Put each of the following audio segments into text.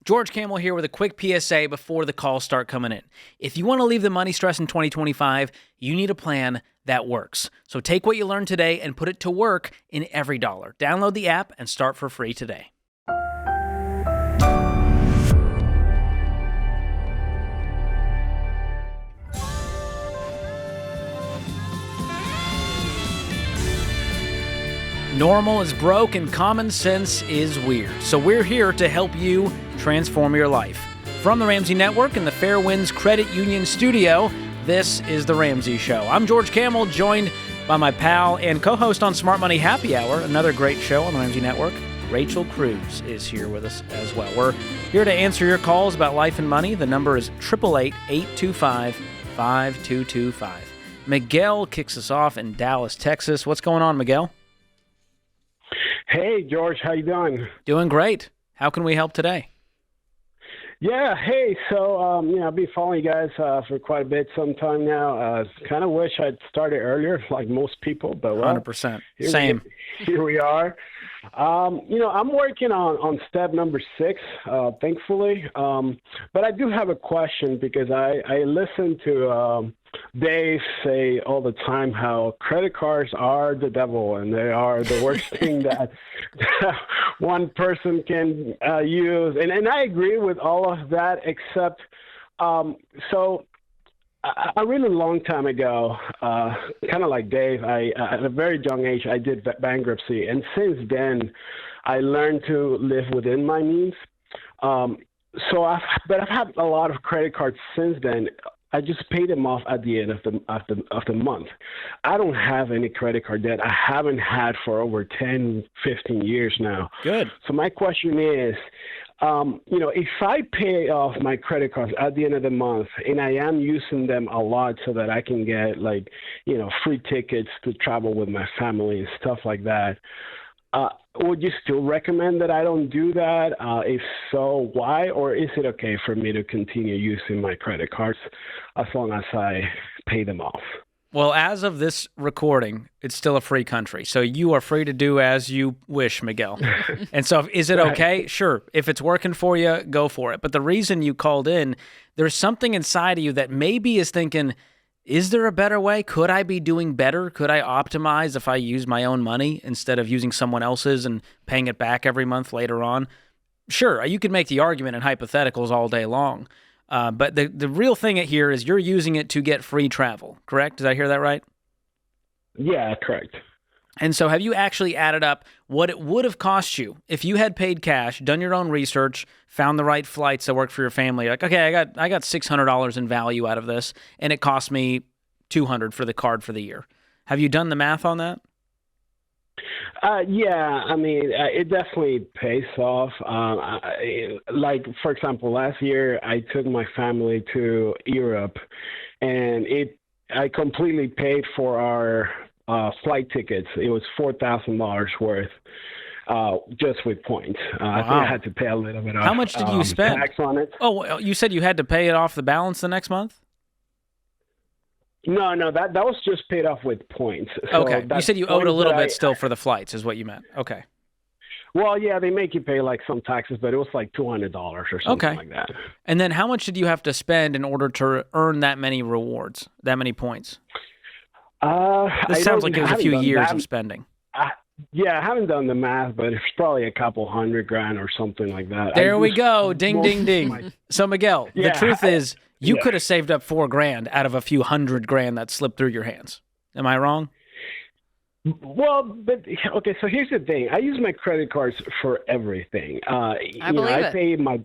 George Kamel here with a quick PSA before the calls start coming in. If you want to leave the money stress in 2025, you need a plan that works. So take what you learned today and put it to work in every dollar. Download the app and start for free today. Normal is broke and common sense is weird. So we're here to help you transform your life. From the Ramsey Network and the Fairwinds Credit Union studio, this is The Ramsey Show. I'm George Kamel, joined by my pal and co-host on Smart Money Happy Hour, another great show on the Ramsey Network. Rachel Cruze is here with us as well. We're here to answer your calls about life and money. The number is 888-825-5225. Miguel kicks us off in Dallas, Texas. What's going on, Miguel? Hey, George, how you doing? Doing great. How can we help today? Yeah, hey, so, I've been following you guys for quite a bit some time now. Kind of wish I'd started earlier, like most people, but 100%. Same. Here we are. I'm working on step number 6, thankfully. But I do have a question because I listen to Dave say all the time how credit cards are the devil and they are the worst thing that one person can use. And I agree with all of that, except so a really long time ago, kind of like Dave, at a very young age, I did bankruptcy. And since then, I learned to live within my means. But I've had a lot of credit cards since then. I just pay them off at the end of the month. I don't have any credit card debt. I haven't had for over 10, 15 years now. Good. So my question is, if I pay off my credit cards at the end of the month and I am using them a lot so that I can get free tickets to travel with my family and stuff like that, would you still recommend that I don't do that? If so, why? Or is it okay for me to continue using my credit cards as long as I pay them off? Well, as of this recording, it's still a free country. So you are free to do as you wish, Miguel. And so is it okay? Sure. If it's working for you, go for it. But the reason you called in, there's something inside of you that maybe is thinking, is there a better way? Could I be doing better? Could I optimize if I use my own money instead of using someone else's and paying it back every month later on? Sure, you could make the argument in hypotheticals all day long. But the real thing here is you're using it to get free travel, correct? Did I hear that right? Yeah, correct. And so have you actually added up what it would have cost you if you had paid cash, done your own research, found the right flights that work for your family? Like, okay, I got $600 in value out of this, and it cost me $200 for the card for the year. Have you done the math on that? Yeah, it definitely pays off. Like, for example, last year I took my family to Europe, and I completely paid for our flight tickets. It was $4,000 worth just with points. Wow. I think I had to pay a little bit of How much did you spend? Tax on it. Oh, you said you had to pay it off the balance the next month? No, that was just paid off with points. So okay, you said you owed a little bit still for the flights is what you meant. Okay. Well, yeah, they make you pay like some taxes, but it was like $200 or something like that. And then how much did you have to spend in order to earn that many rewards, that many points? This sounds like it was a few years of spending. I haven't done the math, but it's probably a couple $100,000 or something like that. There we go. Ding, ding, ding. So, Miguel, the truth is you could have saved up $4,000 out of a few $100,000 that slipped through your hands. Am I wrong? Well, but okay, so here's the thing. I use my credit cards for everything. I pay my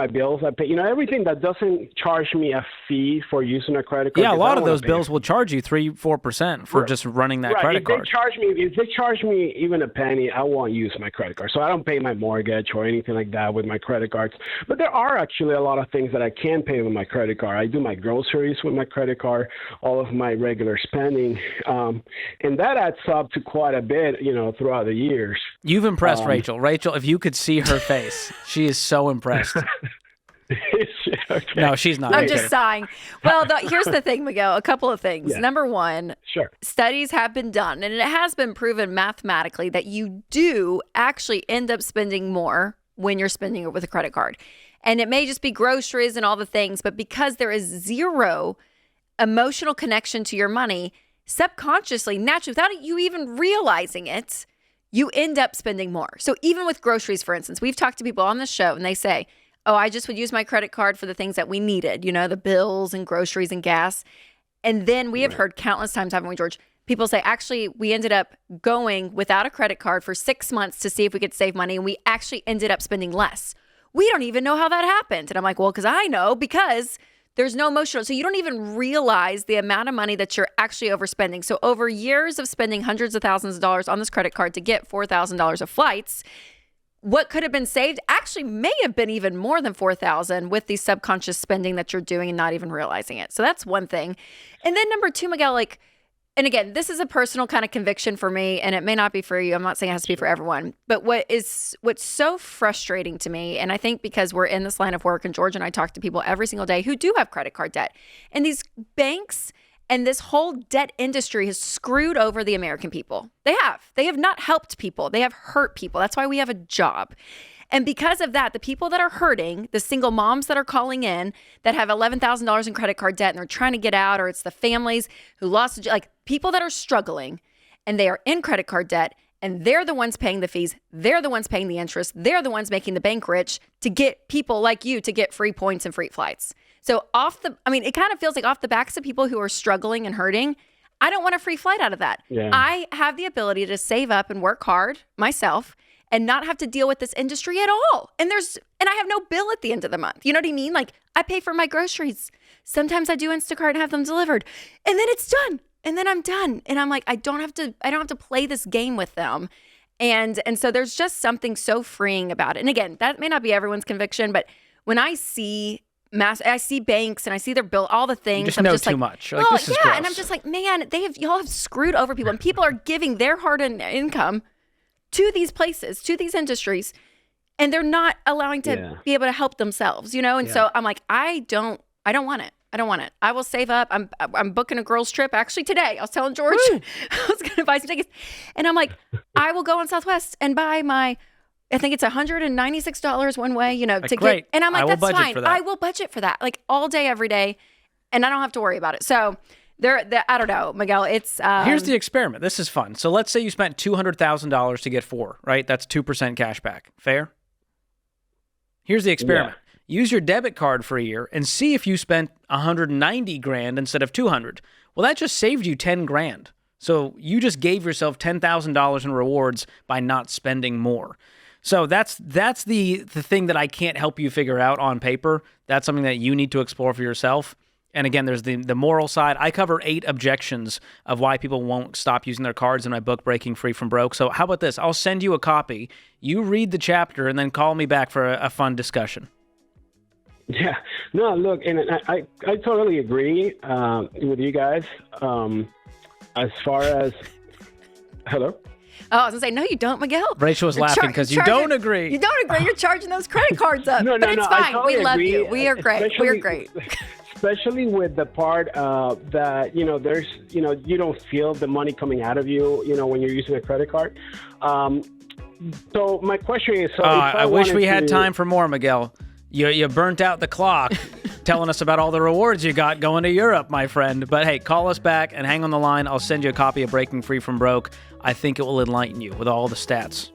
bills. I pay, everything that doesn't charge me a fee for using a credit card. Yeah, a lot of those bills will charge you 3-4% for just running that credit card. If they charge me even a penny, I won't use my credit card. So I don't pay my mortgage or anything like that with my credit cards. But there are actually a lot of things that I can pay with my credit card. I do my groceries with my credit card, all of my regular spending, and that adds up to quite a bit, throughout the years. You've impressed Rachel. Rachel, if you could see her face, she is so impressed. Okay. No, she's not. I'm just sighing. Well, here's the thing, Miguel. A couple of things. Yeah. Number one, studies have been done, and it has been proven mathematically that you do actually end up spending more when you're spending it with a credit card. And it may just be groceries and all the things, but because there is zero emotional connection to your money, subconsciously, naturally, without you even realizing it, you end up spending more. So even with groceries, for instance, we've talked to people on the show and they say, oh, I just would use my credit card for the things that we needed, the bills and groceries and gas. And then we have heard countless times, haven't we, George? People say, actually, we ended up going without a credit card for 6 months to see if we could save money. And we actually ended up spending less. We don't even know how that happened. And I'm like, well, because I know, because there's no emotional. So you don't even realize the amount of money that you're actually overspending. So over years of spending hundreds of thousands of dollars on this credit card to get $4,000 of flights, what could have been saved actually may have been even more than $4,000 with the subconscious spending that you're doing and not even realizing it. So that's one thing. And then number two, Miguel, and again, this is a personal kind of conviction for me, and it may not be for you. I'm not saying it has to be for everyone. But what's so frustrating to me, and I think because we're in this line of work, and George and I talk to people every single day who do have credit card debt, and these banks and this whole debt industry has screwed over the American people. They have not helped people. They have hurt people. That's why we have a job. And because of that, the people that are hurting, the single moms that are calling in that have $11,000 in credit card debt and they're trying to get out, or it's the families who lost, people that are struggling and they are in credit card debt and they're the ones paying the fees. They're the ones paying the interest. They're the ones making the bank rich to get people like you to get free points and free flights. So it kind of feels like off the backs of people who are struggling and hurting, I don't want a free flight out of that. Yeah. I have the ability to save up and work hard myself and not have to deal with this industry at all. And I have no bill at the end of the month. You know what I mean? I pay for my groceries. Sometimes I do Instacart and have them delivered. And then it's done. And then I'm done. And I'm like, I don't have to play this game with them. And so there's just something so freeing about it. And again, that may not be everyone's conviction, but when I see I see banks and I see their bill, all the things. You just know too much. This is gross. And I'm just like, man, y'all have screwed over people. And people are giving their hard-earned income to these places, to these industries, and they're not allowing to be able to help themselves, And so I'm like, I don't want it. I don't want it. I will save up. I'm booking a girls trip actually today. I was telling George I was going to buy some tickets, and I'm like, I will go on Southwest and buy I think it's $196 one way, to great. get. And I'm like, that's fine. For that. I will budget for that, all day, every day, and I don't have to worry about it. So I don't know, Miguel. It's here's the experiment. This is fun. So let's say you spent $200,000 to get 4, right? That's 2% cash back. Fair? Here's the experiment. Yeah. Use your debit card for a year and see if you spent $190,000 instead of $200,000. Well, that just saved you $10,000. So you just gave yourself $10,000 in rewards by not spending more. So that's the thing that I can't help you figure out on paper. That's something that you need to explore for yourself. And again, there's the moral side. I cover 8 objections of why people won't stop using their cards in my book, Breaking Free from Broke. So how about this? I'll send you a copy. You read the chapter and then call me back for a fun discussion. Yeah. No, look, and I totally agree with you guys. As far as... Hello? Oh, I was going to say, no, you don't, Miguel. Rachel was laughing because you don't agree. You don't agree. You're charging those credit cards up. No, but it's fine. Totally we love agree. You. We are great. We're great. Especially with the part that, there's, you don't feel the money coming out of you, when you're using a credit card. So my question is... I wish we had time for more, Miguel. You burnt out the clock telling us about all the rewards you got going to Europe, my friend. But hey, call us back and hang on the line. I'll send you a copy of Breaking Free from Broke. I think it will enlighten you with all the stats.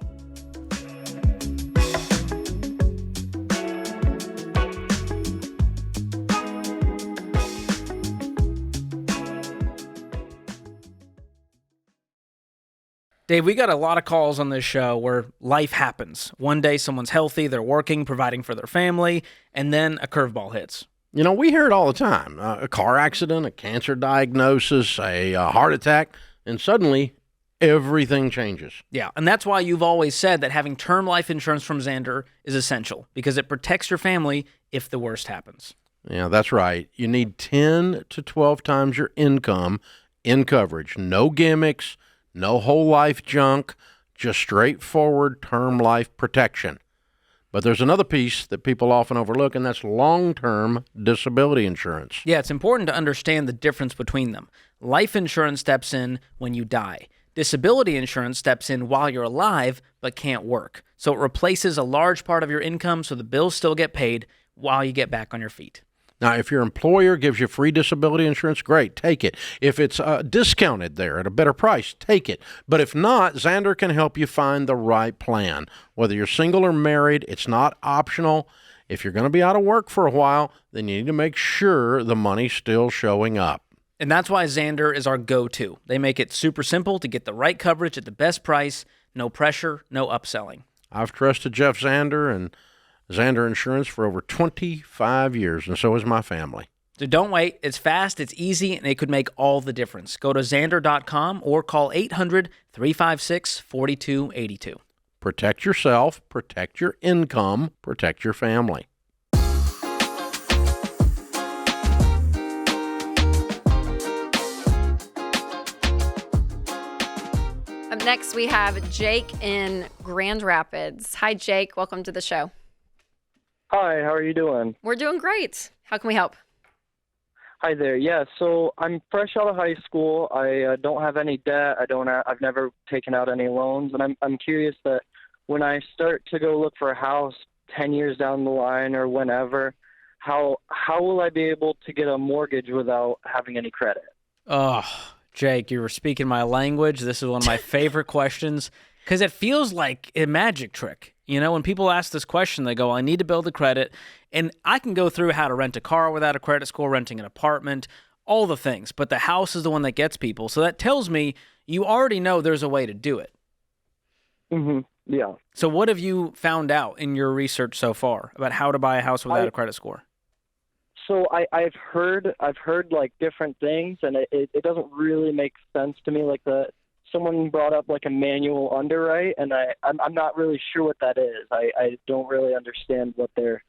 Dave, we got a lot of calls on this show where life happens. One day someone's healthy, they're working, providing for their family, and then a curveball hits. We hear it all the time. A car accident, a cancer diagnosis, a heart attack, and suddenly everything changes. Yeah, and that's why you've always said that having term life insurance from Xander is essential, because it protects your family if the worst happens. Yeah, that's right. You need 10 to 12 times your income in coverage. No gimmicks, no whole life junk, just straightforward term life protection. But there's another piece that people often overlook, and that's long-term disability insurance. Yeah, it's important to understand the difference between them. Life insurance steps in when you die. Disability insurance steps in while you're alive but can't work. So it replaces a large part of your income so the bills still get paid while you get back on your feet. Now, if your employer gives you free disability insurance, great, take it. If it's discounted there at a better price, take it. But if not, Xander can help you find the right plan. Whether you're single or married, it's not optional. If you're going to be out of work for a while, then you need to make sure the money's still showing up. And that's why Xander is our go-to. They make it super simple to get the right coverage at the best price, no pressure, no upselling. I've trusted Jeff Xander and Xander Insurance for over 25 years, and so has my family. So don't wait. It's fast, it's easy, and it could make all the difference. Go to Xander.com or call 800-356-4282. Protect yourself, protect your income, protect your family. Up next, we have Jake in Grand Rapids. Hi, Jake. Welcome to the show. Hi, how are you doing? We're doing great. How can we help? Hi there. Yeah, so I'm fresh out of high school. I don't have any debt. I've never taken out any loans, and I'm curious that when I start to go look for a house 10 years down the line or whenever, how will I be able to get a mortgage without having any credit? Oh, Jake, you were speaking my language. This is one of my favorite questions because it feels like a magic trick. You know, when people ask this question, they go, well, I need to build the credit. And I can go through how to rent a car without a credit score, renting an apartment, all the things. But the house is the one that gets people. So that tells me you already know there's a way to do it. Mm-hmm. Yeah. So what have you found out in your research so far about how to buy a house without a credit score? So I've heard like different things, and it doesn't really make sense to me. Like someone brought up like a manual underwrite, and I'm not really sure what that is. I don't really understand what they're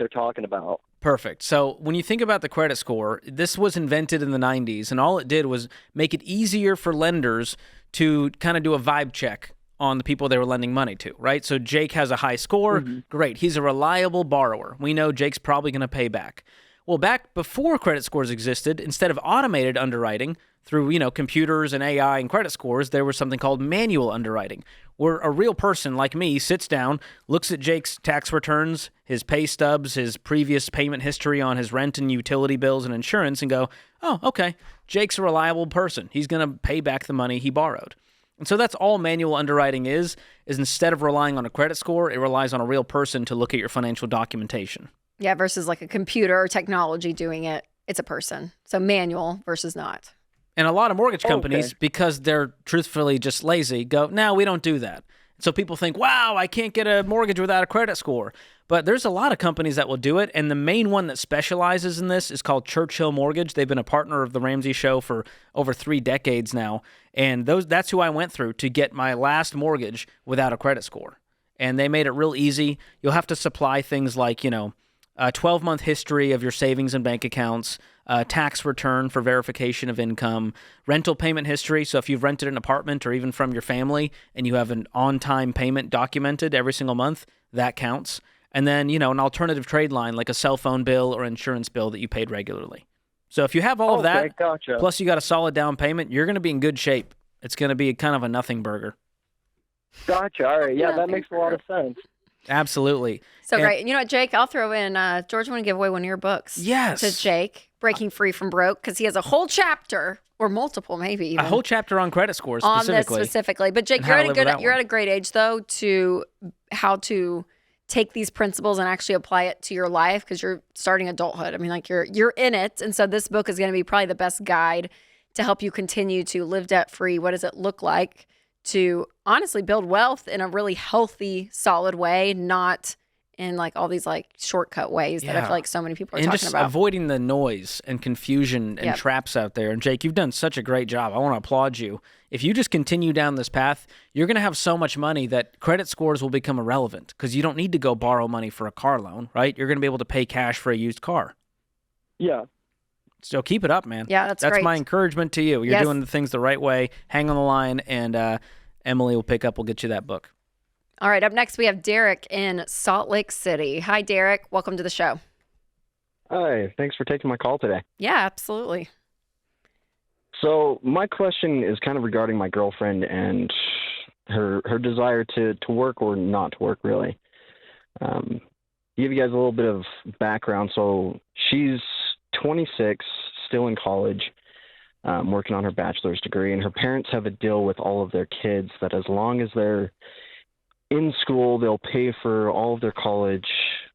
talking about. Perfect. So when you think about the credit score, this was invented in the 90s, and all it did was make it easier for lenders to kind of do a vibe check on the people they were lending money to, right? So Jake has a high score. Mm-hmm. Great. He's a reliable borrower. We know Jake's probably going to pay back. Well, back before credit scores existed, instead of automated underwriting through, computers and AI and credit scores, there was something called manual underwriting, where a real person like me sits down, looks at Jake's tax returns, his pay stubs, his previous payment history on his rent and utility bills and insurance, and go, oh, okay, Jake's a reliable person. He's going to pay back the money he borrowed. And so that's all manual underwriting is instead of relying on a credit score, it relies on a real person to look at your financial documentation. Yeah, versus like a computer or technology doing it. It's a person. So manual versus not. And a lot of mortgage companies, because they're truthfully just lazy, go, no, we don't do that. So people think, wow, I can't get a mortgage without a credit score. But there's a lot of companies that will do it, and the main one that specializes in this is called Churchill Mortgage. They've been a partner of the Ramsey Show for over 3 decades now, and that's who I went through to get my last mortgage without a credit score. And they made it real easy. You'll have to supply things like, a 12-month history of your savings and bank accounts, tax return for verification of income, rental payment history. So if you've rented an apartment or even from your family and you have an on-time payment documented every single month, that counts. And then, an alternative trade line like a cell phone bill or insurance bill that you paid regularly. So if you have all of that, gotcha. Plus you got a solid down payment, you're going to be in good shape. It's going to be kind of a nothing burger. Gotcha. All right. Yeah, that makes a lot of sense. Absolutely. So great. You know what, Jake? I'll throw in, George, I want to give away one of your books. Yes. To Jake, Breaking Free from Broke, because he has a whole chapter, or multiple maybe even. A whole chapter on credit scores specifically. On this specifically. But Jake, you're at a great age, though, to how to take these principles and actually apply it to your life, because you're starting adulthood. I mean, like you're in it. And so this book is going to be probably the best guide to help you continue to live debt-free. What does it look like to honestly build wealth in a really healthy, solid way, not in like all these like shortcut ways that I feel like so many people are talking just about. Avoiding the noise and confusion and traps out there. And Jake, you've done such a great job. I want to applaud you. If you just continue down this path, you're going to have so much money that credit scores will become irrelevant because you don't need to go borrow money for a car loan, right? You're going to be able to pay cash for a used car. Yeah. So keep it up, man. Yeah, that's great. My encouragement to you. You're doing the things the right way. Hang on the line, and Emily will pick up. We'll get you that book. All right, up next we have Derek in Salt Lake City. Hi, Derek. Welcome to the show. Hi, thanks for taking my call today. Yeah, absolutely. So my question is kind of regarding my girlfriend and her desire to work or not to work, really. Give you guys a little bit of background. So she's 26, still in college, working on her bachelor's degree, and her parents have a deal with all of their kids that as long as they're in school, they'll pay for all of their college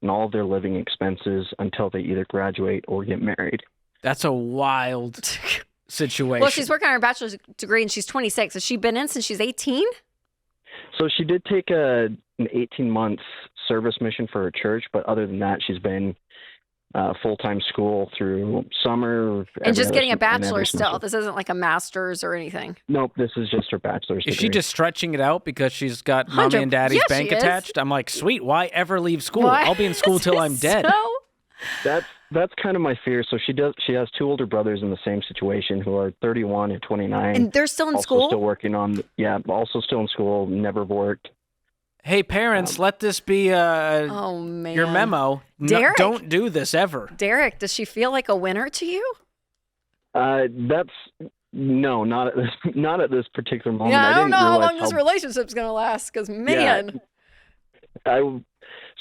and all of their living expenses until they either graduate or get married. That's a wild situation. Well, she's working on her bachelor's degree and she's 26. Has she been in since she's 18? So she did take an 18-month service mission for her church, but other than that, she's been full-time school through summer. And just getting a bachelor's still. This isn't like a master's or anything. Nope, this is just her bachelor's degree. Is she just stretching it out because she's got mommy and daddy's Yes, bank she is. attached? I'm like, sweet, why ever leave school? Why? I'll be in school till I'm dead. So, That's kind of my fear. So she has two older brothers in the same situation who are 31 and 29. and they're still in also school? still working on, also still in school, never worked. Hey, parents, let this be Oh, man. your memo. Derek. Don't do this ever. Derek, does she feel like a winner to you? Not at this particular moment. Yeah, I don't didn't know how realize long this relationship's going to last because, man.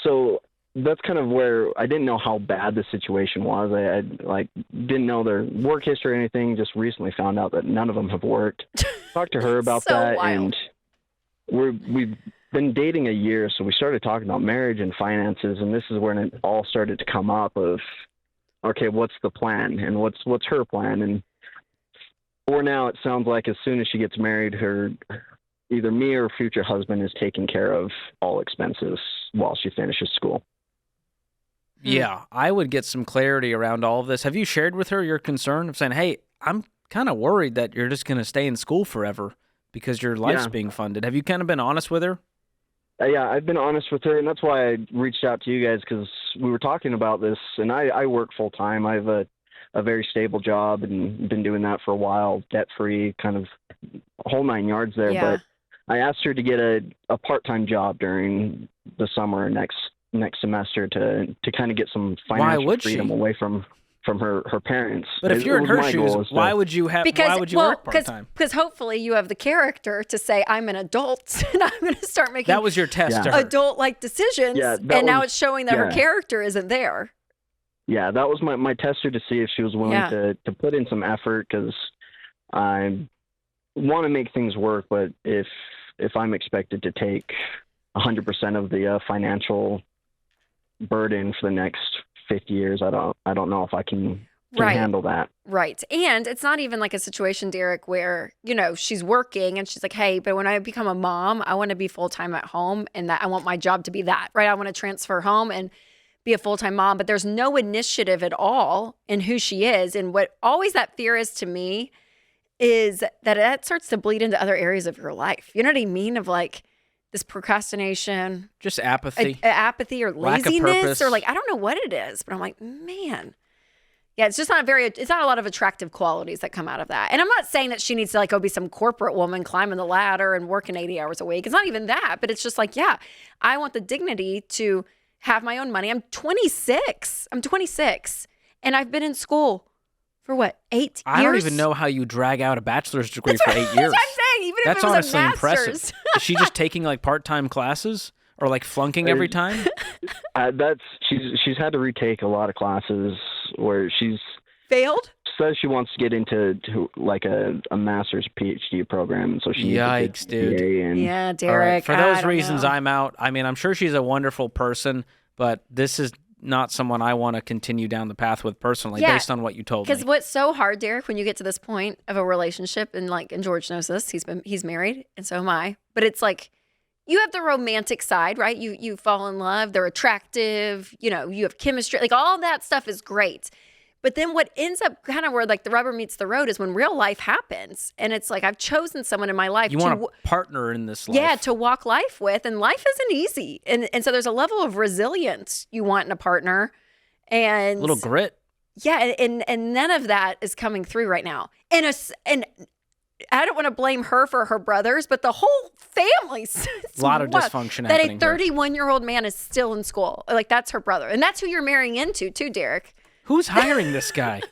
So that's kind of where I didn't know how bad the situation was. I didn't know their work history or anything. Just recently found out that none of them have worked. Talked to her about So that, wild. and we've been dating a year, so we started talking about marriage and finances, and this is when it all started to come up of, okay, what's the plan and what's her plan? And for now, it sounds like as soon as she gets married, either me or future husband is taking care of all expenses while she finishes school. Yeah, I would get some clarity around all of this. Have you shared with her your concern of saying, hey, I'm kind of worried that you're just going to stay in school forever because your life's being funded? Have you kind of been honest with her? Yeah, I've been honest with her, and that's why I reached out to you guys, because we were talking about this, and I work full-time. I have a very stable job and been doing that for a while, debt-free, kind of a whole 9 yards there. Yeah. But I asked her to get a part-time job during the summer next semester to kind of get some financial freedom away from her parents. But if you're in her shoes, why would you work part time? Because hopefully you have the character to say, I'm an adult and I'm going to start making that was your test to her. adult-like decisions. And now it's showing that her character isn't there. Yeah, that was my tester to see if she was willing to put in some effort, because I want to make things work. But if I'm expected to take 100% of the financial burden for the next 50 years, I don't know if I can handle that. Right. And it's not even like a situation, Derek, where, she's working and she's like, hey, but when I become a mom, I want to be full-time at home, and that I want my job to be that, right? I want to transfer home and be a full-time mom, but there's no initiative at all in who she is. And what always that fear is to me is that starts to bleed into other areas of your life. You know what I mean? Of like, this procrastination, just apathy, apathy or laziness, or like, I don't know what it is, but I'm like, man, yeah, it's just it's not a lot of attractive qualities that come out of that. And I'm not saying that she needs to like go be some corporate woman climbing the ladder and working 80 hours a week. It's not even that, but it's just like, yeah, I want the dignity to have my own money. I'm 26 and I've been in school for what, 8 years? I don't even know how you drag out a bachelor's degree for 8 years. That's what I'm saying. Even That's if it was honestly a master's. impressive. Is she just taking like part-time classes or like flunking every time? She's had to retake a lot of classes where she's failed. Says she wants to get into like a master's PhD program, so she yikes, dude. Yeah, Derek. For those reasons, I'm out. I mean, I'm sure she's a wonderful person, but this is not someone I want to continue down the path with personally, based on what you told me. Because what's so hard, Derek, when you get to this point of a relationship, and George knows this, he's married, and so am I. But it's like, you have the romantic side, right? You fall in love, they're attractive, you have chemistry, like all that stuff is great. But then what ends up kind of where like the rubber meets the road is when real life happens. And it's like, I've chosen someone in my life. You want a partner in this life. Yeah, to walk life with. And life isn't easy. And so there's a level of resilience you want in a partner. And a little grit. Yeah, and none of that is coming through right now. And I don't want to blame her for her brothers, but the whole family's a lot of dysfunction that happening. That a 31-year-old man is still in school. Like, that's her brother. And that's who you're marrying into too, Derek. Who's hiring this guy?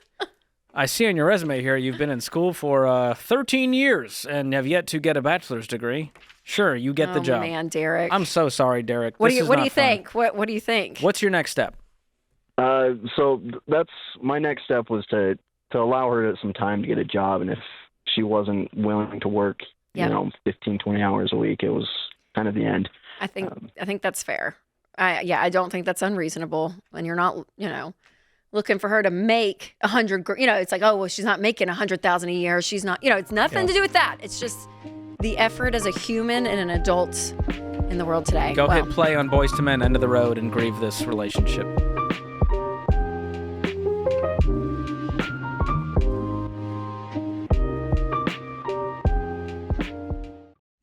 I see on your resume here you've been in school for 13 years and have yet to get a bachelor's degree. Sure, you get the job. Oh, man, Derek. I'm so sorry, Derek. What This do is you not fun. think? What do you think? What's your next step? So that's my next step was to allow her some time to get a job, and if she wasn't willing to work, Yep. 15, 20 hours a week, it was kind of the end. I think that's fair. I don't think that's unreasonable. And you're not, looking for her to make 100. It's like, oh well, she's not making 100,000 a year. She's not. It's nothing to do with that. It's just the effort as a human and an adult in the world today. Go hit play on Boys to Men, End of the Road, and grieve this relationship.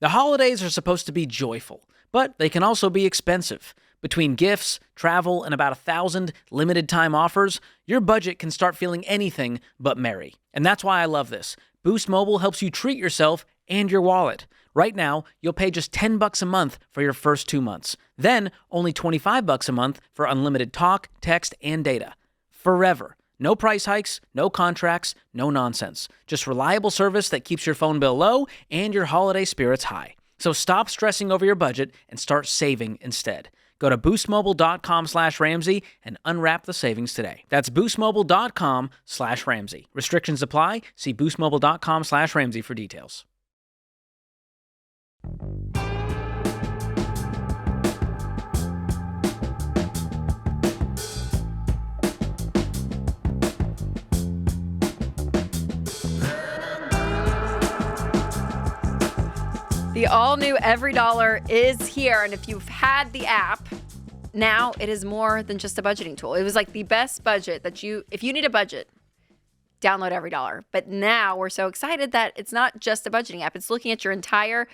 The holidays are supposed to be joyful, but they can also be expensive. Between gifts, travel, and about 1,000 limited-time offers, your budget can start feeling anything but merry. And that's why I love this. Boost Mobile helps you treat yourself and your wallet. Right now, you'll pay just $10 a month for your first 2 months. Then, only $25 a month for unlimited talk, text, and data. Forever. No price hikes, no contracts, no nonsense. Just reliable service that keeps your phone bill low and your holiday spirits high. So stop stressing over your budget and start saving instead. Go to boostmobile.com/Ramsey and unwrap the savings today. That's boostmobile.com/Ramsey. Restrictions apply. See boostmobile.com/Ramsey for details. The all-new Every Dollar is here, and if you've had the app, now it is more than just a budgeting tool. It was like the best budget if you need a budget, download Every Dollar. But now we're so excited that it's not just a budgeting app. It's looking at your entire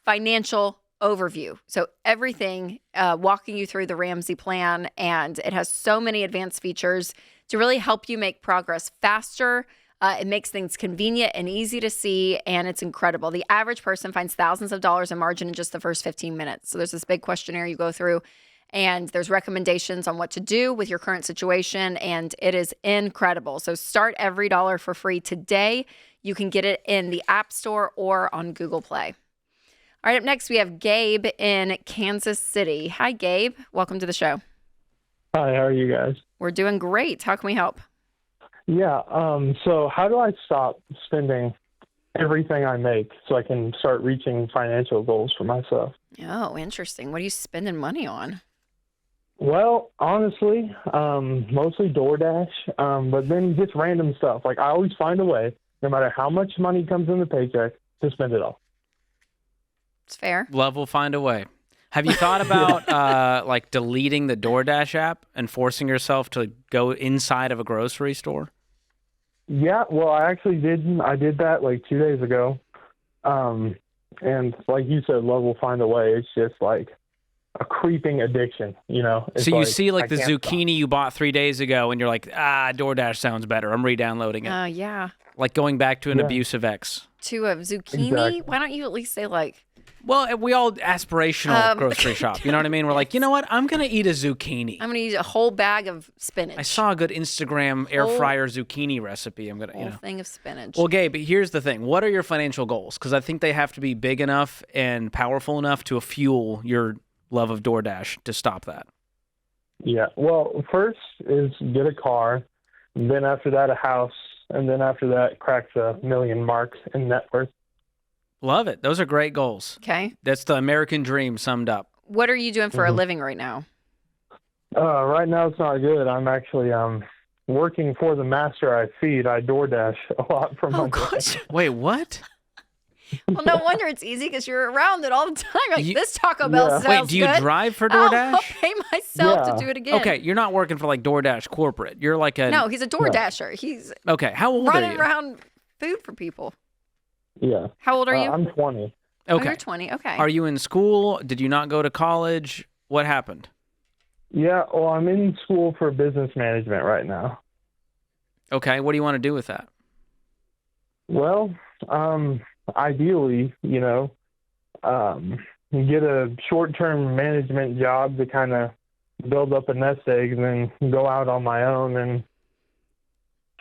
financial overview. So everything, walking you through the Ramsey plan, and it has so many advanced features to really help you make progress faster. It makes things convenient and easy to see, and it's incredible. The average person finds thousands of dollars in margin in just the first 15 minutes. So there's this big questionnaire you go through, and there's recommendations on what to do with your current situation, and it is incredible. So start Every Dollar for free today. You can get it in the App Store or on Google Play. All right, up next, we have Gabe in Kansas City. Hi, Gabe. Welcome to the show. Hi, how are you guys? We're doing great. How can we help? Yeah, so how do I stop spending everything I make so I can start reaching financial goals for myself? Oh, interesting. What are you spending money on? Well, honestly, mostly DoorDash, but then just random stuff. Like, I always find a way, no matter how much money comes in the paycheck, to spend it all. It's fair. Love will find a way. Have you thought about like deleting the DoorDash app and forcing yourself to go inside of a grocery store? Yeah, well, I actually did. I did that like 2 days ago. And like you said, love will find a way. It's just like a creeping addiction, It's So you like, see like I the can't zucchini you bought 3 days ago and you're like, DoorDash sounds better. I'm re-downloading it. Yeah. Like going back to an Yeah. abusive ex. To a zucchini? Exactly. Why don't you at least say like... Well, we all aspirational grocery shop. You know what I mean? We're like, you know what? I'm going to eat a zucchini. I'm going to use a whole bag of spinach. I saw a good Instagram air fryer zucchini recipe. I'm going to, whole thing of spinach. Well, Gabe, here's the thing. What are your financial goals? Because I think they have to be big enough and powerful enough to fuel your love of DoorDash to stop that. Yeah. Well, first is get a car, and then after that a house, and then after that crack the $1 million mark in net worth. Love it. Those are great goals. Okay. That's the American dream summed up. What are you doing for a living right now? Right now it's not good. I'm actually working for the master I feed. I DoorDash a lot from my gosh. Wait, what? Well, no wonder it's easy because you're around it all the time. Like, this Taco Bell sounds Wait, do you good. drive for DoorDash? I'll pay myself Yeah. to do it again. Okay, you're not working for like DoorDash corporate. You're like a... No, he's a DoorDasher. He's Okay, how old are running you? around food for people. Yeah. How old are you? I'm 20. Oh, Okay. you're 20. Okay. Are you in school? Did you not go to college? What happened? Yeah, well, I'm in school for business management right now. Okay, what do you want to do with that? Well, ideally, get a short-term management job to kind of build up a nest egg and then go out on my own and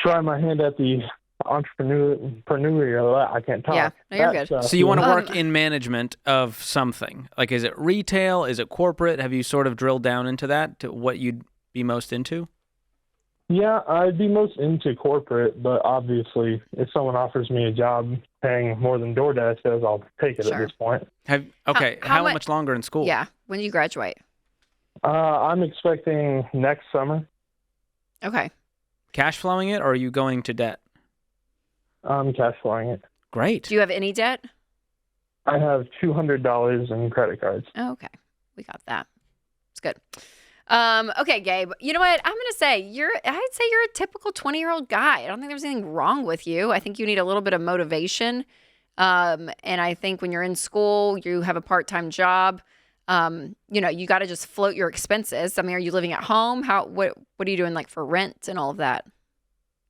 try my hand at the entrepreneurial. I can't talk. Yeah, no, you're That good. stuff, So you want to know? work in management of something. Like, is it retail? Is it corporate? Have you sort of drilled down into that, to what you'd be most into? Yeah, I'd be most into corporate, but obviously, if someone offers me a job paying more than DoorDash does, I'll take it Sure. at this point. How mu- much longer in school? Yeah. When do you graduate? I'm expecting next summer. Okay. Cash flowing it, or are you going to debt? I'm cash flowing it. Great. Do you have any debt? I have $200 in credit cards. Oh, okay. We got that. It's good. Okay, Gabe. You know what? I'm gonna say I'd say you're a typical 20-year-old guy. I don't think there's anything wrong with you. I think you need a little bit of motivation. And I think when you're in school, you have a part-time job. You got to just float your expenses. I mean, are you living at home? What are you doing like for rent and all of that?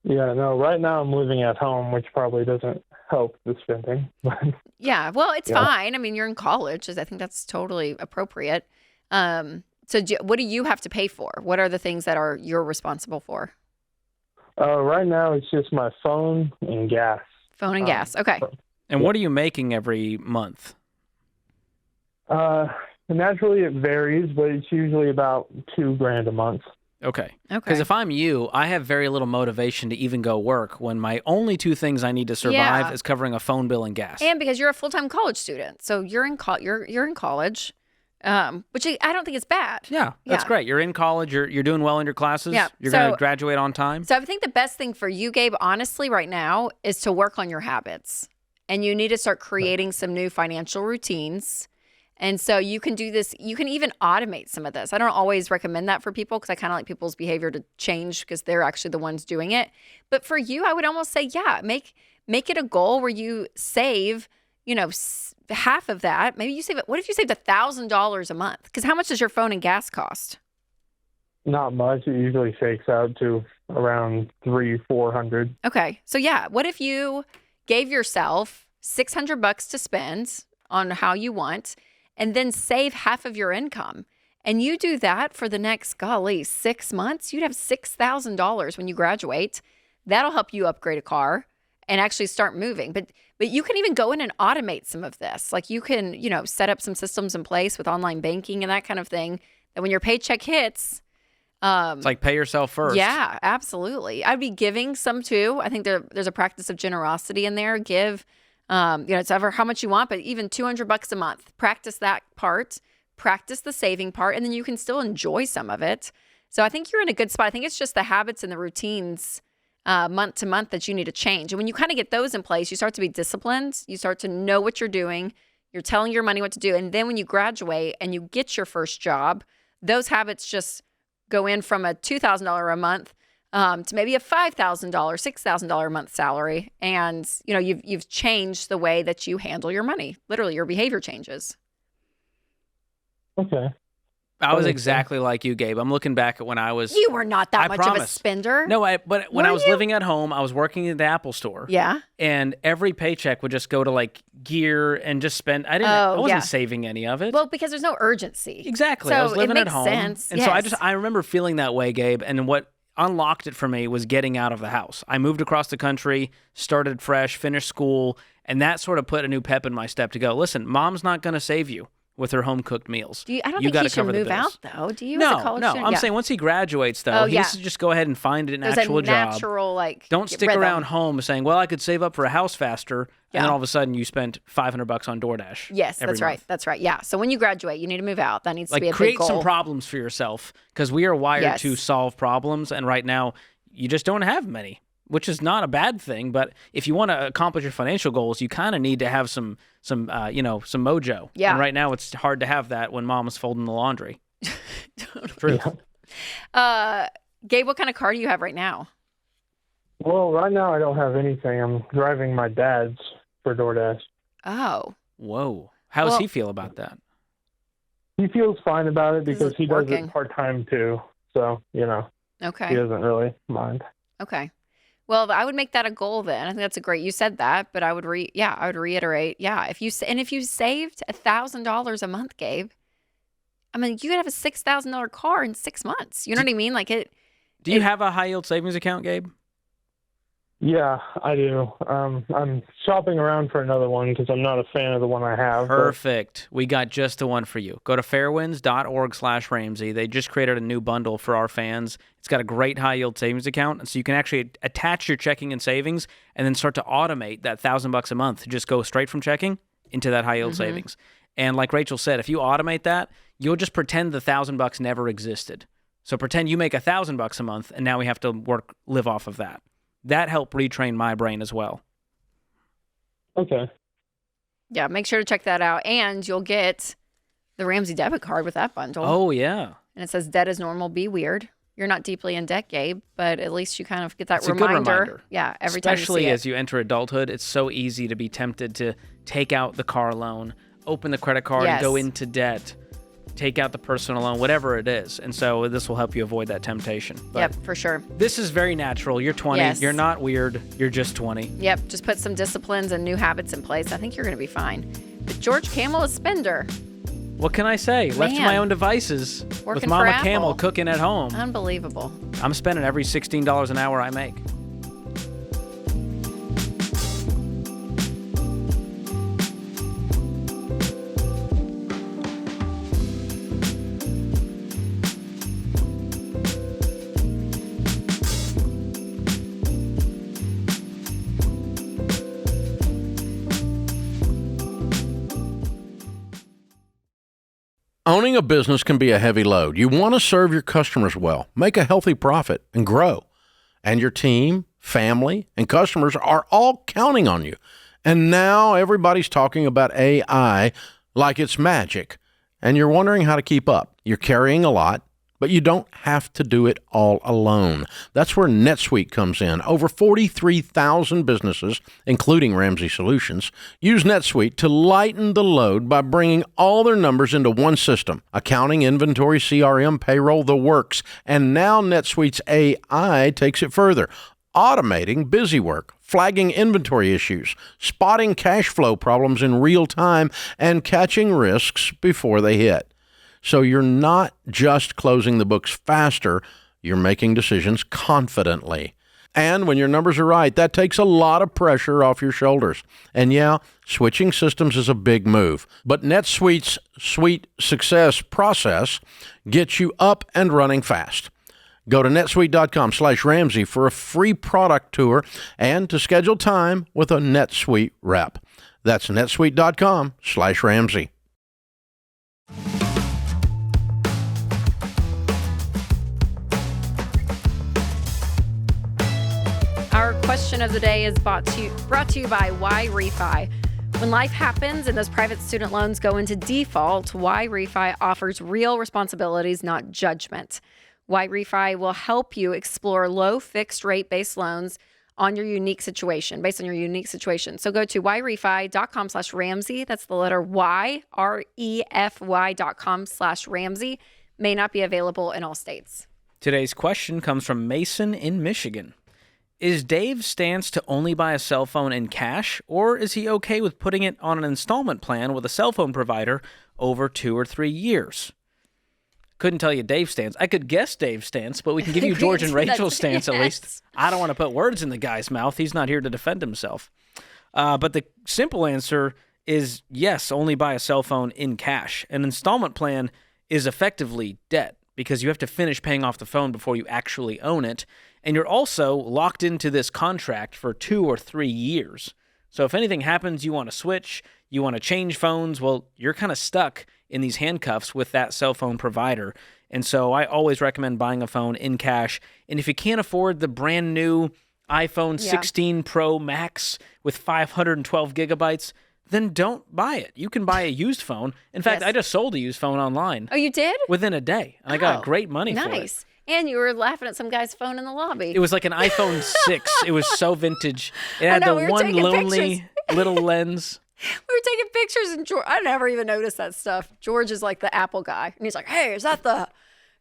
Yeah, no, right now I'm living at home, which probably doesn't help the spending. Yeah, well, it's Yeah. fine. I mean, you're in college. I think that's totally appropriate. So what do you have to pay for? What are the things that you're responsible for? Right now it's just my phone and gas. Phone and gas. Okay. And what are you making every month? Naturally it varies, but it's usually about $2,000 a month. Okay. Okay. Because if I'm you, I have very little motivation to even go work when my only two things I need to survive Yeah. is covering a phone bill and gas. And because you're a full-time college student, so you're in college, which I don't think is bad. yeah, that's Yeah. great. You're in college. You're doing well in your classes. Yeah, You're going so- to graduate on time. So I think the best thing for you, Gabe, honestly, right now, is to work on your habits, and you need to start creating some new financial routines. And so you can do this. You can even automate some of this. I don't always recommend that for people because I kind of like people's behavior to change because they're actually the ones doing it. But for you, I would almost say, yeah, make it a goal where you save, half of that. Maybe you save it. What if you saved $1,000 a month? Because how much does your phone and gas cost? Not much. It usually shakes out to around $300-400. Okay. So yeah, what if you gave yourself $600 to spend on how you want and then save half of your income? And you do that for the next, 6 months, you'd have $6,000 when you graduate. That'll help you upgrade a car and actually start moving. But you can even go in and automate some of this. Like you can, set up some systems in place with online banking and that kind of thing that when your paycheck hits, It's like pay yourself first. yeah, absolutely. I'd be giving some too. I think there's a practice of generosity in there. Give, it's ever how much you want, but even $200 a month. Practice that part. Practice the saving part, and then you can still enjoy some of it. So I think you're in a good spot. I think it's just the habits and the routines month to month that you need to change. And when you kind of get those in place, you start to be disciplined. You start to know what you're doing. You're telling your money what to do. And then when you graduate and you get your first job, those habits just go in from a $2,000 a month to maybe a $5,000, $6,000 a month salary. And, you've changed the way that you handle your money. Literally, your behavior changes. Okay. I was That makes exactly like you, Gabe. I'm looking back at when I was. You were not that I much of a promise. spender. No, but when Were I was you? living at home, I was working at the Apple store. Yeah. And every paycheck would just go to like gear and just spend. I Oh, wasn't yeah. saving any of it. Well, because there's no urgency. Exactly. So I was living it at makes home. sense. And so Yes. I remember feeling that way, Gabe. And what unlocked it for me was getting out of the house. I moved across the country, started fresh, finished school, and that sort of put a new pep in my step to go, listen, mom's not going to save you with her home cooked meals. I don't You think gotta he should cover the move bills. out, though. Do you as a college No. student? I'm Yeah. saying once he graduates, though, Oh, he yeah. needs to just go ahead and find an There's actual a job. natural, Don't stick rhythm. around home saying, well, I could save up for a house faster, Yeah. and then all of a sudden you spent $500 on DoorDash. Yes, every that's right. month. That's right. Yeah. So when you graduate, you need to move out. That needs to Like, be a big create goal. some problems for yourself, because we are wired Yes. to solve problems, and right now you just don't have many, which is not a bad thing. But if you want to accomplish your financial goals, you kind of need to have some mojo. Yeah. And right now it's hard to have that when mom's folding the laundry. True. Gabe, what kind of car do you have right now? Well, right now I don't have anything. I'm driving my dad's for DoorDash. Oh. Whoa. How does Well- he feel about that? He feels fine about it because it's he does working. it part-time too. So, Okay. he doesn't really mind. Okay. Well, I would make that a goal then. I think that's a great. You said that, but I would reiterate. Yeah, if you saved $1,000 a month, Gabe, I mean, you could have a $6,000 car in 6 months. You know what I mean? Like it. Do you have a high yield savings account, Gabe? Yeah, I do. I'm shopping around for another one because I'm not a fan of the one I have. Perfect. We got just the one for you. Go to fairwinds.org/Ramsey. They just created a new bundle for our fans. It's got a great high-yield savings account, and so you can actually attach your checking and savings and then start to automate that $1,000 a month to just go straight from checking into that high-yield savings. And like Rachel said, if you automate that, you'll just pretend the $1,000 never existed. So pretend you make $1,000 a month, and now we have to live off of that. That helped retrain my brain as well. Okay. Yeah, make sure to check that out. And you'll get the Ramsey debit card with that bundle. Oh, yeah. And it says, debt is normal, be weird. You're not deeply in debt, Gabe, but at least you kind of get that It's a good reminder. Yeah, every time you see Especially it. as you enter adulthood, it's so easy to be tempted to take out the car loan, open the credit card, and go into debt, take out the personal loan, whatever it is. And so this will help you avoid that temptation. But yep, for sure. this is very natural. You're 20. Yes. You're not weird. You're just 20. Yep, just put some disciplines and new habits in place. I think you're going to be fine. But George Kamel is spender. What can I say? Left to my Man. own devices with Working Mama for Camel Apple. cooking at home. Unbelievable. I'm spending every $16 an hour I make. Owning a business can be a heavy load. You want to serve your customers well, make a healthy profit, and grow. And your team, family, and customers are all counting on you. And now everybody's talking about AI like it's magic. And you're wondering how to keep up. You're carrying a lot, but you don't have to do it all alone. That's where NetSuite comes in. Over 43,000 businesses, including Ramsey Solutions, use NetSuite to lighten the load by bringing all their numbers into one system. Accounting, inventory, CRM, payroll, the works. And now NetSuite's AI takes it further, automating busy work, flagging inventory issues, spotting cash flow problems in real time, and catching risks before they hit. So you're not just closing the books faster, you're making decisions confidently. And when your numbers are right, that takes a lot of pressure off your shoulders. And yeah, switching systems is a big move, but NetSuite's Suite Success process gets you up and running fast. Go to netsuite.com/Ramsey for a free product tour and to schedule time with a NetSuite rep. That's netsuite.com/Ramsey. Our question of the day is brought to you by Why Refi. When life happens and those private student loans go into default, Why Refi offers real responsibilities, not judgment. Why Refi will help you explore low fixed rate based loans on your unique situation, based on your unique situation. So go to whyrefi.com/Ramsey. That's the letter Y, REFY.com/Ramsey. May not be available in all states. Today's question comes from Mason in Michigan. Is Dave's stance to only buy a cell phone in cash, or is he okay with putting it on an installment plan with a cell phone provider over 2 or 3 years? Couldn't tell you Dave's stance. I could guess Dave's stance, but we can give you George and Rachel's stance at least. I don't want to put words in the guy's mouth. He's not here to defend himself. But the simple answer is yes, only buy a cell phone in cash. An installment plan is effectively debt because you have to finish paying off the phone before you actually own it. And you're also locked into this contract for 2 or 3 years. So if anything happens, you want to switch, you want to change phones, well, you're kind of stuck in these handcuffs with that cell phone provider. And so I always recommend buying a phone in cash. And if you can't afford the brand new iPhone 16 Pro Max with 512 gigabytes, then don't buy it. You can buy a used phone. In fact, I just sold a used phone online. Oh, you did? Within a day. And I got great money for it. Nice. And you were laughing at some guy's phone in the lobby. It was like an iPhone 6. It was so vintage. It had we were one taking lonely little lens. We were taking pictures, and George, I never even noticed that stuff. George is like the Apple guy, and he's like, "Hey, is that the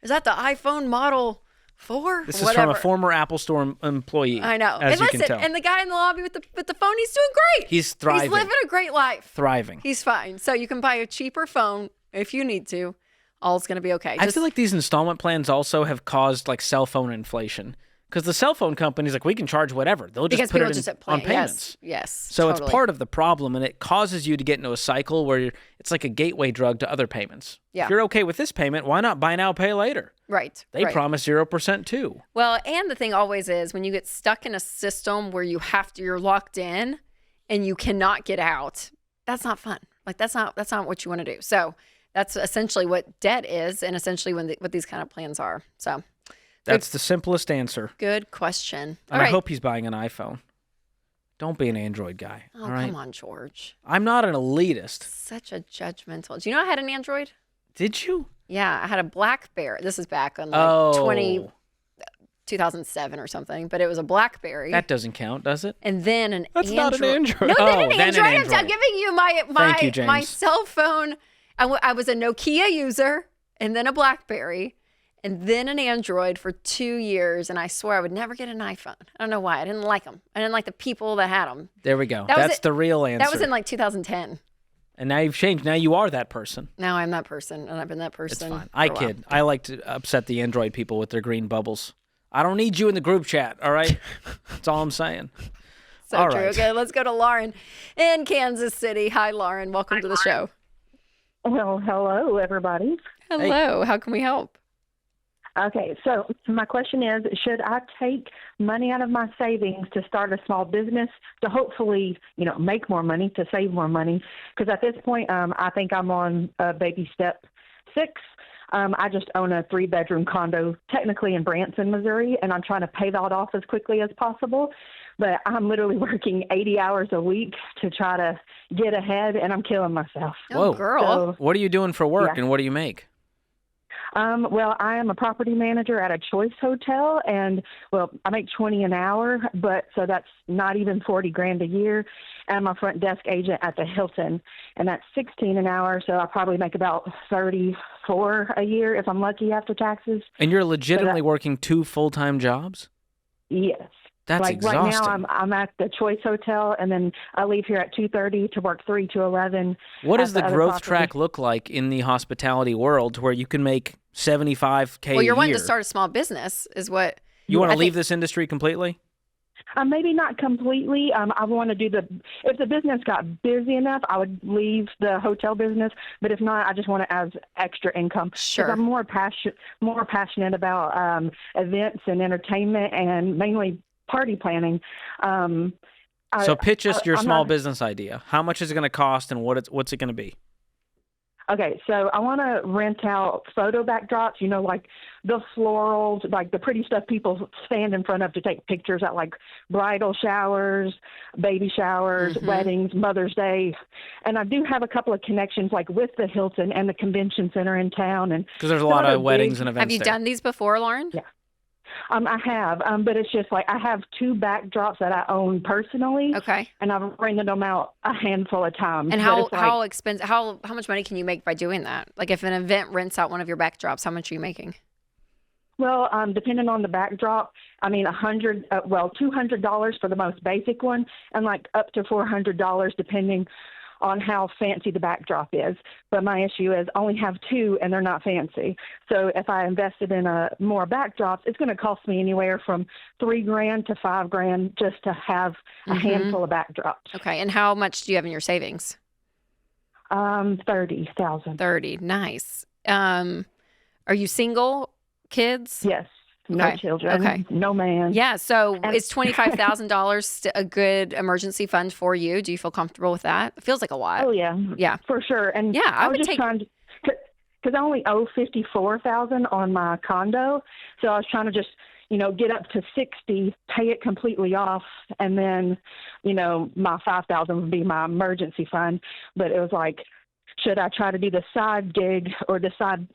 iPhone Model 4?" This is from a former Apple Store employee. I know. As and you listen, can tell. and the guy in the lobby with the phone, he's doing great. He's thriving. He's living a great life. Thriving. He's fine. So you can buy a cheaper phone if you need to. All's going to be okay. I feel like these installment plans also have caused like cell phone inflation Because the cell phone company's like, we can charge whatever. They'll just Because put people it just on payments. Yes. So totally. it's part of the problem, and it causes you to get into a cycle where it's like a gateway drug to other payments. Yeah. If you're okay with this payment, why not buy now, pay later? Right. They right. promise 0% too. Well, and the thing always is when you get stuck in a system where you're locked in and you cannot get out, that's not fun. Like that's not what you want to do. So that's essentially what debt is, and essentially what these kind of plans are. So that's the simplest answer. Good question. And I hope he's buying an iPhone. Don't be an Android guy. Oh, all right? come on, George. I'm not an elitist. Such a judgmental. Do you know I had an Android? Did you? Yeah, I had a BlackBerry. This is back on 2007 or something, but it was a BlackBerry. That doesn't count, does it? And then an That's Android. not an Android. No, then Oh, an then Android. an Android. I'm giving you my Thank you, James. my cell phone. I was a Nokia user, and then a BlackBerry, and then an Android for 2 years. And I swear I would never get an iPhone. I don't know why. I didn't like them. I didn't like the people that had them. There we go. That was That's it. the real answer. That was in like 2010. And now you've changed. Now you are that person. Now I'm that person, and I've been that It's person. fine. for I a while. kid. I like to upset the Android people with their green bubbles. I don't need you in the group chat, all right? That's all I'm saying. So All true. right. Okay, let's go to Lauren in Kansas City. Hi, Lauren. Welcome to the show. Well, hello, everybody. Hello. How can we help? Okay, so my question is, should I take money out of my savings to start a small business to hopefully, make more money, to save more money? Because at this point, I think I'm on baby step 6. I just own a 3-bedroom condo, technically in Branson, Missouri, and I'm trying to pay that off as quickly as possible. But I'm literally working 80 hours a week to try to get ahead, and I'm killing myself. Oh, Whoa. girl. So, What are you doing for work, Yeah. and what do you make? well, I am a property manager at a Choice Hotel, and I make $20 an hour, so that's not even $40,000 a year. And I'm a front desk agent at the Hilton, and that's $16 an hour. So I probably make about $34 a year if I'm lucky after taxes. And you're legitimately working 2 full-time jobs? Yes. That's like exhausting. right now, I'm at the Choice Hotel, and then I leave here at 2:30 to work 3 to 11. What does at the other growth property. track look like in the hospitality world to where you can make $75K Well, you're a wanting year? to start a small business is what. You want I to leave think- this industry completely? Maybe not completely. I want to do if the business got busy enough, I would leave the hotel business. But if not, I just want to have extra income. 'Cause Sure. I'm more passionate about events and entertainment, and mainly party planning. So pitch us your I'm small not- business idea. How much is it going to cost, and what's it going to be? Okay, so I want to rent out photo backdrops, like the florals, like the pretty stuff people stand in front of to take pictures at, like bridal showers, baby showers, weddings, Mother's Day. And I do have a couple of connections, like with the Hilton and the convention center in town. And Because there's a some lot other of weddings big- and events Have you there. done these before, Lauren? Yeah. I have, but it's just like I have 2 backdrops that I own personally, Okay. and I've rented them out a handful of times. And But how it's like, how expensive? How much money can you make by doing that? Like if an event rents out one of your backdrops, how much are you making? Well, depending on the backdrop, I mean, $200 for the most basic one, and like up to $400 depending on how fancy the backdrop is. But my issue is I only have 2 and they're not fancy. So if I invested in more backdrops, it's going to cost me anywhere from $3,000 to $5,000 just to have a handful of backdrops. Okay. And how much do you have in your savings? 30,000. 30. Nice. Are you single? Kids? Yes. No Okay. children. Okay. No man. Yeah. So And- is $25,000 a good emergency fund for you? Do you feel comfortable with that? It feels like a lot. Oh yeah. Yeah. For sure. And Yeah, I I was would just take- trying to, because I only owe $54,000 on my condo, so I was trying to just get up to 60, pay it completely off, and then my $5,000 would be my emergency fund. But it was like, should I try to do the side gig or the side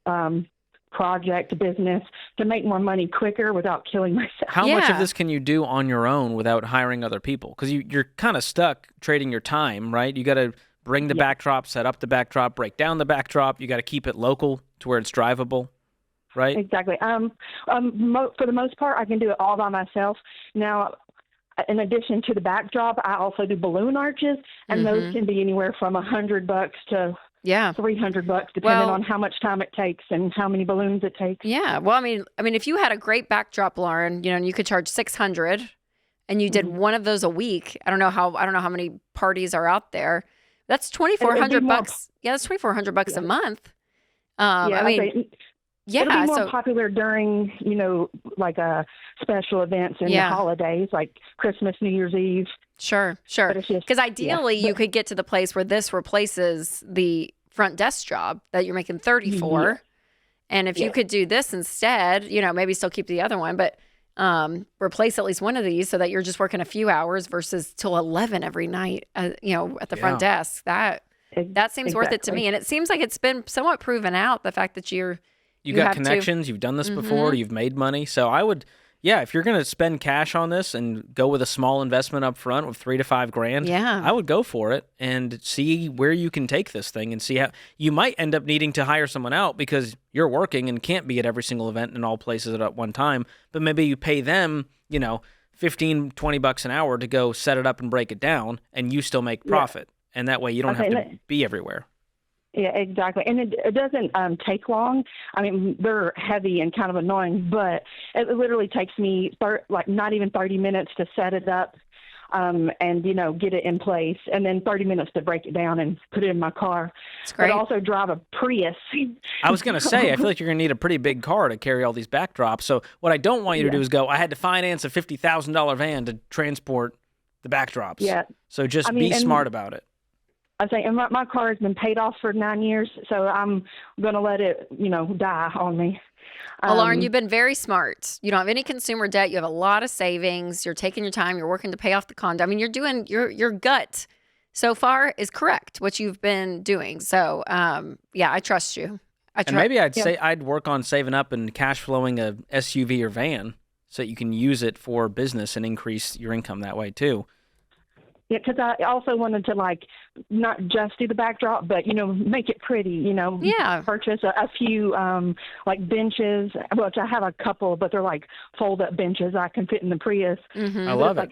project business to make more money quicker without killing myself? How much of Yeah. this can you do on your own without hiring other people? Because you're kind of stuck trading your time, right? You got to bring the backdrop, set up the backdrop, break down the backdrop. You got to keep it local to where it's drivable, right? Exactly. For the most part, I can do it all by myself. Now, in addition to the backdrop, I also do balloon arches, and those can be anywhere from $100 to Yeah. $300, depending on how much time it takes and how many balloons it takes. Yeah. Well, I mean, if you had a great backdrop, Lauren, and you could charge $600 and you did one of those a week, I don't know how many parties are out there. That's $2,400. Yeah, that's $2,400 a month. It'll be more popular during, like special events and the holidays, like Christmas, New Year's Eve. Sure. Because ideally, you could get to the place where this replaces the front desk job that you're making $30 for. And if you could do this instead, maybe still keep the other one, but replace at least one of these so that you're just working a few hours versus till 11 every night, at the front desk. That seems worth it to me. And it seems like it's been somewhat proven out, the fact that you got connections, you've done this before, you've made money. So I would, if you're going to spend cash on this and go with a small investment up front with $3,000 to $5,000, I would go for it and see where you can take this thing and see how you might end up needing to hire someone out because you're working and can't be at every single event in all places at one time. But maybe you pay them, $15-$20 an hour to go set it up and break it down, and you still make profit. And that way you don't have to be everywhere. Yeah, exactly. And it doesn't take long. I mean, they're heavy and kind of annoying, but it literally takes me not even 30 minutes to set it up and, get it in place, and then 30 minutes to break it down and put it in my car. That's great. But also drive a Prius. I was going to say, I feel like you're going to need a pretty big car to carry all these backdrops. So what I don't want you to do is I had to finance a $50,000 van to transport the backdrops. Yeah. So just be smart about it. I think, and my car has been paid off for 9 years, so I'm going to let it, die on me. Well, Lauren, you've been very smart. You don't have any consumer debt. You have a lot of savings. You're taking your time. You're working to pay off the condo. I mean, you're doing your gut so far is correct, what you've been doing. So, I trust you. And maybe I'd say I'd work on saving up and cash flowing a SUV or van so that you can use it for business and increase your income that way too. Yeah, because I also wanted to not just do the backdrop, but make it pretty. Purchase a few benches, which I have a couple, but they're fold-up benches I can fit in the Prius. I love it.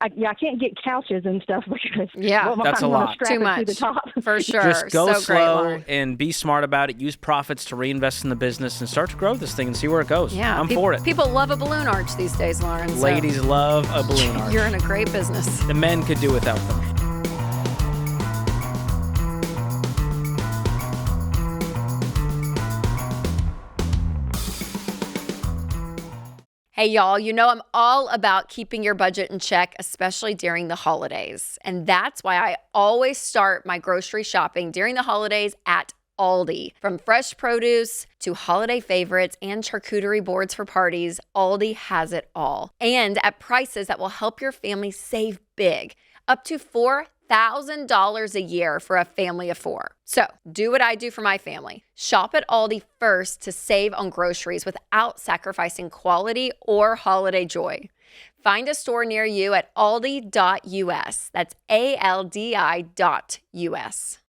I can't get couches and stuff because that's a lot. Too much to the top. For sure. Just go so slow great, and be smart about it. Use profits to reinvest in the business and start to grow this thing and see where it goes. Yeah, I'm for it. People love a balloon arch these days, Lauren. So Ladies love a balloon arch. You're in a great business. The men could do without them. Hey, y'all, I'm all about keeping your budget in check, especially during the holidays. And that's why I always start my grocery shopping during the holidays at Aldi. From fresh produce to holiday favorites and charcuterie boards for parties, Aldi has it all. And at prices that will help your family save big, up to $4,000 a year for a family of four. So do what I do for my family. Shop at Aldi first to save on groceries without sacrificing quality or holiday joy. Find a store near you at aldi.us. That's ALDI.us.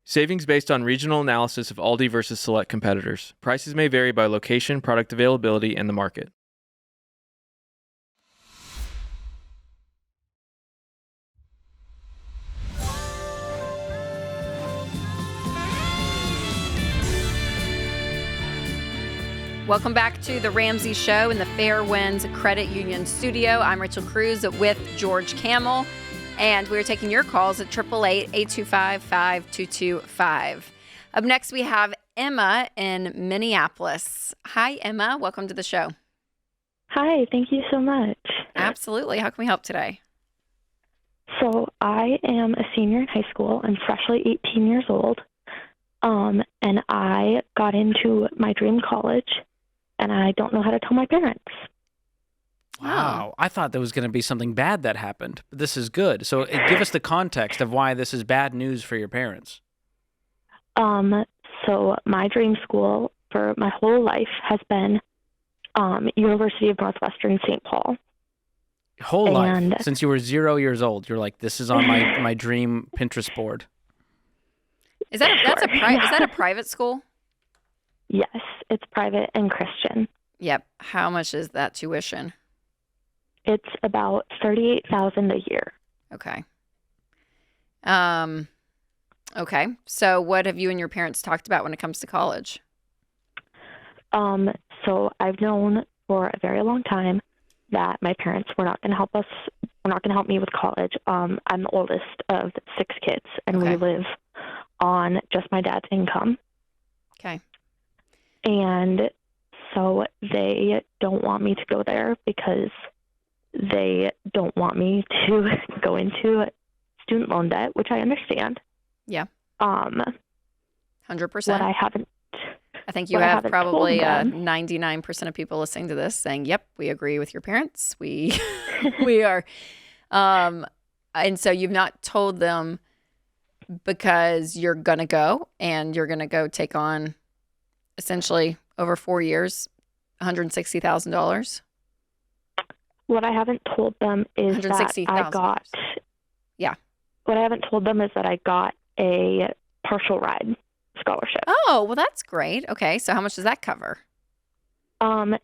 Savings based on regional analysis of Aldi versus select competitors. Prices may vary by location, product availability, and the market. Welcome back to the Ramsey Show in the Fairwinds Credit Union studio. I'm Rachel Cruze with George Kamel, and we're taking your calls at 888-825-5225. Up next, we have Emma in Minneapolis. Hi, Emma. Welcome to the show. Hi. Thank you so much. Absolutely. How can we help today? So I am a senior in high school. I'm freshly 18 years old, and I got into my dream college. And I don't know how to tell my parents. Wow. I thought there was going to be something bad that happened, but this is good. So give us the context of why this is bad news for your parents. So my dream school for my whole life has been University of Northwestern St. Paul. Whole life? Since you were 0 years old, you're like, this is on my dream Pinterest board. Is that a private school? Yes, it's private and Christian. Yep. How much is that tuition? It's about $38,000 a year. Okay. Okay. So what have you and your parents talked about when it comes to college? So I've known for a very long time that my parents were not going to help us. Were not going to help me with college. I'm the oldest of 6 kids, and we live on just my dad's income. Okay. And so they don't want me to go there because they don't want me to go into student loan debt, which I understand. Yeah. 100%. What I haven't. I think you have probably 99% of people listening to this saying, "Yep, we agree with your parents. We we are." And so you've not told them because you're gonna go and you're gonna go take on essentially over 4 years, $160,000. What I haven't told them is that I got. Yeah. What I haven't told them is that I got a partial ride scholarship. Oh, well, that's great. Okay, so how much does that cover?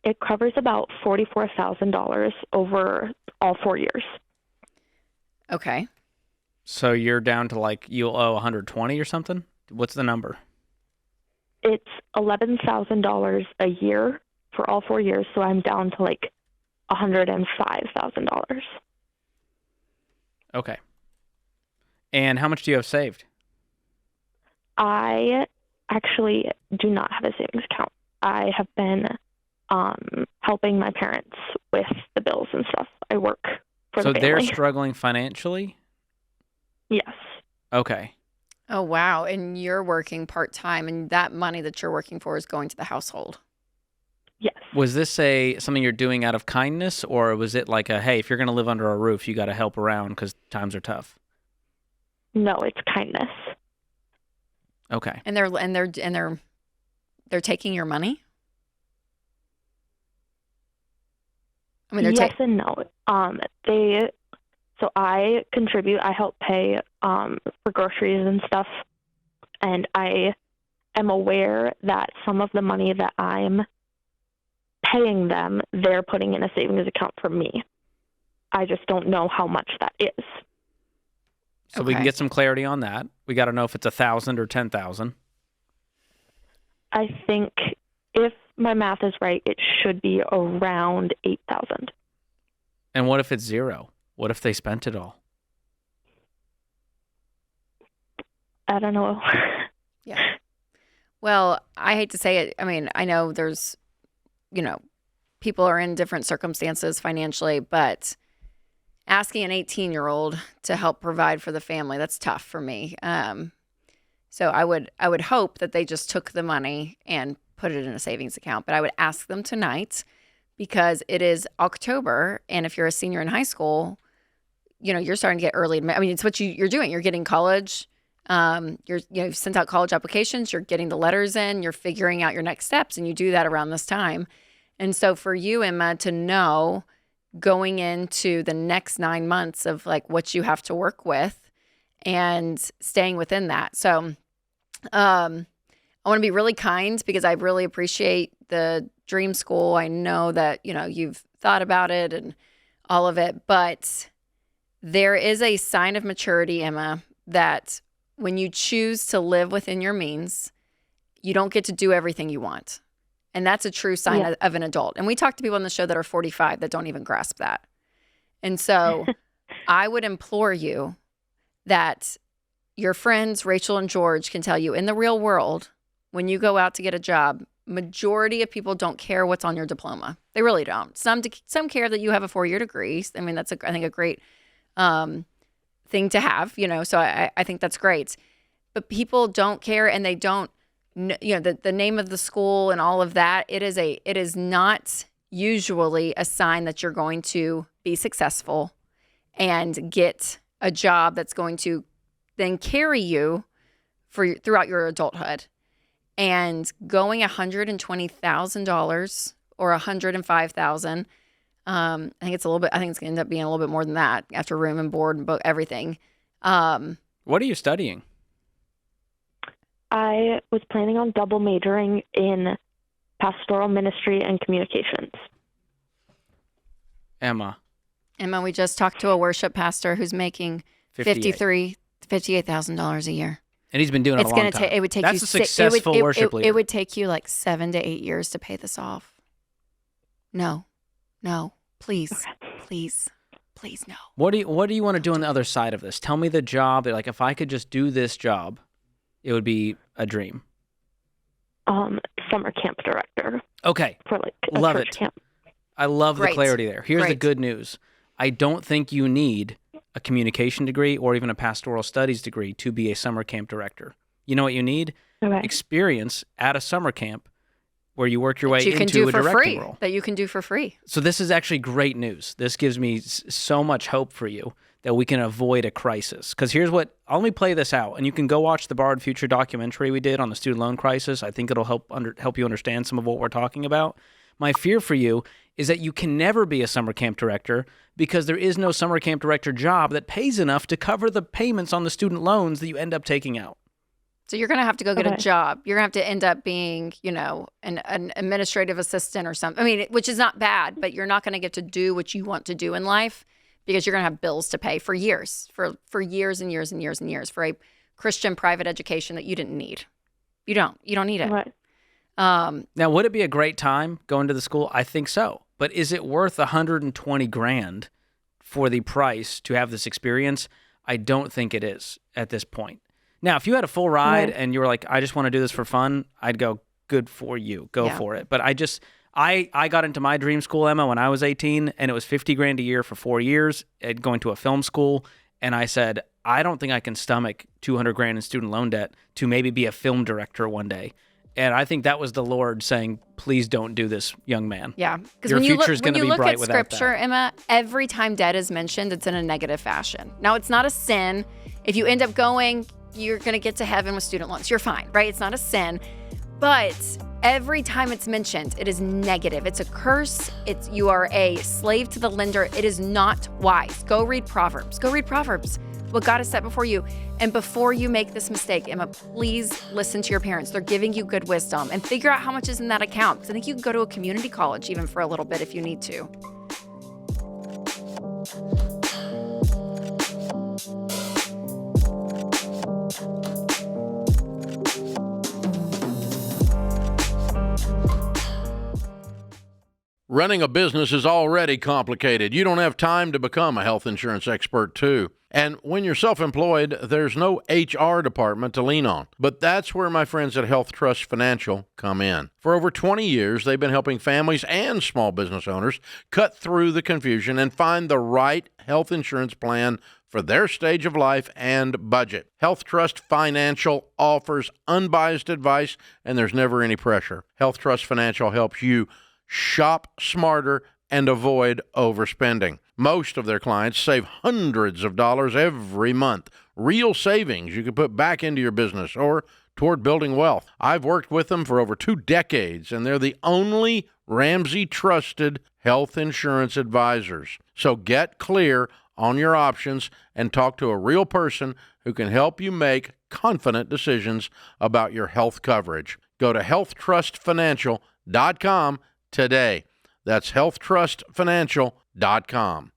It covers about $44,000 over all 4 years. Okay. So you're down to like you'll owe 120 or something? What's the number? It's $11,000 a year for all 4 years, so I'm down to like $105,000. Okay. And how much do you have saved? I actually do not have a savings account. I have been helping my parents with the bills and stuff. I work for the family. So they're struggling financially? Yes. Okay. Oh, wow. And you're working part-time, and that money that you're working for is going to the household. Yes. Was this something you're doing out of kindness, or was it like hey, if you're going to live under a roof, you got to help around because times are tough? No, it's kindness. Okay. And they're taking your money? I mean, yes and no. So I contribute. I help pay for groceries and stuff, and I am aware that some of the money that I'm paying them, they're putting in a savings account for me. I just don't know how much that is. So we can get some clarity on that. We got to know if it's 1,000 or 10,000. I think if my math is right, it should be around 8,000. And what if it's 0? What if they spent it all? I don't know. Yeah. Well, I hate to say it. I mean, I know there's, people are in different circumstances financially, but asking an 18-year-old to help provide for the family, that's tough for me. So I would hope that they just took the money and put it in a savings account. But I would ask them tonight because it is October, and if you're a senior in high school, you're starting to get early. I mean, it's what you're doing. You're getting college. You've sent out college applications. You're getting the letters in. You're figuring out your next steps, and you do that around this time. And so for you, Emma, to know going into the next 9 months of like what you have to work with and staying within that. So I want to be really kind because I really appreciate the dream school. I know that, you've thought about it and all of it, but there is a sign of maturity, Emma, that when you choose to live within your means, you don't get to do everything you want. And that's a true sign of an adult. And we talk to people on the show that are 45 that don't even grasp that. And so I would implore you that your friends, Rachel and George, can tell you in the real world, when you go out to get a job, majority of people don't care what's on your diploma. They really don't. Some care that you have a 4-year degree. I mean, that's I think a great thing to have, so I think that's great. But people don't care, and they don't, the name of the school and all of that. It is not usually a sign that you're going to be successful and get a job that's going to then carry you throughout your adulthood. And going $120,000 or $105,000, I think it's going to end up being a little bit more than that after room and board and everything. What are you studying? I was planning on double majoring in pastoral ministry and communications. Emma, we just talked to a worship pastor who's making $58,000 a year. And he's been doing it It's a long going time. to take. It would take That's you. a successful worship leader. It would take you like 7 to 8 years to pay this off. No, please, please, no. What do you want to do on the other side of this? Tell me the job. Like, if I could just do this job, it would be a dream. Summer camp director. Okay. For like a Love church it. camp. I love the Great. clarity there. Here's the Great. good news. I don't think you need a communication degree or even a pastoral studies degree to be a summer camp director. You know what you need? Okay. Experience at a summer camp where you work your way That you can into do a for directing free. role. That you can do for free. So this is actually great news. This gives me so much hope for you that we can avoid a crisis. Because here's what, let me play this out, and you can go watch the Borrowed Future documentary we did on the student loan crisis. I think it'll help you understand some of what we're talking about. My fear for you is that you can never be a summer camp director because there is no summer camp director job that pays enough to cover the payments on the student loans that you end up taking out. So you're going to have to go get Okay. a job. You're going to have to end up being, an administrative assistant or something. I mean, which is not bad, but you're not going to get to do what you want to do in life because you're going to have bills to pay for years, for years and years and years and years for a Christian private education that you didn't need. You don't need it. Right. Now, would it be a great time going to the school? I think so. But is it worth $120,000 for the price to have this experience? I don't think it is at this point. Now, if you had a full ride and you were like, I just want to do this for fun, I'd go, good for you. Go for it. But I got into my dream school, Emma, when I was 18, and it was $50,000 a year for 4 years, going to a film school. And I said, I don't think I can stomach $200,000 in student loan debt to maybe be a film director one day. And I think that was the Lord saying, please don't do this, young man. Yeah. Because Your when you future is look, going to be at bright without scripture, that. Emma, every time debt is mentioned, it's in a negative fashion. Now, it's not a sin. If you end up going, you're going to get to heaven with student loans. You're fine, right? It's not a sin. But every time it's mentioned, it is negative. It's a curse. You are a slave to the lender. It is not wise. Go read Proverbs. What God has set before you. And before you make this mistake, Emma, please listen to your parents. They're giving you good wisdom and figure out how much is in that account. Because I think you can go to a community college even for a little bit if you need to. Running a business is already complicated. You don't have time to become a health insurance expert, too. And when you're self-employed, there's no HR department to lean on. But that's where my friends at Health Trust Financial come in. For over 20 years, they've been helping families and small business owners cut through the confusion and find the right health insurance plan for their stage of life and budget. Health Trust Financial offers unbiased advice, and there's never any pressure. Health Trust Financial helps you shop smarter and avoid overspending. Most of their clients save hundreds of dollars every month. Real savings you can put back into your business or toward building wealth. I've worked with them for over 2 decades, and they're the only Ramsey trusted health insurance advisors. So get clear on your options and talk to a real person who can help you make confident decisions about your health coverage. Go to healthtrustfinancial.com today. That's healthtrustfinancial.com.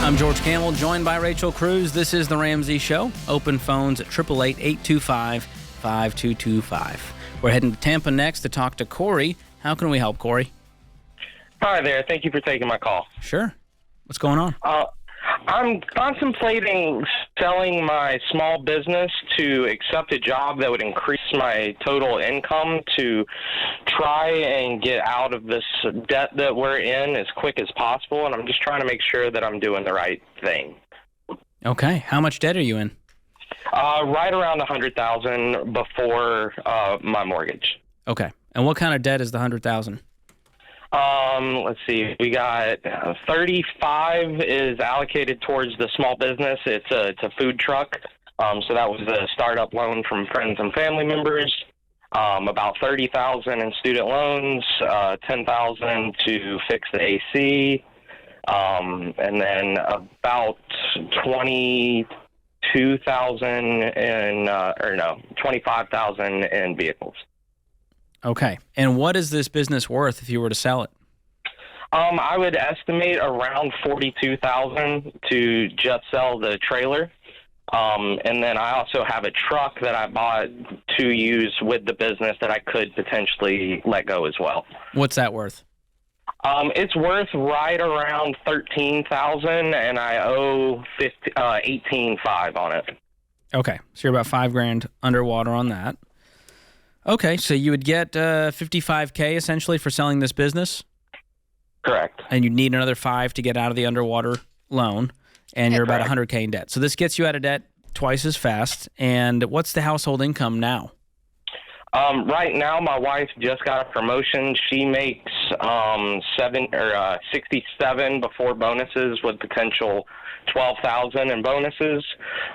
I'm George Kamel, joined by Rachel Cruze. This is The Ramsey Show. Open phones at 888-825-5225. We're heading to Tampa next to talk to Corey. How can we help, Corey? Hi there. Thank you for taking my call. Sure. What's going on? I'm contemplating selling my small business to accept a job that would increase my total income to try and get out of this debt that we're in as quick as possible, and I'm just trying to make sure that I'm doing the right thing. Okay. How much debt are you in? Right around $100,000 before my mortgage. Okay. And what kind of debt is the $100,000? Let's see. We got 35 is allocated towards the small business. It's a food truck. So that was a startup loan from friends and family members. About 30,000 in student loans, 10,000 to fix the AC, and then about 22 $25,000 in vehicles. Okay. And what is this business worth if you were to sell it? I would estimate around $42,000 to just sell the trailer. And then I also have a truck that I bought to use with the business that I could potentially let go as well. What's that worth? It's worth right around $13,000, and I owe $18,500 on it. Okay, so you're about $5,000 underwater on that. Okay, so you would get $55K essentially for selling this business. Correct. And you'd need another $5 to get out of the underwater loan, and you're about $100K in debt. So this gets you out of debt twice as fast. And what's the household income now? Right now, my wife just got a promotion. She makes 67 before bonuses, with potential 12,000 in bonuses.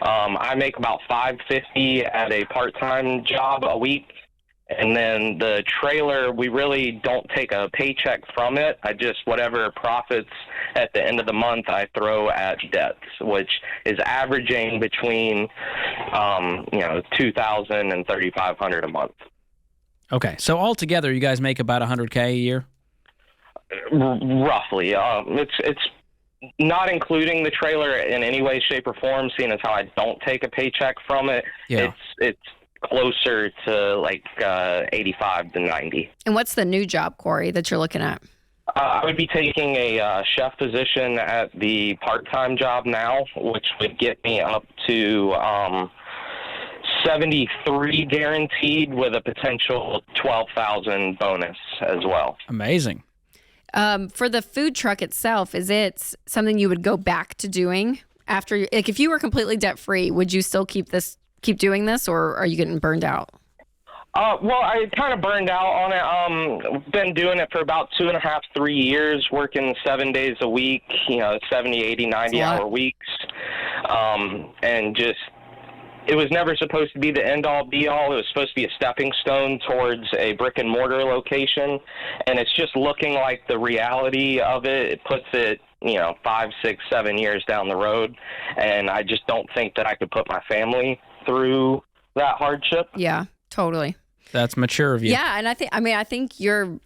I make about 550 at a part-time job a week. And then the trailer, we really don't take a paycheck from it. I just, whatever profits at the end of the month, I throw at debts, which is averaging between, $2,000 and $3,500 a month. Okay, so altogether, you guys make about $100K a year? Roughly. It's not including the trailer in any way, shape, or form, seeing as how I don't take a paycheck from it. Yeah. It's closer to like 85 to 90. And what's the new job, Corey, that you're looking at? I would be taking a chef position at the part-time job now, which would get me up to 73 guaranteed, with a potential 12,000 bonus as well. Amazing. For the food truck itself, is it something you would go back to doing after? Like, if you were completely debt-free, would you still keep doing this, or are you getting burned out? Well, I kind of burned out on it. Been doing it for about 2.5, 3 years, working 7 days a week, 70, 80, 90-hour weeks. And just, it was never supposed to be the end-all, be-all. It was supposed to be a stepping stone towards a brick-and-mortar location. And it's just looking like the reality of it. It puts it 5, 6, 7 years down the road. And I just don't think that I could put my family through that hardship. Yeah, totally. That's mature of you. Yeah, and I think you're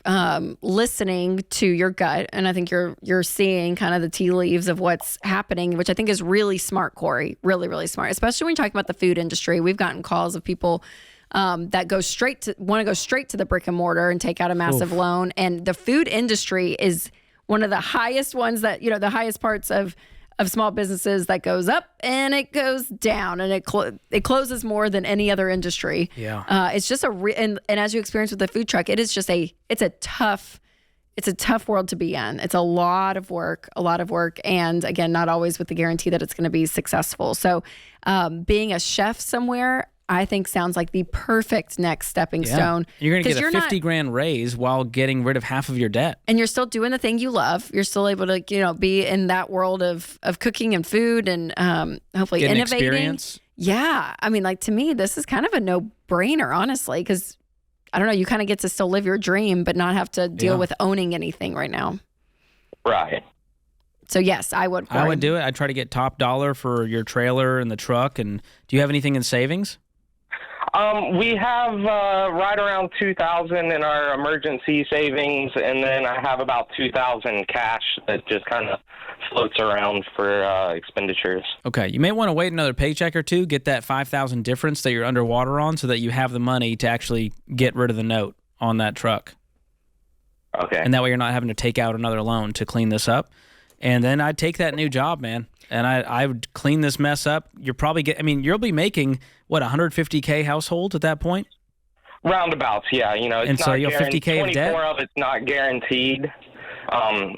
listening to your gut, and I think you're seeing kind of the tea leaves of what's happening, which I think is really smart, Corey. Really, really smart. Especially when you're talking about the food industry. We've gotten calls of people that want to go straight to the brick and mortar and take out a massive loan. And the food industry is one of the highest ones that, the highest parts of small businesses that goes up and it goes down, and it closes more than any other industry. Yeah. It's just and as you experience with the food truck, it's a tough world to be in. It's a lot of work, and again, not always with the guarantee that it's going to be successful. So, being a chef somewhere, I think, sounds like the perfect next stepping stone. You're going to get a $50,000 raise while getting rid of half of your debt. And you're still doing the thing you love. You're still able to, be in that world of cooking and food, and hopefully Getting innovating. Experience. Yeah. I mean, to me, this is kind of a no-brainer, honestly, because, I don't know, you kind of get to still live your dream, but not have to deal with owning anything right now. Right. So, yes, I would. I would do it. I'd try to get top dollar for your trailer and the truck. And do you have anything in savings? We have right around $2,000 in our emergency savings, and then I have about $2,000 cash that just kind of floats around for expenditures. Okay, you may want to wait another paycheck or two, get that $5,000 difference that you're underwater on, so that you have the money to actually get rid of the note on that truck. Okay. And that way you're not having to take out another loan to clean this up. And then I'd take that new job, man. And I would clean this mess up. You're probably you'll be making, what, $150K household at that point? Roundabouts, yeah. It's and so you'll $50K of debt? 24 of it's not guaranteed. So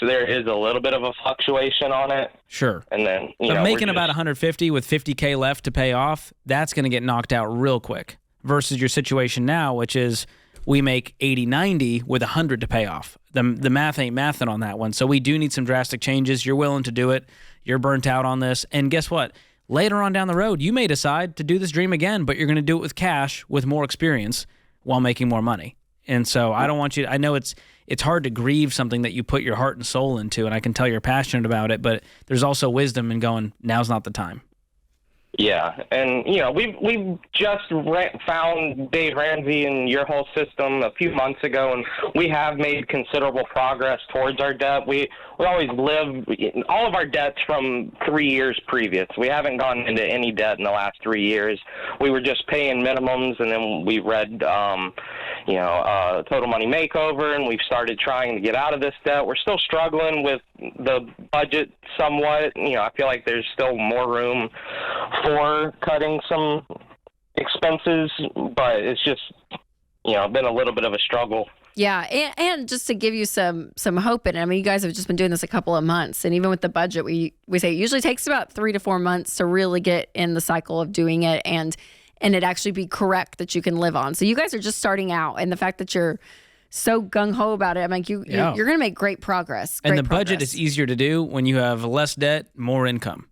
there is a little bit of a fluctuation on it. Sure. And then, but making about $150 with $50K left to pay off, that's going to get knocked out real quick. Versus your situation now, which is we make 80, 90 with 100 to pay off. The math ain't mathing on that one. So we do need some drastic changes. You're willing to do it. You're burnt out on this. And guess what? Later on down the road, you may decide to do this dream again, but you're going to do it with cash, with more experience, while making more money. And so I don't want you to, I know it's hard to grieve something that you put your heart and soul into, and I can tell you're passionate about it, but there's also wisdom in going, now's not the time. Yeah, and we've just found Dave Ramsey and your whole system a few months ago, and we have made considerable progress towards our debt. We always live all of our debts from 3 years previous. We haven't gone into any debt in the last 3 years. We were just paying minimums, and then we read Total Money Makeover, and we've started trying to get out of this debt. We're still struggling with the budget somewhat. I feel like there's still more room for cutting some expenses, but it's just, been a little bit of a struggle. Yeah, and just to give you some hope in it, I mean, you guys have just been doing this a couple of months, and even with the budget, we say it usually takes about 3 to 4 months to really get in the cycle of doing it and it actually be correct that you can live on. So you guys are just starting out, and the fact that you're so gung-ho about it, I'm like, you're going to make great progress. And the budget is easier to do when you have less debt, more income.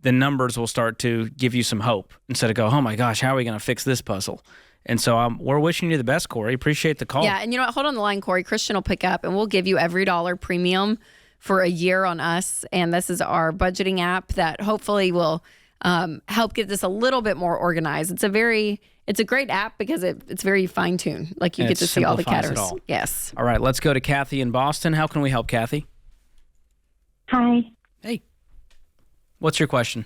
The numbers will start to give you some hope instead of go, oh my gosh, how are we going to fix this puzzle? And so we're wishing you the best, Corey. Appreciate the call. Yeah, and you know what? Hold on the line, Corey. Christian will pick up, and we'll give you every dollar premium for a year on us. And this is our budgeting app that hopefully will help get this a little bit more organized. It's a great app because it's very fine-tuned. Like you get to see all the categories. Yes. All right, let's go to Kathy in Boston. How can we help, Kathy? Hi. Hey. What's your question?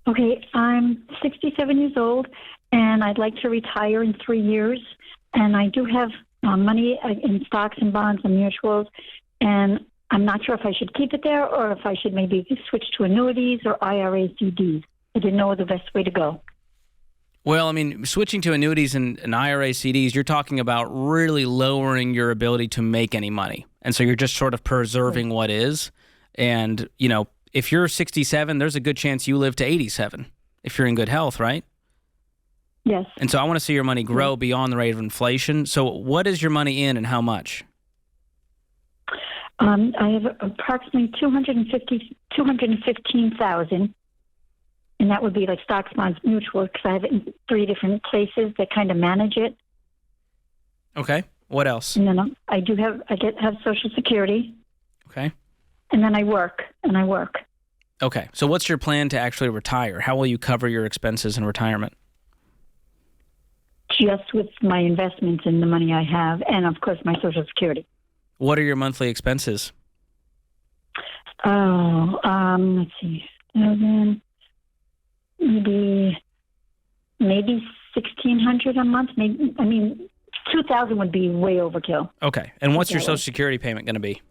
Okay, I'm 67 years old, and I'd like to retire in 3 years. And I do have money in stocks and bonds and mutuals, and I'm not sure if I should keep it there or if I should maybe switch to annuities or IRA CDs. I didn't know the best way to go. Well, I mean, switching to annuities and IRA CDs, you're talking about really lowering your ability to make any money. And so you're just sort of preserving what is. And, if you're 67, there's a good chance you live to 87 if you're in good health, right? Yes. And so I want to see your money grow beyond the rate of inflation. So what is your money in and how much? I have approximately $215,000, and that would be like stocks, bonds, mutual, because I have it in 3 different places that kind of manage it. Okay. What else? And then I have Social Security. Okay. And then I work. Okay. So what's your plan to actually retire? How will you cover your expenses in retirement? Just with my investments and the money I have, and of course my Social Security. What are your monthly expenses? Let's see. Maybe $1,600 a month. $2,000 would be way overkill. Okay. And what's your Social Security payment going to be?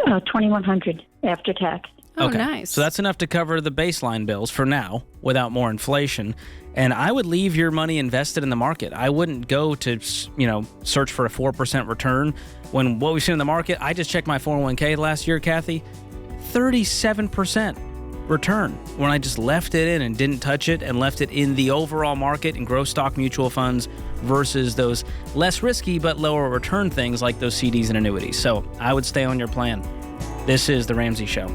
$2,100 after tax. Oh, okay. Nice. So that's enough to cover the baseline bills for now without more inflation. And I would leave your money invested in the market. I wouldn't go to, search for a 4% return when what we've seen in the market. I just checked my 401k last year, Kathy, 37% return when I just left it in and didn't touch it and left it in the overall market and growth stock mutual funds versus those less risky but lower return things like those CDs and annuities. So I would stay on your plan. This is The Ramsey Show.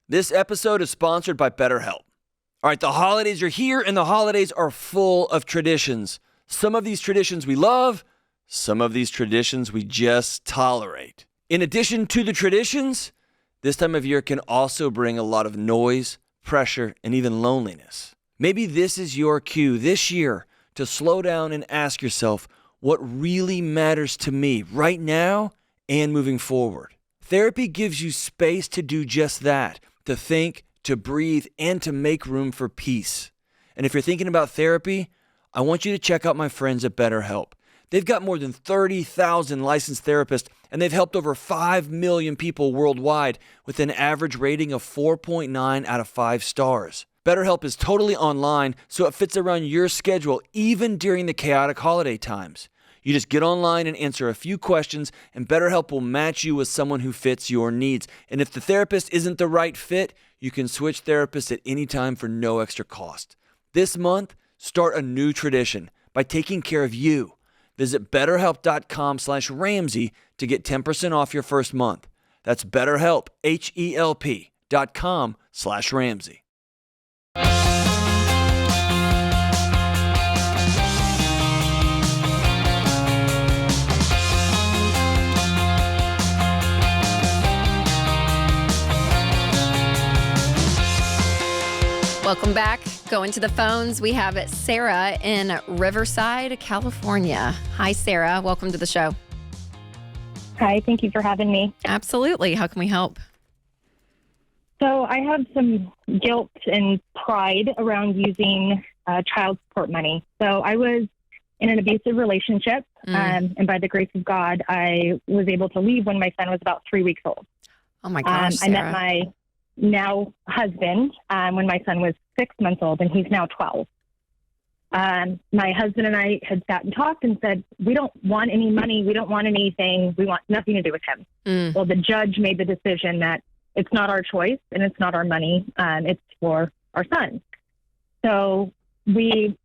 This episode is sponsored by BetterHelp. All right, the holidays are here, and the holidays are full of traditions. Some of these traditions we love, some of these traditions we just tolerate. In addition to the traditions, this time of year can also bring a lot of noise, pressure, and even loneliness. Maybe this is your cue this year to slow down and ask yourself what really matters to me right now and moving forward. Therapy gives you space to do just that, to think, to breathe, and to make room for peace. And if you're thinking about therapy, I want you to check out my friends at BetterHelp. They've got more than 30,000 licensed therapists, and they've helped over 5 million people worldwide with an average rating of 4.9 out of 5 stars. BetterHelp is totally online, so it fits around your schedule, even during the chaotic holiday times. You just get online and answer a few questions, and BetterHelp will match you with someone who fits your needs. And if the therapist isn't the right fit, you can switch therapists at any time for no extra cost. This month, start a new tradition by taking care of you. Visit BetterHelp.com/Ramsey to get 10% off your first month. That's BetterHelp, HELP.com/Ramsey. Welcome back. Going to the phones. We have Sarah in Riverside, California. Hi, Sarah. Welcome to the show. Hi, thank you for having me. Absolutely. How can we help? So I have some guilt and pride around using child support money. So I was in an abusive relationship, and by the grace of God, I was able to leave when my son was about 3 weeks old. Oh, my gosh, I met my now husband when my son was 6 months old, and he's now 12. My husband and I had sat and talked and said, we don't want any money. We don't want anything. We want nothing to do with him. Well, the judge made the decision that it's not our choice and it's not our money. It's for our son. So we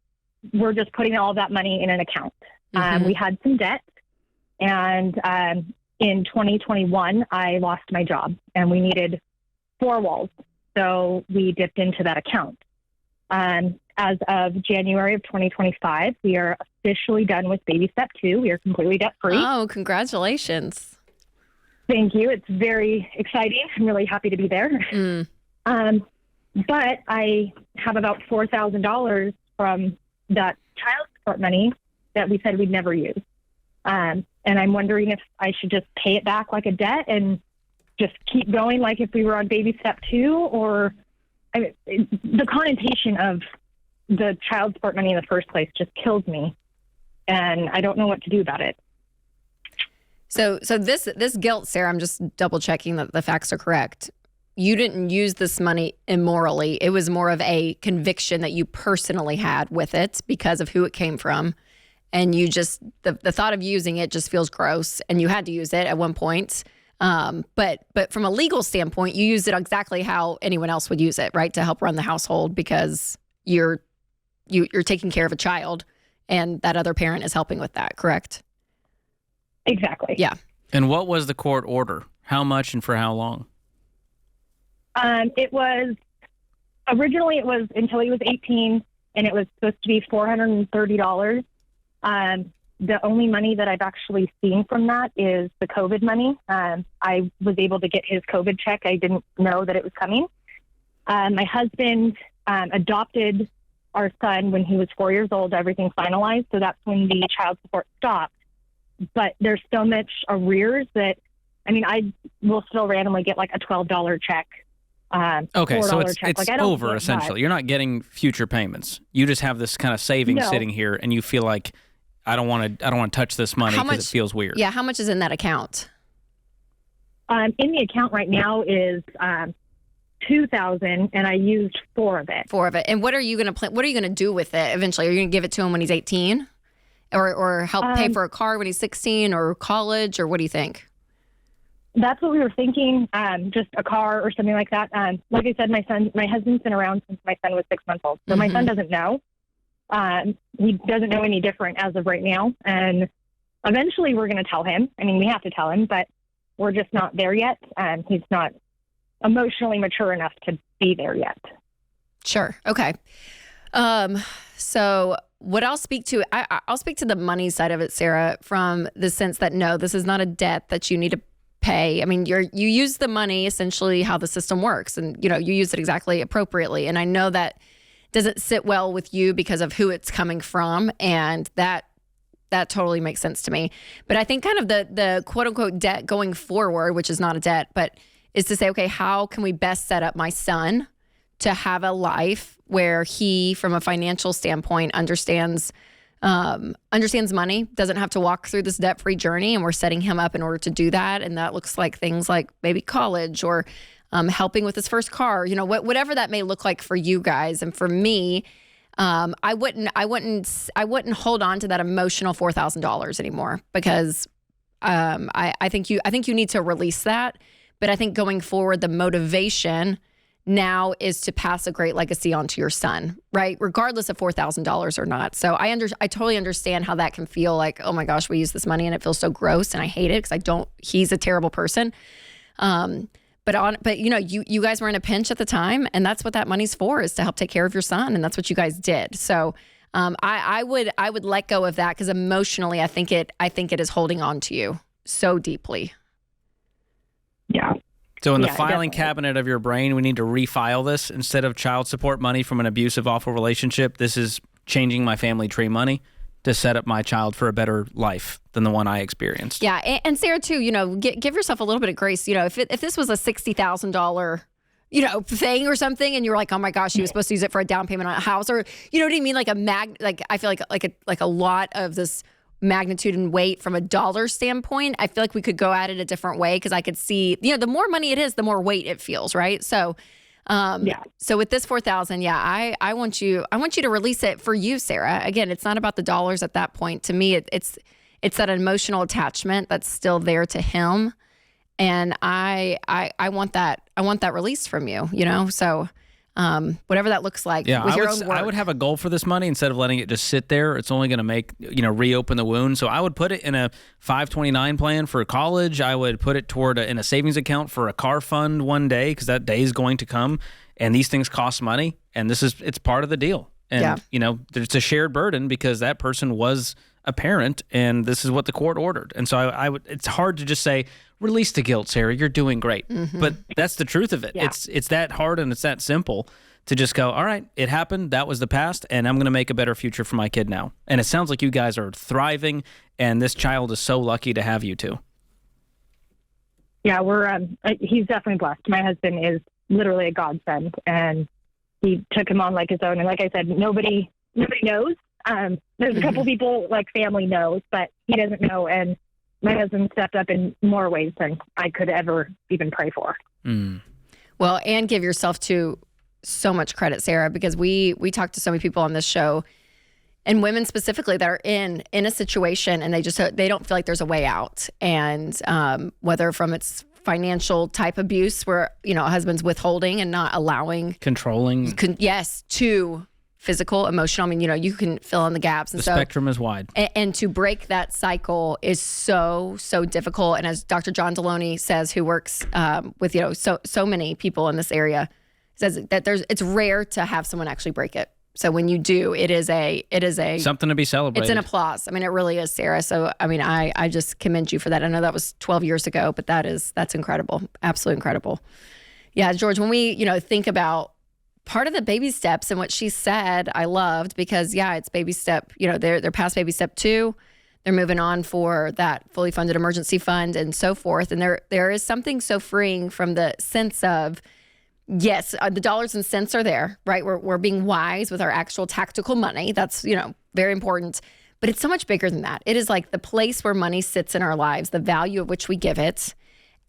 were just putting all that money in an account. We had some debt, and in 2021, I lost my job, and we needed 4 walls. So we dipped into that account. As of January of 2025, we are officially done with baby step 2. We are completely debt free. Oh, congratulations. Thank you. It's very exciting. I'm really happy to be there. But I have about $4,000 from that child support money that we said we'd never use. And I'm wondering if I should just pay it back like a debt and just keep going like if we were on baby step 2, or the connotation of the child support money in the first place just kills me, and I don't know what to do about it. So this guilt, Sarah, I'm just double checking that the facts are correct. You didn't use this money immorally. It was more of a conviction that you personally had with it because of who it came from. And you just, the thought of using it just feels gross, and you had to use it at one point. But from a legal standpoint, you used it exactly how anyone else would use it, right? To help run the household, because you're taking care of a child, and that other parent is helping with that, correct? Exactly. Yeah. And what was the court order? How much and for how long? It was until he was 18, and it was supposed to be $430. The only money that I've actually seen from that is the COVID money. I was able to get his COVID check. I didn't know that it was coming. My husband adopted our son when he was 4 years old, everything finalized. So that's when the child support stopped. But there's so much arrears that, I will still randomly get like a $12 check. Okay, so it's check. Like, I don't over, essentially. You're not getting future payments. You just have this kind of savings sitting here, and you feel like, I don't want to touch this money because it feels weird. Yeah, how much is in that account? In the account right now is $2,000, and I used 4 of it. 4 of it. And what are you going to What are you going to do with it eventually? Are you going to give it to him when he's 18, or help pay for a car when he's 16, or college, or what do you think? That's what we were thinking. Just a car or something like that. Like I said, my husband's been around since my son was 6 months old, so my son doesn't know. He doesn't know any different as of right now. And eventually we're going to tell him. We have to tell him, but we're just not there yet. He's not emotionally mature enough to be there yet. Sure. Okay. So what I'll speak to, I'll speak to the money side of it, Sarah, from the sense that, no, this is not a debt that you need to pay. You use the money essentially how the system works, and, you use it exactly appropriately. And I know that doesn't sit well with you because of who it's coming from, and that totally makes sense to me. But I think kind of the quote unquote debt going forward, which is not a debt, but is to say, okay, how can we best set up my son to have a life where he, from a financial standpoint, understands money, doesn't have to walk through this debt-free journey, and we're setting him up in order to do that. And that looks like things like maybe college, or helping with his first car, whatever that may look like for you guys. And for me, I wouldn't hold on to that emotional $4,000 anymore, because I think you need to release that. But I think going forward, the motivation now is to pass a great legacy on to your son, right? Regardless of $4,000 or not. So I totally understand how that can feel like, oh my gosh, we use this money and it feels so gross, and I hate it because he's a terrible person. But you guys were in a pinch at the time, and that's what that money's for, is to help take care of your son, and that's what you guys did. So I would let go of that, because emotionally, I think it is holding on to you so deeply. Yeah. So in the Yeah, filing definitely. cabinet of your brain, we need to refile this. Instead of child support money from an abusive, awful relationship, this is changing my family tree money to set up my child for a better life than the one I experienced. Yeah, and Sarah too. Give yourself a little bit of grace. If this was a $60,000 thing or something, and you're like, oh my gosh, she was supposed to use it for a down payment on a house, or you know what I mean, like I feel like a lot of this magnitude and weight from a dollar standpoint, I feel like we could go at it a different way, because I could see, the more money it is, the more weight it feels, right? So, So with this 4,000, I want you to release it for you, Sarah. Again, it's not about the dollars at that point. To me, it's that emotional attachment that's still there to him. And I want that release from you, So whatever that looks like. Yeah, with your own work. I would have a goal for this money instead of letting it just sit there. It's only going to make, reopen the wound. So I would put it in a 529 plan for college. I would put it in a savings account for a car fund one day, because that day is going to come. And these things cost money. And it's part of the deal. And, it's a shared burden, because that person was a parent, and this is what the court ordered. And so it's hard to just say, release the guilt, Sarah, you're doing great. Mm-hmm. But that's the truth of it. Yeah. It's that hard, and it's that simple to just go, all right, it happened. That was the past, and I'm going to make a better future for my kid now. And it sounds like you guys are thriving, and this child is so lucky to have you two. Yeah, he's definitely blessed. My husband is literally a godsend, and he took him on like his own. And like I said, nobody knows. There's a couple people, like family knows, but he doesn't know. And my husband stepped up in more ways than I could ever even pray for. Mm. Well, and give yourself so much credit, Sarah, because we talk to so many people on this show, and women specifically, that are in a situation, and they don't feel like there's a way out. And whether from its financial type abuse, where a husband's withholding and not allowing, controlling, to physical, emotional. I mean, you can fill in the gaps. And the spectrum is wide. And to break that cycle is so difficult. And as Dr. John Deloney says, who works with so many people in this area, says that it's rare to have someone actually break it. So when you do, it is a something to be celebrated. It's an applause. I mean, it really is, Sarah. So I mean, I just commend you for that. I know that was 12 years ago, but that's incredible. Absolutely incredible. Yeah, George, when we think about part of the baby steps and what she said, I loved, because it's baby step, they're past baby step 2. They're moving on for that fully funded emergency fund and so forth. And there is something so freeing from the sense of, yes, the dollars and cents are there, right? We're being wise with our actual tactical money. That's, very important. But it's so much bigger than that. It is like the place where money sits in our lives, the value of which we give it.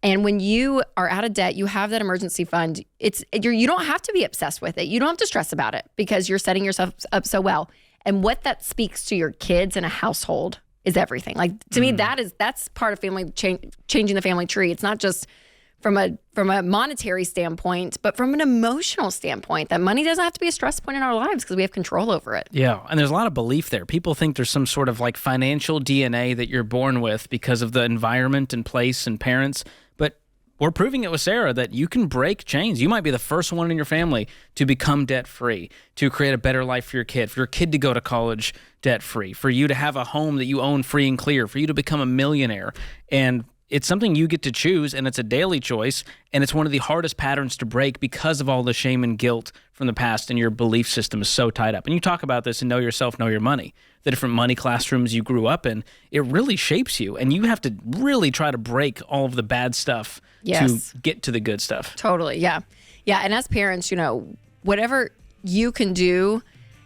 And when you are out of debt, you have that emergency fund. You don't have to be obsessed with it. You don't have to stress about it, because you're setting yourself up so well. And what that speaks to your kids and a household is everything. Like, to me, that's part of family changing the family tree. It's not just from a monetary standpoint, but from an emotional standpoint, that money doesn't have to be a stress point in our lives, because we have control over it. Yeah, and there's a lot of belief there. People think there's some sort of like financial DNA that you're born with because of the environment and place and parents. But we're proving it with Sarah that you can break chains. You might be the first one in your family to become debt-free, to create a better life for your kid to go to college debt-free, for you to have a home that you own free and clear, for you to become a millionaire. And it's something you get to choose, and it's a daily choice, and it's one of the hardest patterns to break because of all the shame and guilt from the past, and your belief system is so tied up. And you talk about this in Know Yourself, Know Your Money, the different money classrooms you grew up in. It really shapes you, and you have to really try to break all of the bad stuff to get to the good stuff. Totally, yeah. Yeah, and as parents, whatever you can do,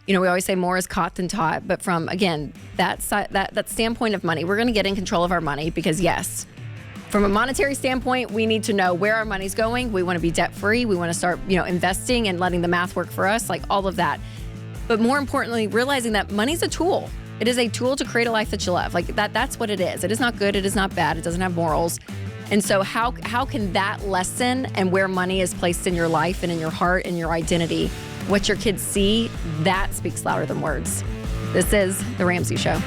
we always say more is caught than taught, but from, again, that standpoint of money, we're going to get in control of our money, because, yes, from a monetary standpoint, we need to know where our money's going. We want to be debt-free. We want to start, investing and letting the math work for us, like all of that. But more importantly, realizing that money's a tool. It is a tool to create a life that you love. Like that's what it is. It is not good. It is not bad. It doesn't have morals. And so how can that lesson and where money is placed in your life and in your heart and your identity, what your kids see, that speaks louder than words. This is The Ramsey Show.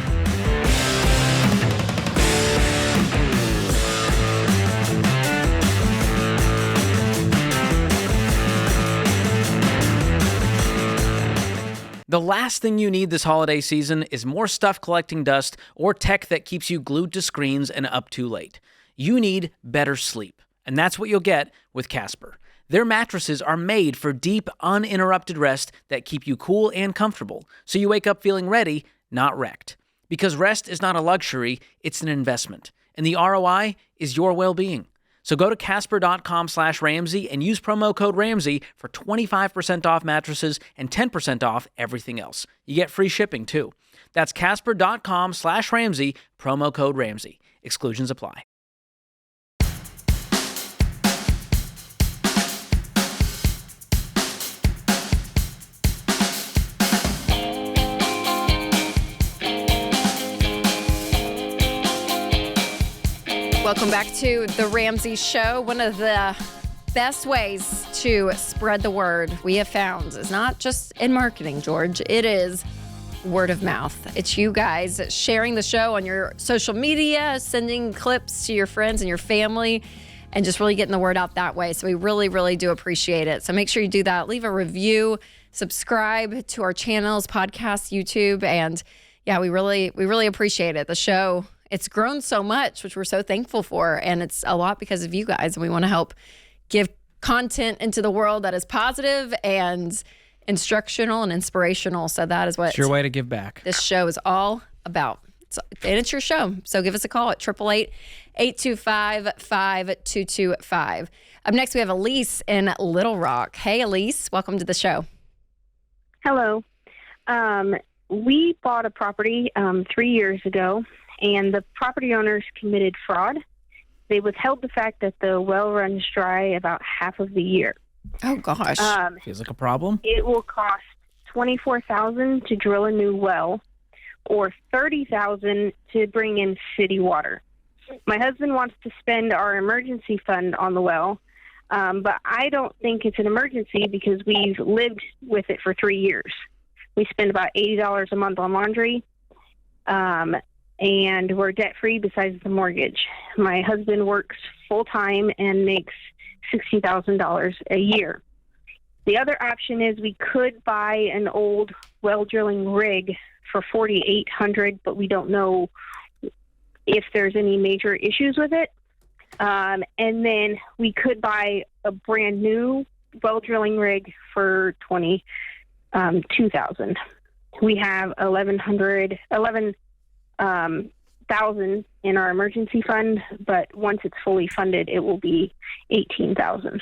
The last thing you need this holiday season is more stuff collecting dust or tech that keeps you glued to screens and up too late. You need better sleep. And that's what you'll get with Casper. Their mattresses are made for deep, uninterrupted rest that keep you cool and comfortable, so you wake up feeling ready, not wrecked. Because rest is not a luxury, it's an investment. And the ROI is your well-being. So go to Casper.com/Ramsey and use promo code Ramsey for 25% off mattresses and 10% off everything else. You get free shipping too. That's Casper.com/Ramsey, promo code Ramsey. Exclusions apply. Welcome back to The Ramsey Show. One of the best ways to spread the word we have found is not just in marketing, George. It is word of mouth. It's you guys sharing the show on your social media, sending clips to your friends and your family, and just really getting the word out that way. So we really, really do appreciate it. So make sure you do that. Leave a review, subscribe to our channels, podcast, YouTube, and yeah, we really appreciate it. The show, it's grown so much, which we're so thankful for, and it's a lot because of you guys. And we want to help give content into the world that is positive and instructional and inspirational. So that is what It's your way to give back. This show is all about. And it's your show. So give us a call at 888-825-5225. Up next, we have Elise in Little Rock. Hey, Elise, welcome to the show. Hello. We bought a property 3 years ago, and the property owners committed fraud. They withheld the fact that the well runs dry about half of the year. Oh, gosh. Feels like a problem. It will cost $24,000 to drill a new well or $30,000 to bring in city water. My husband wants to spend our emergency fund on the well, but I don't think it's an emergency because we've lived with it for 3 years. We spend about $80 a month on laundry, and we're debt-free besides the mortgage. My husband works full-time and makes $60,000 a year. The other option is we could buy an old well drilling rig for $4,800, but we don't know if there's any major issues with it. And then we could buy a brand new well drilling rig for $22,000. We have $11,000 in our emergency fund, but once it's fully funded, it will be $18,000.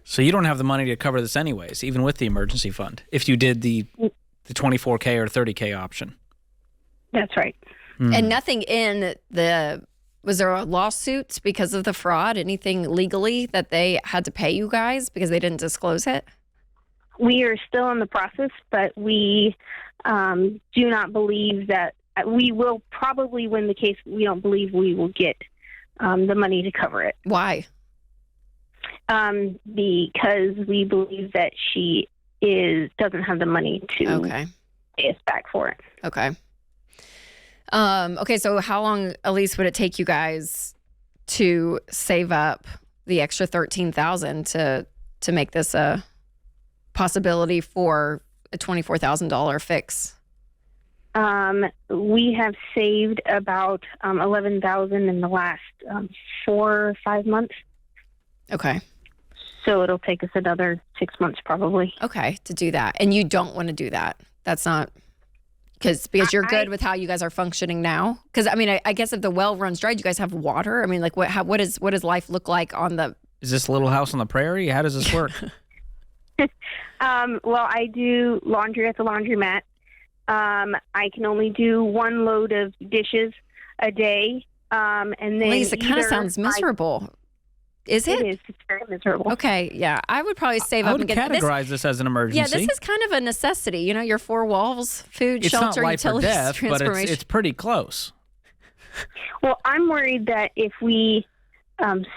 So you don't have the money to cover this anyways, even with the emergency fund, if you did the 24K or 30K option. That's right. And nothing in was there a lawsuit because of the fraud? Anything legally that they had to pay you guys because they didn't disclose it? We are still in the process, but we do not believe that we will probably win the case. We don't believe we will get the money to cover it. Why? Because we believe that she doesn't have the money to pay us back for it. Okay. Okay, so how long, Elise, would it take you guys to save up the extra $13,000 to make this a possibility for a $24,000 fix? We have saved about $11,000 in the last 4 or 5 months. Okay. So it'll take us another 6 months probably. Okay, to do that. And you don't want to do that. That's not because you're good with how you guys are functioning now. Because I mean, I guess if the well runs dry, do you guys have water? I mean, like what does life look like on the? Is this a little house on the prairie? How does this work? Well, I do laundry at the laundromat. I can only do one load of dishes a day. And then Elise, it kind of sounds miserable. Is it? It is. It's very miserable. Okay, yeah. I would probably save up and get categorize this as an emergency. Yeah, this is kind of a necessity. You know, your 4 walls, food, shelter, it's not life utilities, or death, transportation. but it's pretty close. Well, I'm worried that if we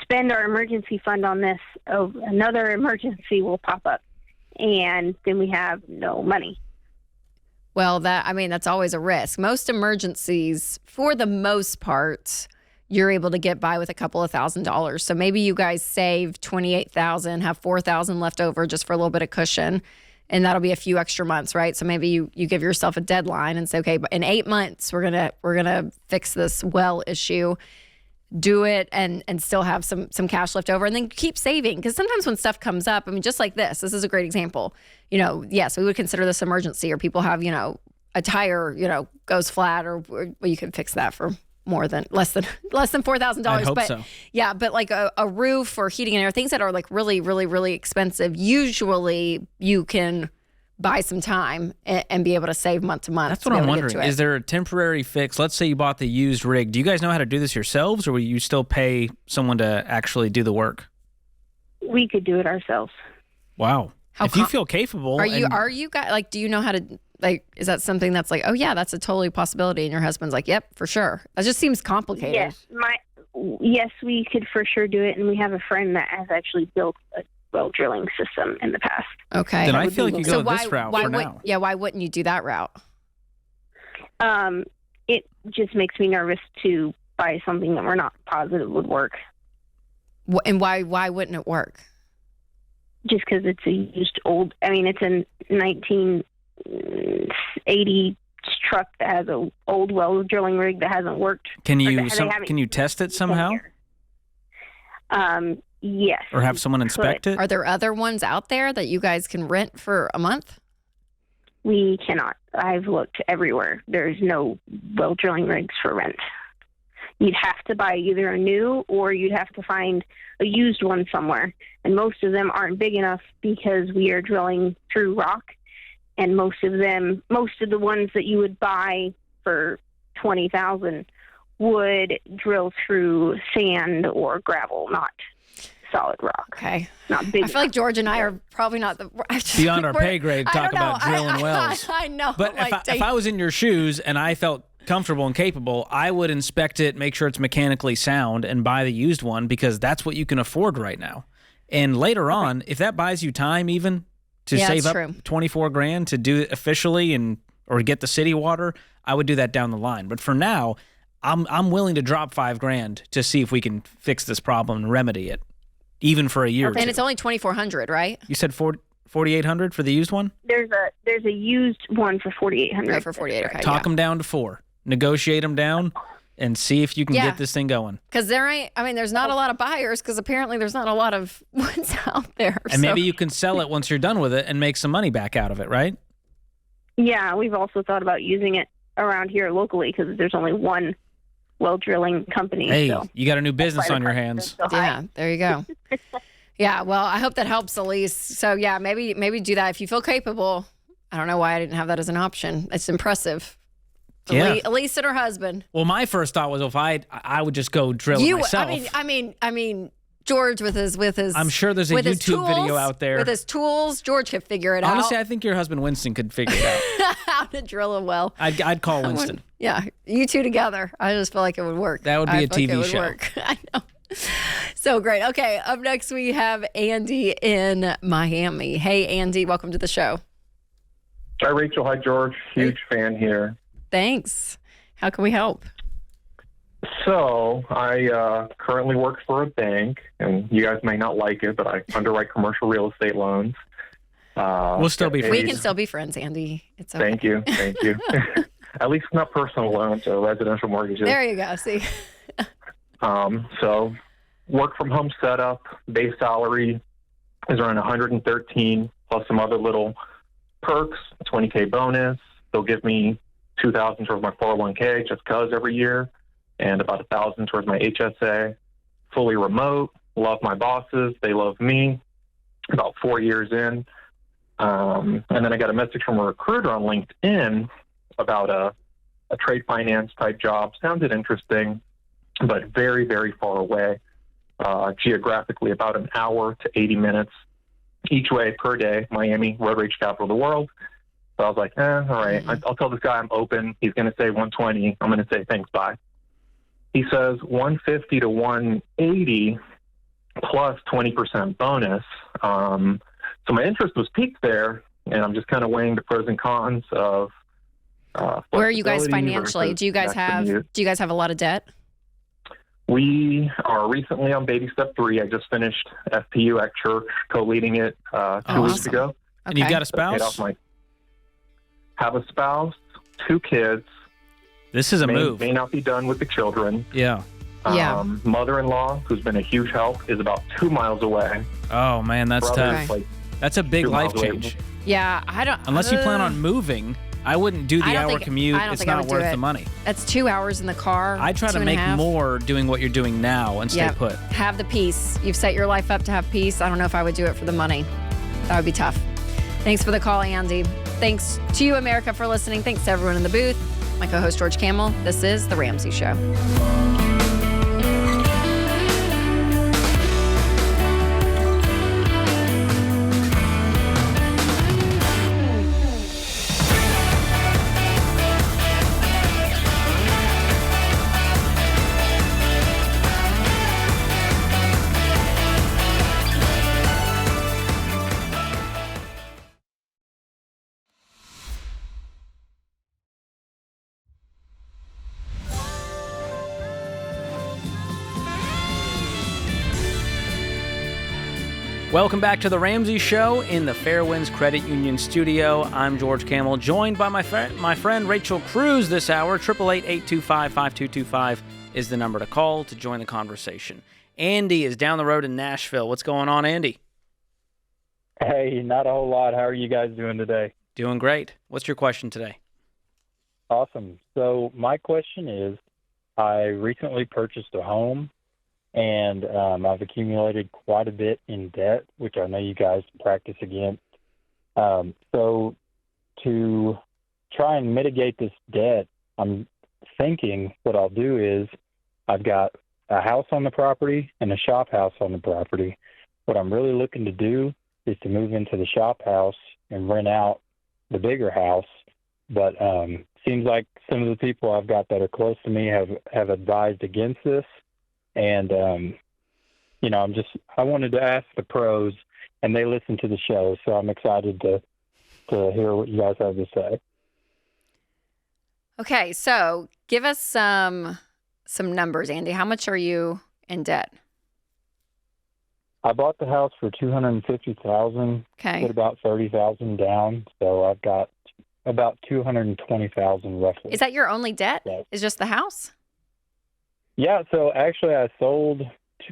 spend our emergency fund on this, another emergency will pop up, and then we have no money. Well, that's always a risk. Most emergencies, for the most part, you're able to get by with a couple of $1,000s. So maybe you guys save $28,000, have $4,000 left over just for a little bit of cushion, and that'll be a few extra months, right? So maybe you give yourself a deadline and say, okay, but in 8 months we're gonna fix this well issue. do it and still have some cash left over, and then keep saving. Because sometimes when stuff comes up, I mean, just like this is a great example. Yes, we would consider this emergency, or people have, a tire, goes flat, or you can fix that for less than $4,000. I hope but so. yeah, but like a roof or heating and air, things that are like really, really, really expensive, usually you can buy some time and be able to save month to month. That's what I'm wondering. Is there a temporary fix? Let's say you bought the used rig. Do you guys know how to do this yourselves, or will you still pay someone to actually do the work? We could do it ourselves. Wow. If you feel capable. Are you guys, like, do you know how to, like, is that something that's like, oh yeah, that's a totally possibility, and your husband's like, yep, for sure? That just seems complicated. Yes, we could for sure do it, and we have a friend that has actually built a well drilling system in the past. Okay. Then I feel like you go this route for now. Yeah, why wouldn't you do that route? It just makes me nervous to buy something that we're not positive would work. And why wouldn't it work? Just because it's a used old. I mean, it's a 1980 truck that has an old well drilling rig that hasn't worked. Can you test it somehow? Yes. Or have someone inspect it? Are there other ones out there that you guys can rent for a month? We cannot. I've looked everywhere. There's no well drilling rigs for rent. You'd have to buy either a new, or you'd have to find a used one somewhere. And most of them aren't big enough because we are drilling through rock. And most of the ones that you would buy for $20,000 would drill through sand or gravel, not solid rock. Okay. Not big. I feel like George and I are probably not beyond our pay grade to talk about drilling wells. I know. But if I was in your shoes and I felt comfortable and capable, I would inspect it, make sure it's mechanically sound, and buy the used one, because that's what you can afford right now. And later on, if that buys you time even to save up $24,000 to do it officially or get the city water, I would do that down the line. But for now, I'm willing to drop $5,000 to see if we can fix this problem and remedy it, even for a year. And it's only $2,400, right? You said $4,800 for the used one? There's a used one for $4,800. Oh, for $4,800. Okay. Talk them down to $4,000. Negotiate them down and see if you can get this thing going. Because there's not a lot of buyers, because apparently there's not a lot of ones out there. And maybe you can sell it once you're done with it and make some money back out of it, right? Yeah, we've also thought about using it around here locally, because there's only one well drilling company. Hey, you got a new business on your hands. Yeah, there you go. Yeah, well, I hope that helps, Elise. So yeah, maybe do that if you feel capable. I don't know why I didn't have that as an option. It's impressive. Yeah. Elise and her husband. Well, my first thought was, if I would just go drill it myself. I mean, George with his. I'm sure there's a YouTube video out there with his tools. George could figure it out. Honestly, I think your husband Winston could figure it out. How to drill a well. I'd call Winston. Yeah, you two together. I just feel like it would work. That would be a TV show. Work. I know. So great. Okay, up next we have Andy in Miami. Hey, Andy, welcome to the show. Hi, Rachel. Hi, George. Huge fan here. Thanks. How can we help? So I currently work for a bank, and you guys may not like it, but I underwrite commercial real estate loans. We'll still be friends. We can still be friends, Andy. It's okay. Thank you. At least not personal loans or residential mortgages. There you go. See. So work from home setup, base salary is around 113, plus some other little perks, $20K bonus. They'll give me $2,000 towards my 401K just because every year, and about $1,000 towards my HSA. Fully remote. Love my bosses. They love me. About 4 years in. And then I got a message from a recruiter on LinkedIn about a trade finance type job. Sounded interesting, but very, very far away. Geographically, about an hour to 80 minutes each way per day. Miami, road rage capital of the world. So I was like, all right, I'll tell this guy I'm open. He's going to say 120. I'm going to say thanks, bye. He says 150 to 180 plus 20% bonus. So my interest was piqued there, and I'm just kind of weighing the pros and cons of where are you guys financially? Do you guys have a lot of debt? We are recently on baby step 3. I just finished FPU at church, co-leading it 2 weeks ago. And you've got a spouse? Have a spouse, 2 kids. This is a move. May not be done with the children. Yeah. Yeah. Mother-in-law, who's been a huge help, is about 2 miles away. Oh, man, that's Brother's, tough. That's a big 2 life miles away. change. Yeah, I don't. Unless you plan on moving, I wouldn't do the hour commute. I don't It's think I not would do worth it. the money. That's 2 hours in the car. I try to 2.5. make more doing what you're doing now and stay Yep. put. Have the peace. You've set your life up to have peace. I don't know if I would do it for the money. That would be tough. Thanks for the call, Andy. Thanks to you, America, for listening. Thanks to everyone in the booth. My co-host, George Kamel. This is The Ramsey Show. Welcome back to The Ramsey Show in the Fairwinds Credit Union studio. I'm George Kamel, joined by my friend Rachel Cruze this hour. 888-825-5225 is the number to call to join the conversation. Andy is down the road in Nashville. What's going on, Andy? Hey, not a whole lot. How are you guys doing today? Doing great. What's your question today? Awesome. So my question is, I recently purchased a home, and I've accumulated quite a bit in debt, which I know you guys practice against. So to try and mitigate this debt, I'm thinking what I'll do is I've got a house on the property and a shop house on the property. What I'm really looking to do is to move into the shop house and rent out the bigger house. But seems like some of the people I've got that are close to me have advised against this. And, I wanted to ask the pros, and they listen to the show, so I'm excited to hear what you guys have to say. Okay, so give us some numbers, Andy. How much are you in debt? I bought the house for $250,000. Okay. Put about $30,000 down, so I've got about $220,000 roughly. Is that your only debt? Yes. Is just the house? Yeah, so actually I sold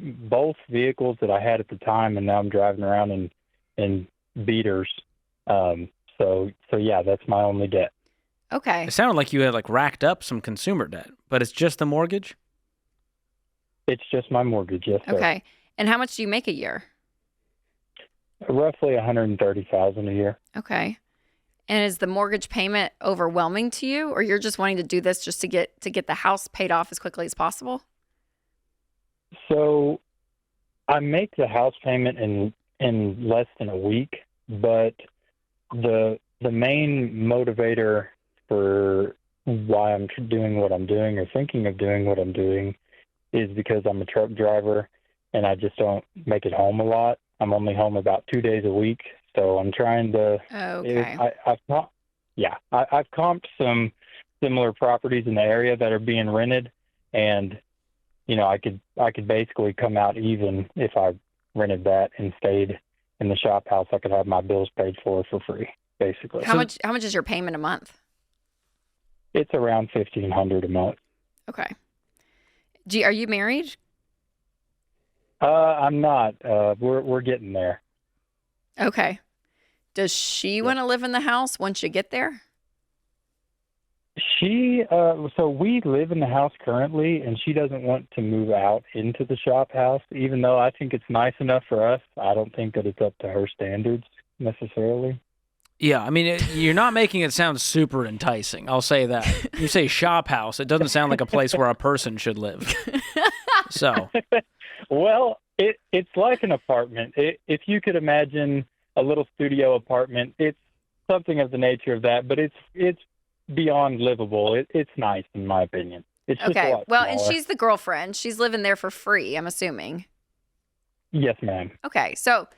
both vehicles that I had at the time, and now I'm driving around in beaters. So yeah, that's my only debt. Okay. It sounded like you had racked up some consumer debt, but it's just the mortgage? It's just my mortgage, yes, sir. Okay. And how much do you make a year? Roughly $130,000 a year. Okay. And is the mortgage payment overwhelming to you, or you're just wanting to do this just to get the house paid off as quickly as possible? So I make the house payment in less than a week, but the main motivator for why I'm doing what I'm doing or thinking of doing what I'm doing is because I'm a truck driver and I just don't make it home a lot. I'm only home about 2 days a week. So I'm trying to. Okay. I've comped some similar properties in the area that are being rented, and I could basically come out even if I rented that and stayed in the shop house. I could have my bills paid for free, basically. How much is your payment a month? It's around $1,500 a month. Okay. Are you married? I'm not. We're getting there. Okay. Does she want to live in the house once you get there? So we live in the house currently, and she doesn't want to move out into the shop house, even though I think it's nice enough for us. I don't think that it's up to her standards necessarily. Yeah, I mean, you're not making it sound super enticing. I'll say that. You say shop house, it doesn't sound like a place where a person should live. So, well, it's like an apartment. If you could imagine a little studio apartment, it's something of the nature of that, but it's beyond livable. It's nice in my opinion. It's just okay. a lot Well, smaller. and she's the girlfriend. She's living there for free, I'm assuming. Yes, ma'am. Okay, so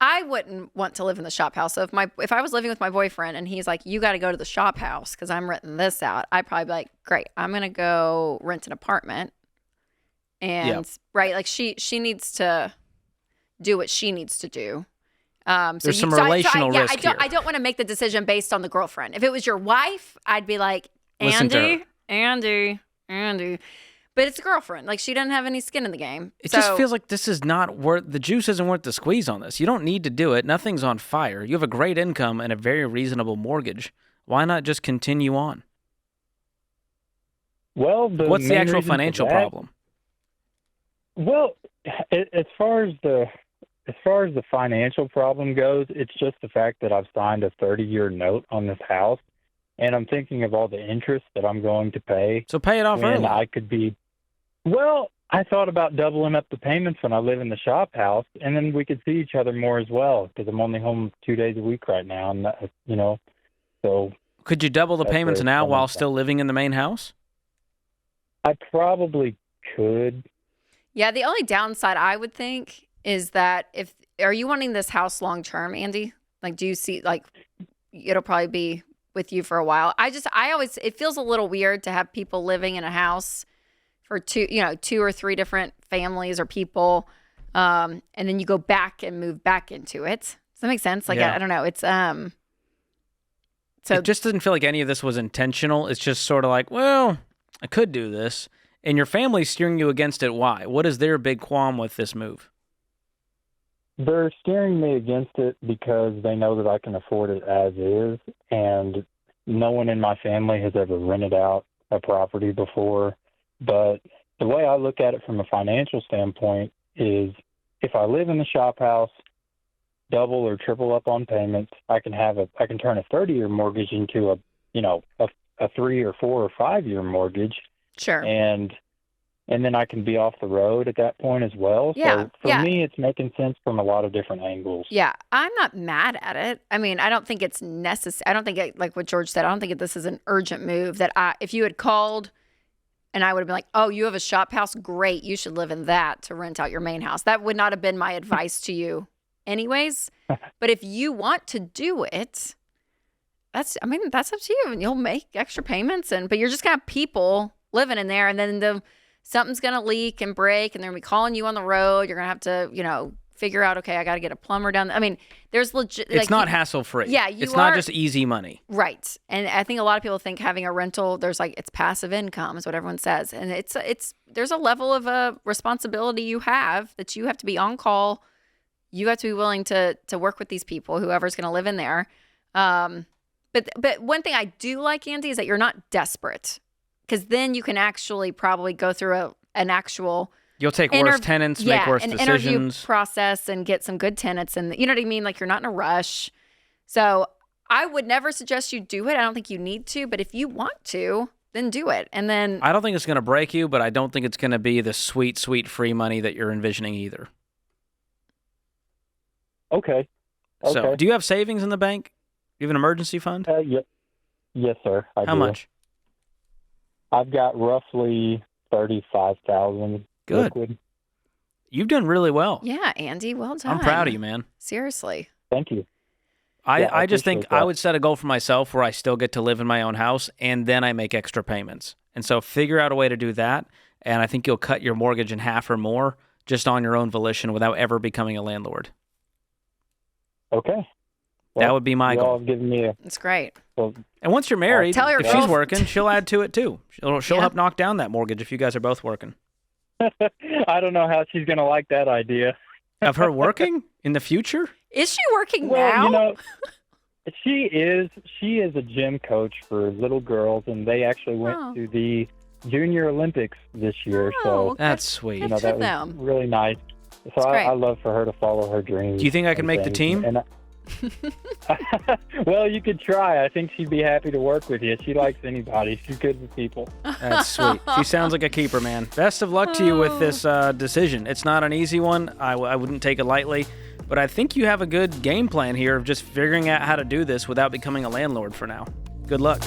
I wouldn't want to live in the shop house. So if I was living with my boyfriend and he's like, you got to go to the shop house because I'm renting this out, I'd probably be like, great, I'm going to go rent an apartment. And right, like she needs to do what she needs to do. There's some relational risk here. I don't want to make the decision based on the girlfriend. If it was your wife, I'd be like, Listen to Andy. But But it's a girlfriend. Like, she doesn't have any skin in the game. It just feels like this is not worth, the juice isn't worth the squeeze on this. You don't need to do it. Nothing's on fire. You have a great income and a very reasonable mortgage. Why not just continue on? Well, what's the actual financial problem? Well, as far as the financial problem goes, it's just the fact that I've signed a 30-year note on this house, and I'm thinking of all the interest that I'm going to pay. So pay it off when early. I could be. Well, I thought about doubling up the payments when I live in the shop house, and then we could see each other more as well, because I'm only home 2 days a week right now, and so. Could you double the that's payments where now it's while coming still living in the main house? I probably could. Yeah, the only downside I would think is that are you wanting this house long term, Andy? Like, do you see, like, it'll probably be with you for a while? It feels a little weird to have people living in a house for two or three different families or people, and then you go back and move back into it. Does that make sense? Like, Yeah. I don't know. It's so it just doesn't feel like any of this was intentional. It's just sort of like, well, I could do this. And your family's steering you against it. Why? What is their big qualm with this move? They're steering me against it because they know that I can afford it as is, and no one in my family has ever rented out a property before. But the way I look at it from a financial standpoint is if I live in the shop house, double or triple up on payments, I can turn a 30-year mortgage into a 3 or 4 or 5 year mortgage. Sure. And then I can be off the road at that point as well. Yeah, So for me, it's making sense from a lot of different angles. Yeah, I'm not mad at it. I mean, I don't think it's necessary. I don't think, like what George said, I don't think this is an urgent move that if you had called and I would have been like, oh, you have a shop house? Great. You should live in that to rent out your main house. That would not have been my advice to you anyways. But if you want to do it, that's up to you. And you'll make extra payments, but you're just going to have people living in there, and then something's going to leak and break, and they're going to be calling you on the road. You're going to have to, figure out, okay, I got to get a plumber down. I mean, there's legit. It's not hassle-free. Yeah, it's not just easy money. Right. And I think a lot of people think having a rental, it's passive income is what everyone says. And there's a level of responsibility you have that you have to be on call. You have to be willing to work with these people, whoever's going to live in there. But one thing I do like, Andy, is that you're not desperate. Because then you can actually probably go through an actual You'll take worse tenants, make worse an decisions. interview process and get some good tenants. And you know what I mean? Like, you're not in a rush. So I would never suggest you do it. I don't think you need to. But if you want to, then do it. And then I don't think it's going to break you, but I don't think it's going to be the sweet, sweet free money that you're envisioning either. Okay. So do you have savings in the bank? Do you have an emergency fund? Yes, sir. I do. How much? I've got roughly $35,000 Good. liquid. You've done really well. yeah, Andy, well done. I'm proud of you, man. Seriously. Thank you. I just think appreciate that. I would set a goal for myself where I still get to live in my own house and then I make extra payments. And so figure out a way to do that. And I think you'll cut your mortgage in half or more just on your own volition without ever becoming a landlord. Okay. That would be my goal. Y'all have given me It's great. And once you're married, Tell your if she's girlfriend. working, she'll add to it too. She'll Yeah. help knock down that mortgage if you guys are both working. I don't know how she's going to like that idea. Of her working in the future? Is she working Well, now? She is a gym coach for little girls, and they actually went to the Junior Olympics this year. So That's sweet. good for that was them. really nice. So That's great. I love for her to follow her dreams. Do you think I can and make the things. team? And well, you could try. I think she'd be happy to work with you. She likes anybody. She's good with people. That's sweet. She sounds like a keeper, man. Best of luck to you with this decision. It's not an easy one. I wouldn't take it lightly. But I think you have a good game plan here of just figuring out how to do this without becoming a landlord for now. Good luck.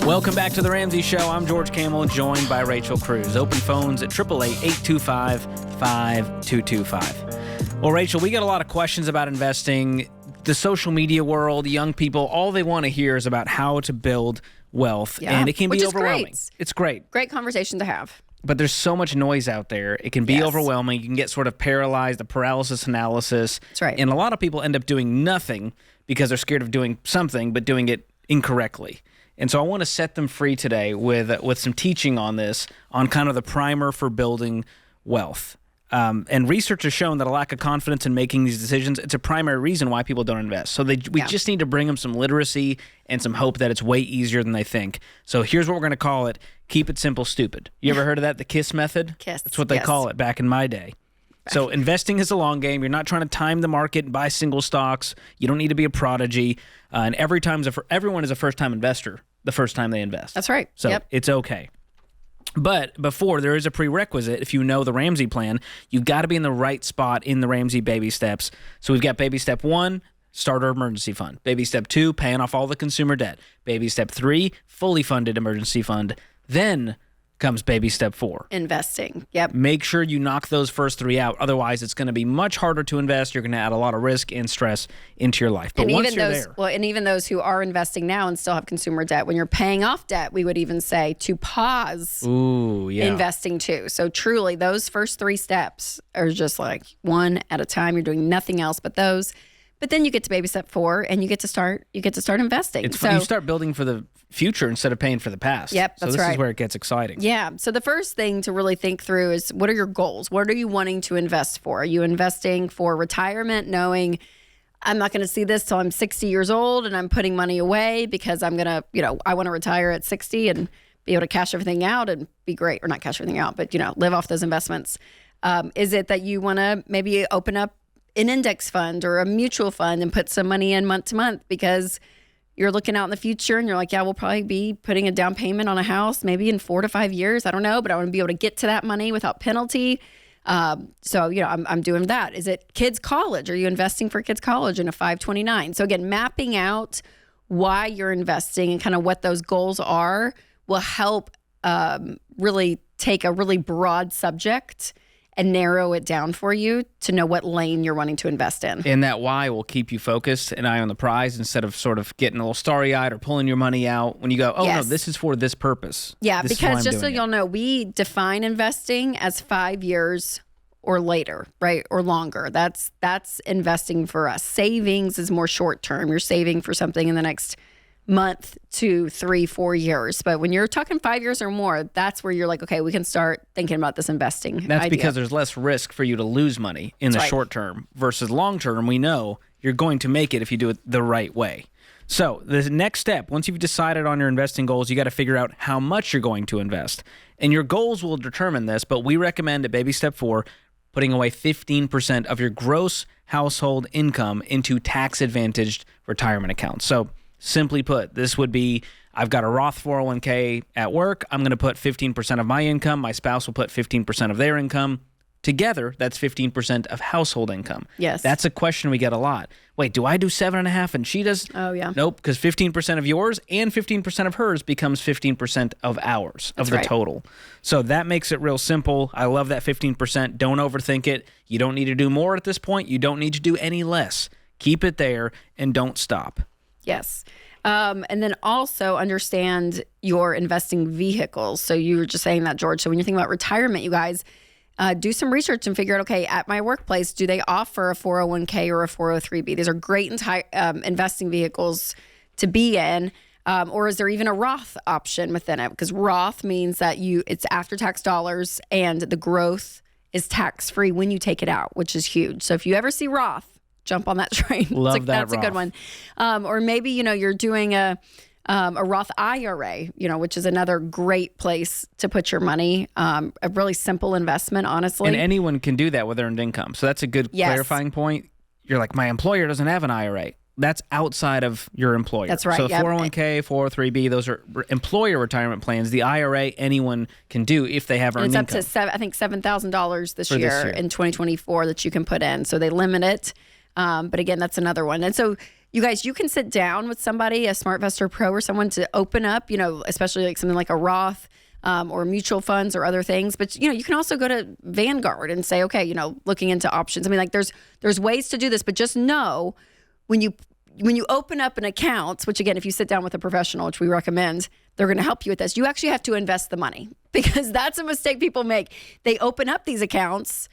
Welcome back to The Ramsey Show. I'm George Kamel, joined by Rachel Cruze. Open phones at 888-825-5225. Well, Rachel, we get a lot of questions about investing. The social media world, young people, all they want to hear is about how to build wealth, and it can be overwhelming. Great. It's great. Great conversation to have. But there's so much noise out there. It can be overwhelming. You can get sort of paralyzed, the paralysis analysis. That's right. And a lot of people end up doing nothing because they're scared of doing something, but doing it incorrectly. And so I want to set them free today with some teaching on this, on kind of the primer for building wealth. And research has shown that a lack of confidence in making these decisions, it's a primary reason why people don't invest. So we just need to bring them some literacy and some hope that it's way easier than they think. So here's what we're going to call it. Keep it simple, stupid. You ever heard of that? The KISS method? KISS. That's what they call it back in my day. So investing is a long game. You're not trying to time the market and buy single stocks. You don't need to be a prodigy. And everyone is a first-time investor the first time they invest. That's right. So it's okay. But before, there is a prerequisite. If you know the Ramsey plan, you've got to be in the right spot in the Ramsey baby steps. So we've got baby step 1, starter emergency fund. Baby step 2, paying off all the consumer debt. Baby step 3, fully funded emergency fund. Then comes baby step 4. Investing. Yep. Make sure you knock those first 3 out. Otherwise, it's going to be much harder to invest. You're going to add a lot of risk and stress into your life. But once you're there. Well, and even those who are investing now and still have consumer debt, when you're paying off debt, we would even say to pause investing too. So truly, those first 3 steps are just like one at a time. You're doing nothing else but those. But then you get to baby step 4 and you get to start investing. It's fun. You start building for the future instead of paying for the past. Yep, so that's this right. is where it gets exciting. Yeah. So the first thing to really think through is, what are your goals? What are you wanting to invest for? Are you investing for retirement, knowing I'm not going to see this till I'm 60 years old and I'm putting money away because I'm going to, I want to retire at 60 and be able to cash everything out and be great, or not cash everything out, but, live off those investments. Is it that you want to maybe open up an index fund or a mutual fund and put some money in month to month because you're looking out in the future and you're like, yeah, we'll probably be putting a down payment on a house maybe in 4 to 5 years. I don't know, but I want to be able to get to that money without penalty. So I'm doing that. Is it kids' college? Are you investing for kids' college in a 529? So again, mapping out why you're investing and kind of what those goals are will help really take a really broad subject and narrow it down for you to know what lane you're wanting to invest in. And that why will keep you focused, an eye on the prize, instead of sort of getting a little starry-eyed or pulling your money out when you go, no, this is for this purpose. Yeah, because just so you'll know, we define investing as 5 years or later, right? Or longer. That's investing for us. Savings is more short-term. You're saving for something in the next month, 2, 3, 4 years. But when you're talking 5 years or more, that's where you're like, okay, we can start thinking about this investing That's idea. because there's less risk for you to lose money in the short term versus long term. We know you're going to make it if you do it the right way. So the next step, once you've decided on your investing goals, you got to figure out how much you're going to invest. And your goals will determine this, but we recommend at baby step 4, putting away 15% of your gross household income into tax-advantaged retirement accounts. So simply put, this would be, I've got a Roth 401k at work. I'm going to put 15% of my income. My spouse will put 15% of their income. Together, that's 15% of household income. Yes. That's a question we get a lot. Wait, do I do 7.5 and she does? Oh, yeah. Nope, because 15% of yours and 15% of hers becomes 15% of ours, of the total. So that makes it real simple. I love that 15%. Don't overthink it. You don't need to do more at this point. You don't need to do any less. Keep it there and don't stop. Yes. And then also understand your investing vehicles. So you were just saying that, George. So when you're thinking about retirement, you guys, do some research and figure out, okay, at my workplace, do they offer a 401k or a 403b? These are great investing vehicles to be in. Or is there even a Roth option within it? Because Roth means that it's after-tax dollars and the growth is tax-free when you take it out, which is huge. So if you ever see Roth, jump on that train. Love that. That's a good one. Or maybe, you're doing a Roth IRA, which is another great place to put your money. A really simple investment, honestly. And anyone can do that with earned income. So that's a good clarifying point. You're like, my employer doesn't have an IRA. That's outside of your employer. That's right. So 401k, 403b, those are employer retirement plans. The IRA, anyone can do if they have earned income. It's up to $7,000 this year in 2024 that you can put in. So they limit it. But again, that's another one. And so You guys, you can sit down with somebody, a SmartVestor Pro or someone to open up, especially like something like a Roth or mutual funds or other things. But, you can also go to Vanguard and say, okay, looking into options. I mean, like there's ways to do this, but just know when you open up an account, which again, if you sit down with a professional, which we recommend, they're going to help you with this. You actually have to invest the money because that's a mistake people make. They open up these accounts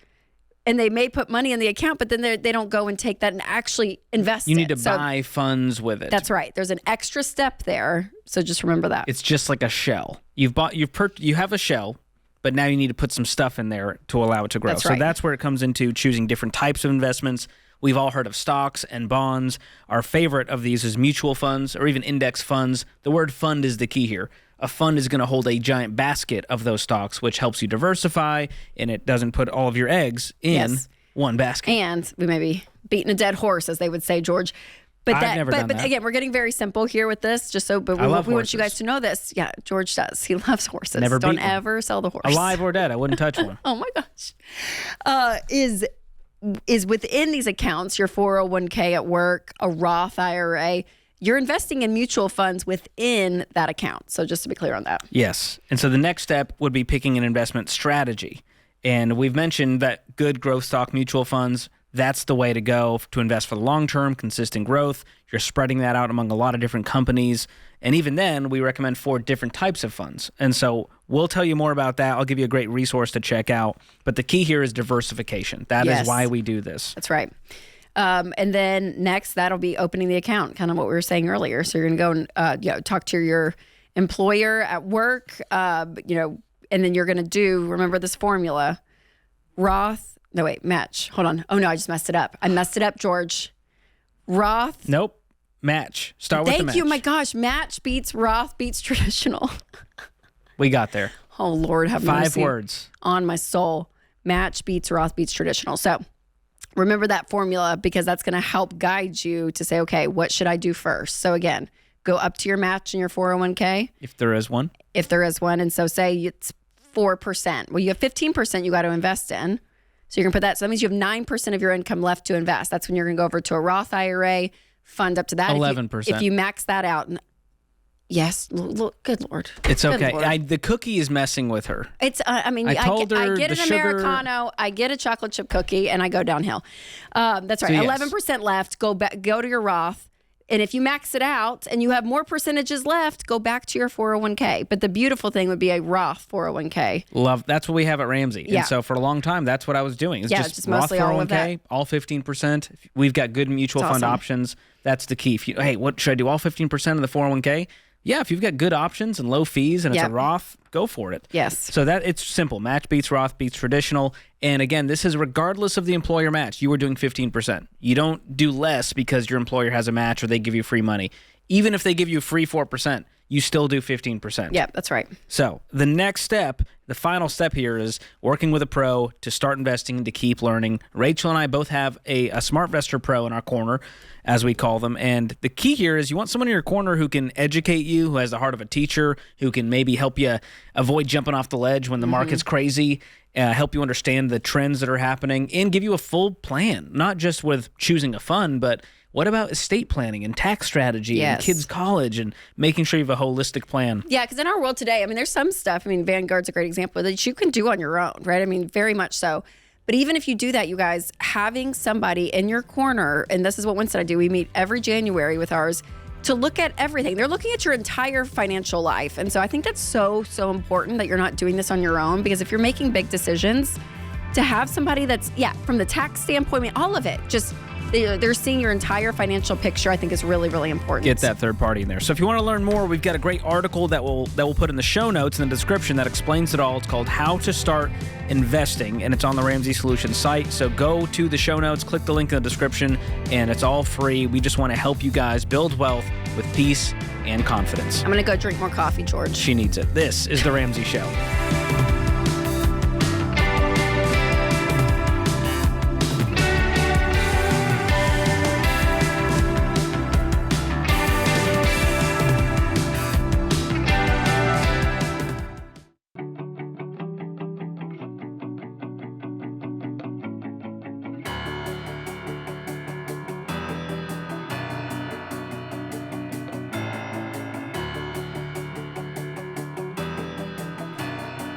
and they may put money in the account, but then they don't go and take that and actually invest it. You need to buy funds with it. That's right. There's an extra step there. So just remember that. It's just like a shell. You have a shell, but now you need to put some stuff in there to allow it to grow. That's right. So that's where it comes into choosing different types of investments. We've all heard of stocks and bonds. Our favorite of these is mutual funds or even index funds. The word fund is the key here. A fund is going to hold a giant basket of those stocks, which helps you diversify, and it doesn't put all of your eggs in one basket. And we may be beating a dead horse, as they would say, George. But I've never done that. Again, we're getting very simple here with this, but we want you guys to know this. Yeah, George does. He loves horses. Never Don't beat one. ever sell the horse. Alive or dead, I wouldn't touch one. Oh my gosh. Is within these accounts, your 401k at work, a Roth IRA, you're investing in mutual funds within that account. So just to be clear on that. Yes. And so the next step would be picking an investment strategy. And we've mentioned that good growth stock mutual funds, that's the way to go to invest for the long term, consistent growth. You're spreading that out among a lot of different companies. And even then, we recommend 4 different types of funds. And so we'll tell you more about that. I'll give you a great resource to check out. But the key here is diversification. That is why we do this. That's right. And then next, that'll be opening the account, kind of what we were saying earlier. So you're going to go and talk to your employer at work, and then you're going to remember this formula, match. Hold on. Oh, no, I just messed it up. I messed it up, George. Roth. Nope. Match. Start with the match. Thank you. My gosh. Match beats Roth beats traditional. We got there. Oh, Lord, have mercy 5 words. On my soul. Match beats Roth beats traditional. So remember that formula because that's going to help guide you to say, okay, what should I do first? So again, go up to your match in your 401k. If there is one. If there is one. And so say it's 4%. Well, you have 15% you got to invest in. So you're going to put that. So that means you have 9% of your income left to invest. That's when you're going to go over to a Roth IRA, fund up to that. 11%. If you max that out. Yes. Look, good Lord. It's Good okay. Lord. The cookie is messing with her. It's, I get an Americano, I get a chocolate chip cookie, and I go downhill. That's right. So yes. 11% left. Go to your Roth. And if you max it out and you have more percentages left, go back to your 401k. But the beautiful thing would be a Roth 401k. That's what we have at Ramsey. Yeah. And so for a long time, that's what I was doing. It's just Roth mostly 401k, all of that. all 15%. We've got good mutual That's fund awesome. options. That's the key. What should I do? All 15% of the 401k? Yeah, if you've got good options and low fees and it's a Roth, go for it. Yes. So it's simple. Match beats Roth beats traditional. And again, this is regardless of the employer match. You are doing 15%. You don't do less because your employer has a match or they give you free money. Even if they give you free 4%, you still do 15%. Yeah, that's right. So the next step, the final step here is working with a pro to start investing, to keep learning. Rachel and I both have a SmartVestor Pro in our corner, as we call them. And the key here is you want someone in your corner who can educate you, who has the heart of a teacher, who can maybe help you avoid jumping off the ledge when the market's crazy, help you understand the trends that are happening, and give you a full plan, not just with choosing a fund, but what about estate planning and tax strategy and kids' college and making sure you have a holistic plan? Yeah, because in our world today, there's some stuff, Vanguard's a great example, that you can do on your own, right? Very much so. But even if you do that, you guys, having somebody in your corner, and this is what Winston and I do, we meet every January with ours to look at everything. They're looking at your entire financial life. And so I think that's so, so important that you're not doing this on your own, because if you're making big decisions, to have somebody that's, from the tax standpoint, all of it, just they're seeing your entire financial picture, I think is really, really important. Get that third party in there. So if you want to learn more, we've got a great article that we'll put in the show notes in the description that explains it all. It's called How to Start Investing, and it's on the Ramsey Solutions site. So go to the show notes, click the link in the description, and it's all free. We just want to help you guys build wealth with peace and confidence. I'm going to go drink more coffee, George. She needs it. This is The Ramsey Show.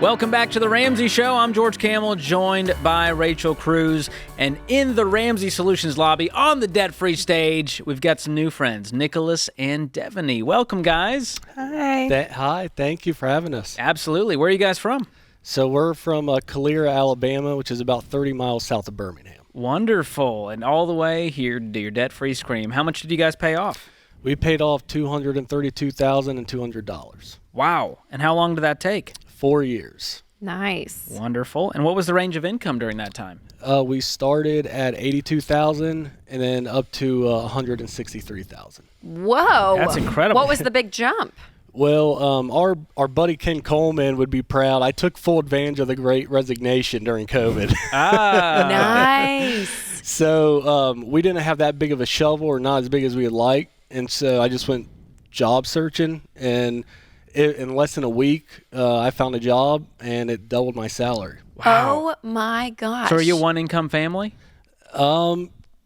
Welcome back to the Ramsey Show. I'm George Kamel, joined by Rachel Cruze. And in the Ramsey Solutions lobby on the debt-free stage, we've got some new friends, Nicholas and Devaney. Welcome, guys. Hi. Hi. Thank you for having us. Absolutely. Where are you guys from? So we're from Calera, Alabama, which is about 30 miles south of Birmingham. Wonderful. And all the way here to your debt-free scream. How much did you guys pay off? We paid off $232,200. Wow. And how long did that take? 4 years. Nice. Wonderful. And what was the range of income during that time? We started at $82,000 and then up to $163,000. Whoa. That's incredible. What was the big jump? Well, our buddy Ken Coleman would be proud. I took full advantage of the Great Resignation during COVID. Nice. So we didn't have that big of a shovel, or not as big as we would like, and so I just went job searching, and in less than a week, I found a job, and it doubled my salary. Wow. Oh, my gosh. So are you a one-income family?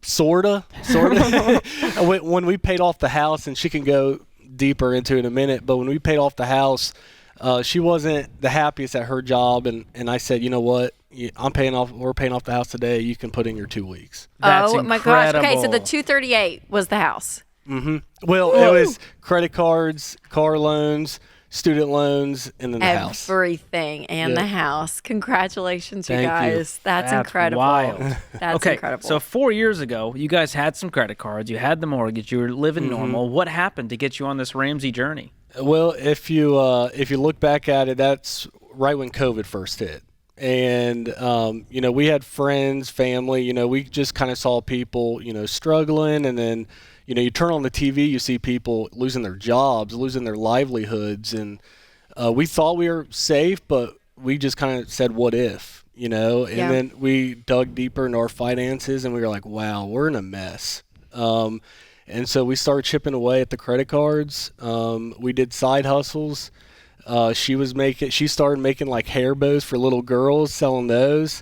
Sorta. When we paid off the house, and she can go deeper into it in a minute, but when we paid off the house, she wasn't the happiest at her job, and I said, you know what? We're paying off the house today. You can put in your 2 weeks. That's my gosh. Okay, so the $238 was the house. Mm-hmm. Well, it was credit cards, car loans, student loans, and then the house. Everything and the house. Congratulations, you guys. You. That's incredible. Wild. That's incredible. So 4 years ago, you guys had some credit cards, you had the mortgage, you were living normal. What happened to get you on this Ramsey journey? Well, if you look back at it, that's right when COVID first hit. And, we had friends, family, we just kind of saw people, struggling. And then, you turn on the TV, you see people losing their jobs, losing their livelihoods. And we thought we were safe, but we just kind of said, what if, And then we dug deeper into our finances, and we were like, wow, we're in a mess. And so we started chipping away at the credit cards. We did side hustles. She started making like hair bows for little girls, selling those.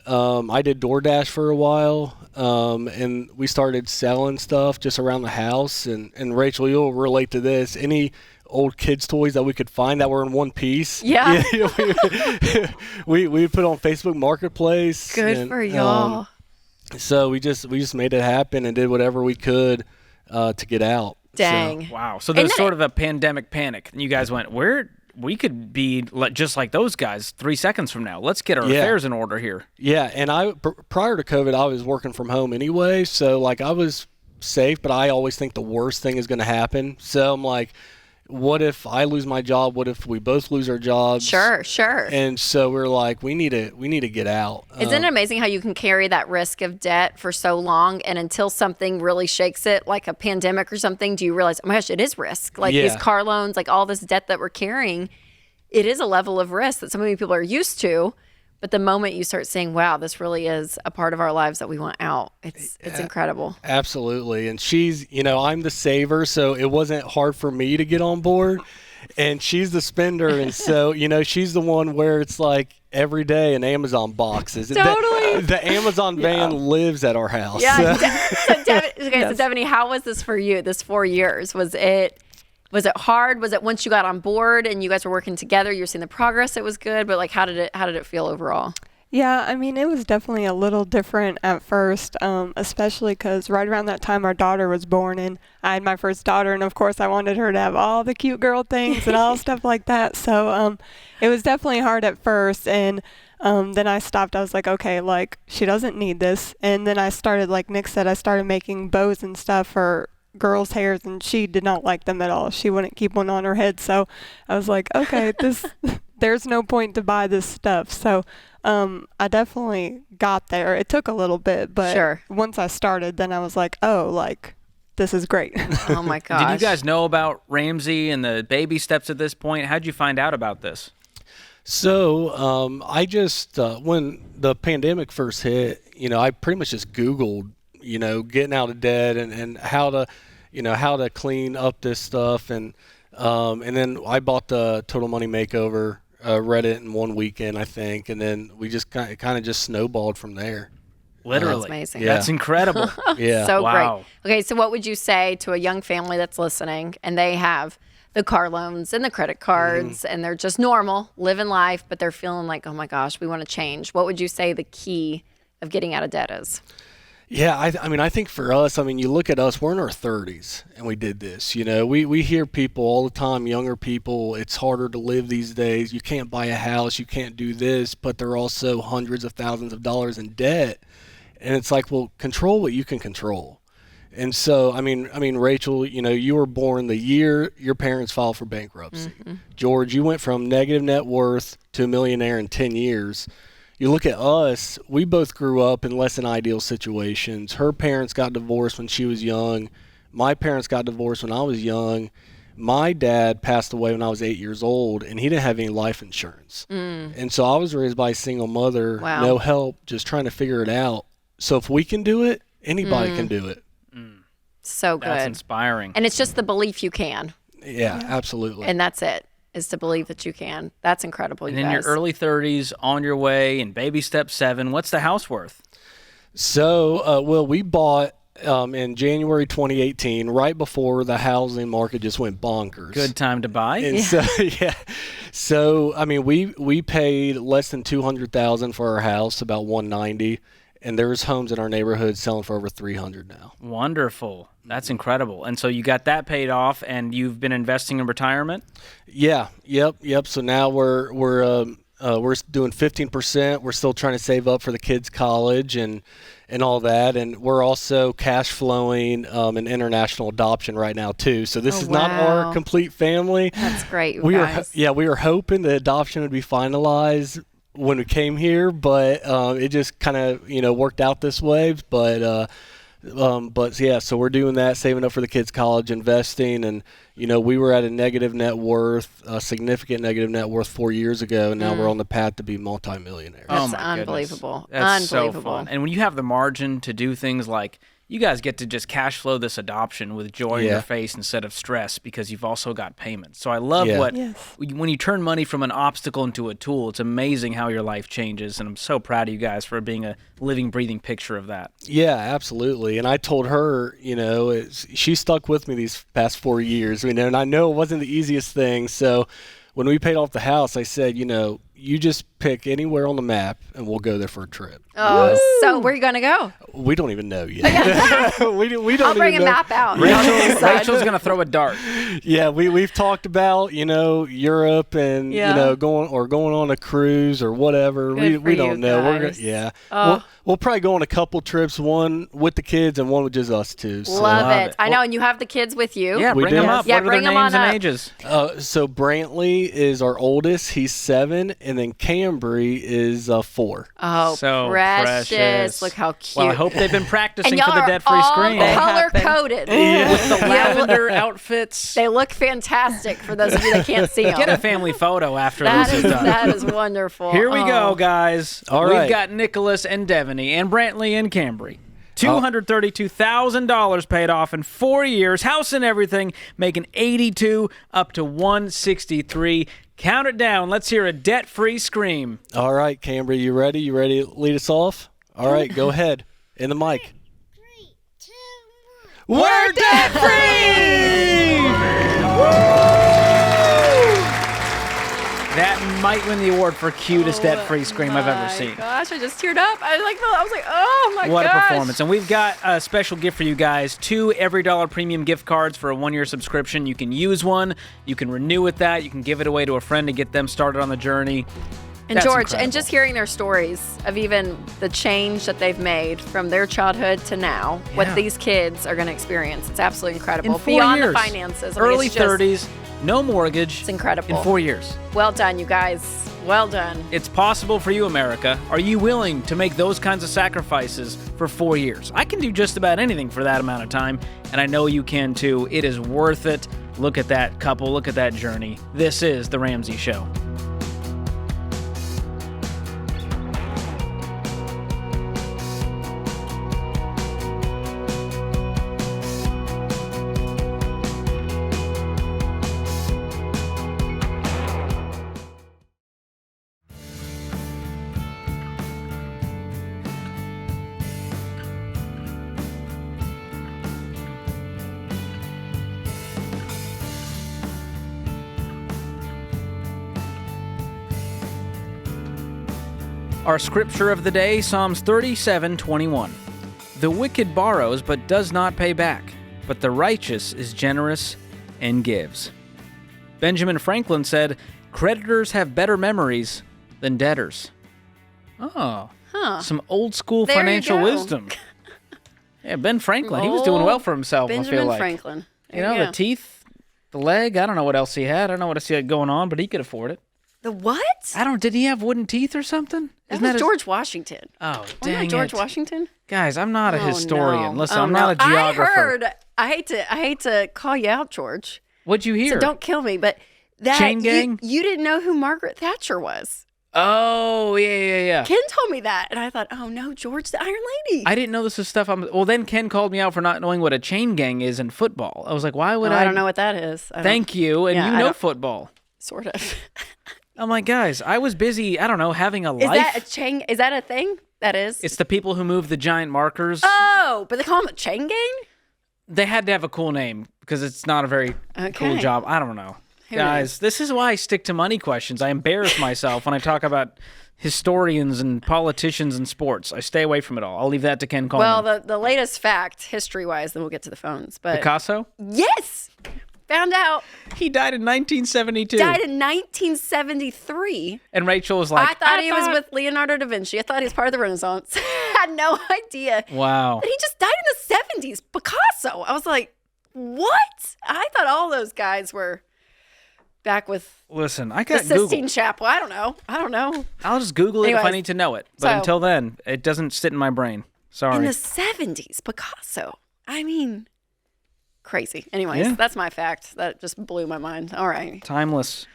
I did DoorDash for a while, and we started selling stuff just around the house. And Rachel, you'll relate to this. Any old kids' toys that we could find that were in one piece. Yeah. we put on Facebook Marketplace. Good for y'all. So we just made it happen and did whatever we could to get out. Dang. Wow. So there's sort of a pandemic panic. And you guys went, we could be just like those guys 3 seconds from now. Let's get our affairs in order here. Yeah, and prior to COVID, I was working from home anyway, so like I was safe, but I always think the worst thing is going to happen. So I'm like, what if I lose my job? What if we both lose our jobs? Sure. And so we're like, we need to get out. Isn't it amazing how you can carry that risk of debt for so long, and until something really shakes it, like a pandemic or something, do you realize, oh my gosh, it is risk. Like these car loans, like all this debt that we're carrying, it is a level of risk that so many people are used to. But the moment you start saying, wow, this really is a part of our lives that we want out, it's incredible. Absolutely. And she's, I'm the saver, so it wasn't hard for me to get on board. And she's the spender. And so, she's the one where it's like every day an Amazon box is. Totally. The Amazon van lives at our house. Yeah. So Devaney, how was this for you, this 4 years? Was it hard? Was it once you got on board and you guys were working together, you were seeing the progress, it was good, but like how did it feel overall? Yeah, I mean, it was definitely a little different at first, especially because right around that time our daughter was born, and I had my first daughter, and of course I wanted her to have all the cute girl things and all stuff like that. So it was definitely hard at first, and then I stopped. I was like, okay, like she doesn't need this. And then I started, like Nick said, I started making bows and stuff for girls' hairs, and she did not like them at all. She wouldn't keep one on her head. So I was like, okay, there's no point to buy this stuff. So I definitely got there. It took a little bit, but once I started, then I was like, oh, like this is great. Oh my gosh. Did you guys know about Ramsey and the baby steps at this point? How'd you find out about this? So I just, when the pandemic first hit, I pretty much just Googled, getting out of debt and how to clean up this stuff. And then I bought the Total Money Makeover, read it in one weekend, I think. And then we just kind of just snowballed from there. Literally. That's amazing. Yeah. That's incredible. Yeah. So wow. great. Okay, so what would you say to a young family that's listening and they have the car loans and the credit cards, and they're just normal, living life, but they're feeling like, oh my gosh, we want to change. What would you say the key of getting out of debt is? Yeah, I mean, I think for us, I mean, you look at us, we're in our 30s and we did this. You know, we hear people all the time, younger people, it's harder to live these days. You can't buy a house, you can't do this, but they're also hundreds of thousands of dollars in debt. And it's like, well, control what you can control. And so, I mean, Rachel, you know, you were born the year your parents filed for bankruptcy. George, you went from negative net worth to a millionaire in 10 years. You look at us, we both grew up in less than ideal situations. Her parents got divorced when she was young. My parents got divorced when I was young. My dad passed away when I was 8 years old, and he didn't have any life insurance. And so I was raised by a single mother, no help, just trying to figure it out. So if we can do it, anybody can do it. So good. That's inspiring. And it's just the belief you can. Yeah, absolutely. And that's it, is to believe that you can. That's incredible, And you in your guys. early 30s, on your way, in baby step 7, what's the house worth? So, well, we bought in January 2018, right before the housing market just went bonkers. Good time to buy. And so, I mean, we paid less than $200,000 for our house, about $190,000. And there's homes in our neighborhood selling for over $300,000 now. Wonderful. That's incredible. And so you got that paid off, and you've been investing in retirement? Yeah. Yep. So now we're doing 15%. We're still trying to save up for the kids' college and all that. And we're also cash flowing an international adoption right now too. So this is not our complete family. That's great, you we guys. we were hoping the adoption would be finalized when we came here, but it just kind of worked out this way. But yeah, so we're doing that, saving up for the kids' college, investing, and we were at a negative net worth, a significant negative net worth 4 years ago, and now we're on the path to be multimillionaires. That's Oh my unbelievable. Goodness. That's Unbelievable. so fun. And when you have the margin to do things like, you guys get to just cash flow this adoption with joy in your face instead of stress, because you've also got payments. So I love when you turn money from an obstacle into a tool, it's amazing how your life changes. And I'm so proud of you guys for being a living, breathing picture of that. Yeah, absolutely. And I told her, she stuck with me these past 4 years, and I know it wasn't the easiest thing. So when we paid off the house, I said, you just pick anywhere on the map and we'll go there for a trip. Oh, so where are you going to go? We don't even know yet. we don't I'll bring a even know. map out. Rachel's going to throw a dart. Yeah, we've talked about, Europe and, going on a cruise or whatever. We don't know. We'll probably go on a couple trips, one with the kids and one with just us two. So. Love it. I know, and you have the kids with you. Yeah, bring them up. Yeah, what are bring their them names on and up. ages? So Brantley is our oldest. He's 7. And then Cambry is 4. Oh, so precious. Look how cute. Well, I hope they've been practicing and for the debt-free screen. color-coded. With the lavender outfits. They look fantastic for those of you that can't see them. Get a family photo after this is done. That is wonderful. Here we go, guys. All We've right. got Nicholas and Devaney and Brantley and Cambry. $232,000 paid off in 4 years, house and everything, making $82 up to $163. Count it down. Let's hear a debt-free scream. All right, Cambry, you ready? You ready to lead us off? All right, go ahead. In the mic. 3, 2, 1. We're debt-free! That might win the award for cutest debt-free scream I've ever seen. Gosh, I just teared up. I was like, oh my gosh. What a performance. And we've got a special gift for you guys. 2 Every Dollar Premium gift cards for a 1-year subscription. You can use one. You can renew with that. You can give it away to a friend to get them started on the journey. And That's George, incredible. and just hearing their stories of even the change that they've made from their childhood to now, what these kids are going to experience. It's absolutely incredible. In 4 Beyond years. the finances. I mean, Early it's just 30s, no mortgage. It's incredible. In 4 years. Well done, you guys. Well done. It's possible for you, America. Are you willing to make those kinds of sacrifices for 4 years? I can do just about anything for that amount of time, and I know you can too. It is worth it. Look at that couple. Look at that journey. This is The Ramsey Show. Our scripture of the day, Psalms 37:21. The wicked borrows but does not pay back, but the righteous is generous and gives. Benjamin Franklin said, creditors have better memories than debtors. Oh, some old school There you financial go. wisdom. Yeah, Ben Franklin, he was doing well for himself, I feel Benjamin like. Franklin. You There know, you the go. teeth, the leg, I don't know what else he had. I don't know what else he had going on, but he could afford it. The what? Did he have wooden teeth or something? That Isn't was his- George Washington. Oh, Wasn't dang that George it. Washington? Guys, I'm not a Oh, historian. no. Listen, Oh, I'm no. not a geographer. I heard. I hate to call you out, George. What'd you hear? So don't kill me. But that Chain gang? You didn't know who Margaret Thatcher was. Oh, yeah. Ken told me that, and I thought, oh no, George, the Iron Lady. I didn't know this was stuff. Well, then Ken called me out for not knowing what a chain gang is in football. I was like, why would I don't know what that is. Thank you, and Yeah, you I know don't- football. Sort of. I'm like, guys, I was busy. I don't know, having a Is life. that a chain? Is that a thing? That is. It's the people who move the giant markers. Oh, but they call them a chain gang. They had to have a cool name because it's not a very cool Okay. job. I don't know. Who Guys, knows? this is why I stick to money questions. I embarrass myself when I talk about historians and politicians and sports. I stay away from it all. I'll leave that to Ken Coleman. Well, the latest fact, history-wise, then we'll get to the phones. But Picasso? Yes, found out He died in 1972. died in 1973. And Rachel was like, I thought he was with Leonardo da Vinci. I thought he was part of the Renaissance. Had no idea. Wow. But he just died in the 70s. Picasso. I was like, what? I thought all those guys were back with Listen, I the got Google. Sistine Chapel. I don't know. I'll just Google it if I Anyways, need to know it. But so- until then, it doesn't sit in my brain. Sorry. In the 70s, Picasso. I mean, crazy. Anyways, Yeah. that's my fact. That just blew my mind. All right. Timeless.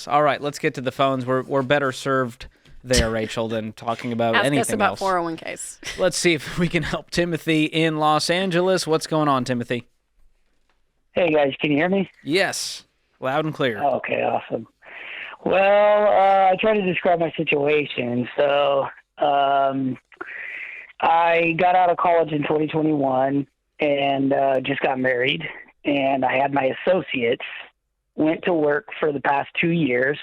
All right, let's get to the phones. We're better served there, Rachel, than talking about Ask anything us about else. 401ks. Let's see if we can help Timothy in Los Angeles. What's going on, Timothy? Hey guys, can you hear me? Yes, loud and clear. Okay, awesome. Well, I try to describe my situation. So, I got out of college in 2021 and just got married, and I had my associates. Went to work for the past 2 years,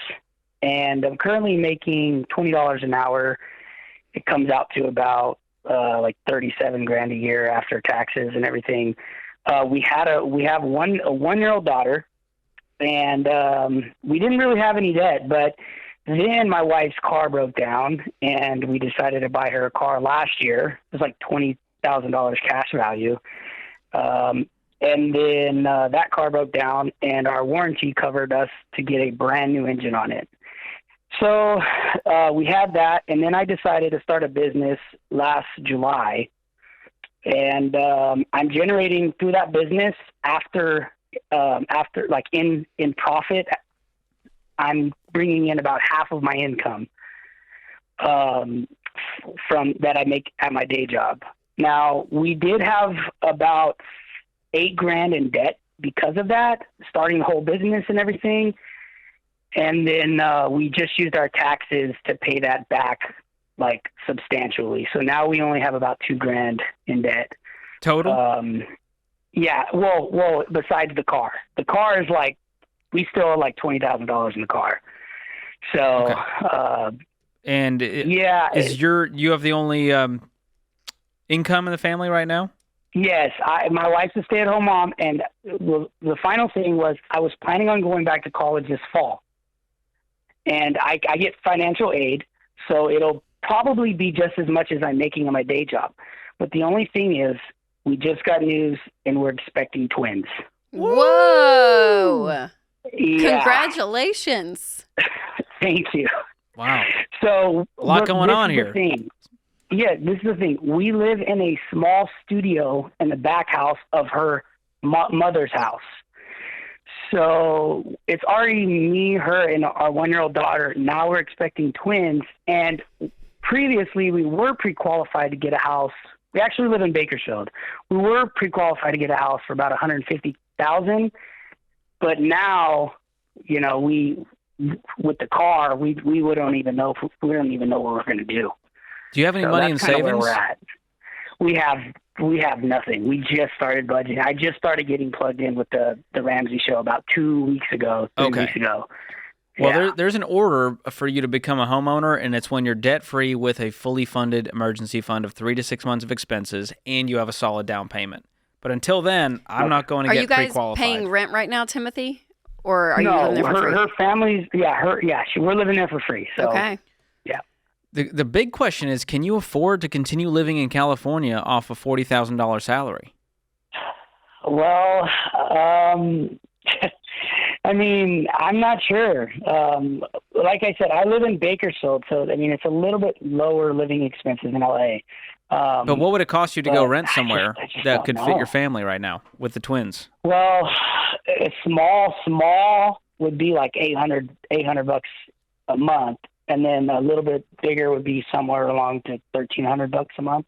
and I'm currently making $20 an hour. It comes out to about like 37 grand a year after taxes and everything. We have a 1-year-old daughter, and we didn't really have any debt, but then my wife's car broke down, and we decided to buy her a car last year. It was like $20,000 cash value. And then that car broke down, and our warranty covered us to get a brand new engine on it. So we had that, and then I decided to start a business last July. And I'm generating through that business after like in profit, I'm bringing in about half of my income from that I make at my day job. Now, we did have about $8 grand in debt because of that, starting the whole business and everything. And then we just used our taxes to pay that back like substantially. So now we only have about $2 grand in debt. Total? Yeah. Well, besides the car is like, we still owe like $20,000 in the car. So, And you have the only income in the family right now? Yes, my wife's a stay-at-home mom, and the final thing was I was planning on going back to college this fall, and I get financial aid, so it'll probably be just as much as I'm making on my day job. But the only thing is, we just got news, and we're expecting twins. Whoa. Yeah. Congratulations. Thank you. Wow. So a lot going this on is here. the thing. Yeah, this is the thing. We live in a small studio in the back house of her mother's house. So it's already me, her, and our 1-year-old daughter. Now we're expecting twins. And previously we were pre-qualified to get a house. We actually live in Bakersfield. We were pre-qualified to get a house for about $150,000. But now, you know, with the car, we don't even know what we're going to do. Do you have any money in that's kinda savings? Where we're at. We have nothing. We just started budgeting. I just started getting plugged in with the Ramsey show about 2 weeks ago, 3 weeks ago. Well, there's an order for you to become a homeowner, and it's when you're debt-free with a fully funded emergency fund of 3 to 6 months of expenses, and you have a solid down payment. But until then, I'm not going to get pre-qualified. Are you guys paying rent right now, Timothy? Or are you No, living there for free? her family's, we're living there for free. So, okay. Yeah. The big question is, can you afford to continue living in California off a $40,000 salary? Well, I mean, I'm not sure. Like I said, I live in Bakersfield, so I mean, it's a little bit lower living expenses in LA. But what would it cost you to go rent somewhere that could fit your family right now with the twins? Well, a small would be like $800 a month, and then a little bit bigger would be somewhere along to $1,300 a month.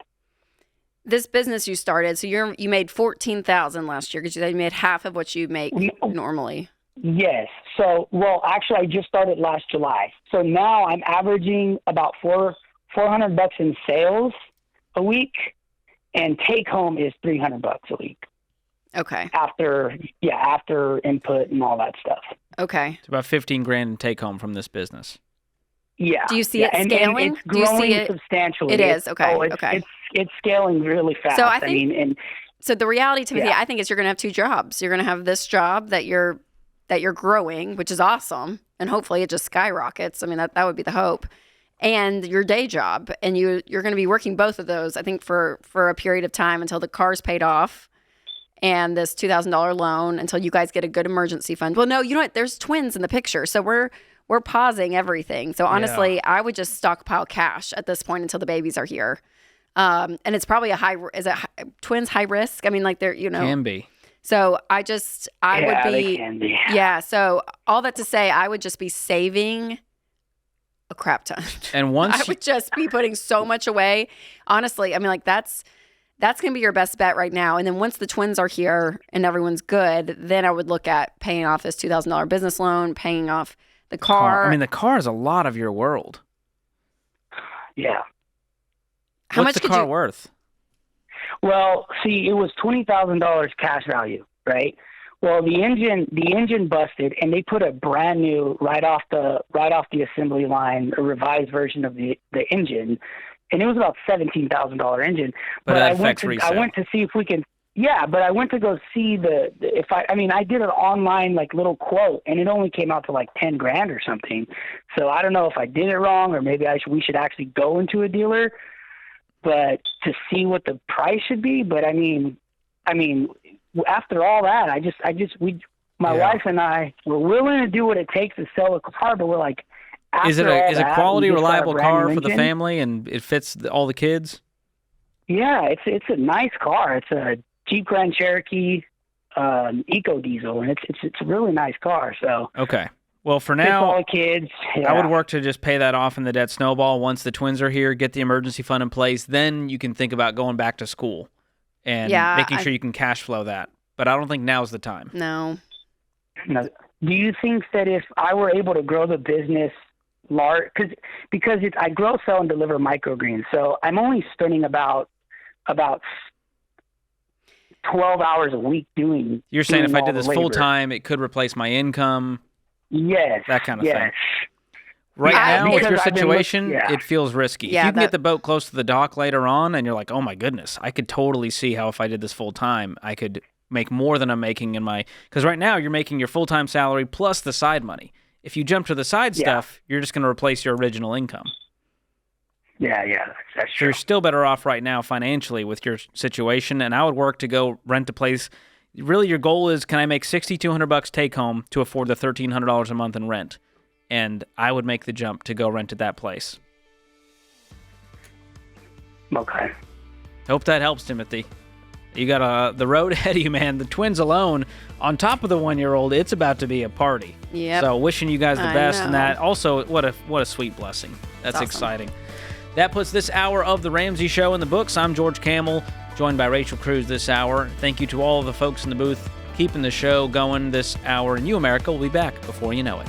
This business you started, so you made $14,000 last year because you made half of what you make normally. Yes. So, well, actually, I just started last July. So now I'm averaging about $400 in sales a week, and take home is $300 a week. Okay. After input and all that stuff. Okay. It's about $15,000 in take home from this business. Yeah. Do you see it scaling? And it's growing substantially. It is. Okay. Okay. It's scaling really fast. So I think. So the reality, Timothy, I think is you're going to have two jobs. You're going to have this job that you're growing, which is awesome, and hopefully it just skyrockets. I mean, that would be the hope. And your day job, and you're going to be working both of those, I think, for a period of time until the car's paid off, and this $2,000 loan until you guys get a good emergency fund. Well, no, you know what? There's twins in the picture, so we're pausing everything. So honestly, I would just stockpile cash at this point until the babies are here. And it's probably twins high risk? I mean, like they're, Can be. So I would be. They can be. Yeah. So all that to say, I would just be saving a crap ton. And once I would just be putting so much away. Honestly, I mean, like that's going to be your best bet right now. And then once the twins are here and everyone's good, then I would look at paying off this $2,000 business loan, paying off the car. I mean, the car is a lot of your world. Yeah. How What's much the car worth? Well, see, it was $20,000 cash value, right? Well, the engine busted, and they put a brand new right off the assembly line, a revised version of the engine, and it was about $17,000 engine. But that affects resale. I went to see if we can. Yeah, but I went to go see I did an online like little quote, and it only came out to like $10,000 or something. So I don't know if I did it wrong, or maybe we should actually go into a dealer, but to see what the price should be. But I mean, after all that, my wife and I were willing to do what it takes to sell a car, but we're like, is it a quality, reliable car for the family, and it fits all the kids? Yeah, it's a nice car. It's a Jeep Grand Cherokee Eco Diesel, and it's a really nice car. So okay. Well, for now, all the kids. Yeah. I would work to just pay that off and the debt snowball. Once the twins are here, get the emergency fund in place, then you can think about going back to school and making sure you can cash flow that. But I don't think now's the time. No. Do you think that if I were able to grow the business large, because I grow, sell, and deliver microgreens, so I'm only spending about 12 hours a week doing. You're saying if I did this labor. full time, it could replace my income. Yes. That kind of thing. Right now, with your situation, it feels risky. Yeah, if you can get the boat close to the dock later on, and you're like, oh my goodness, I could totally see how if I did this full time, I could make more than I'm making in my. Because right now, you're making your full time salary plus the side money. If you jump to the side stuff, you're just going to replace your original income. Yeah, that's so true. You're still better off right now financially with your situation, and I would work to go rent a place. Really, your goal is, can I make $6,200 take home to afford the $1,300 a month in rent? And I would make the jump to go rent at that place. Okay. Hope that helps, Timothy. You got the road ahead of you, man. The twins alone, on top of the 1-year-old, it's about to be a party. Yep. So wishing you guys the best in know. that. Also, what a sweet blessing. That's awesome. Exciting. That puts this hour of The Ramsey Show in the books. I'm George Kamel, joined by Rachel Cruze this hour. Thank you to all of the folks in the booth keeping the show going this hour. And you, America, will be back before you know it.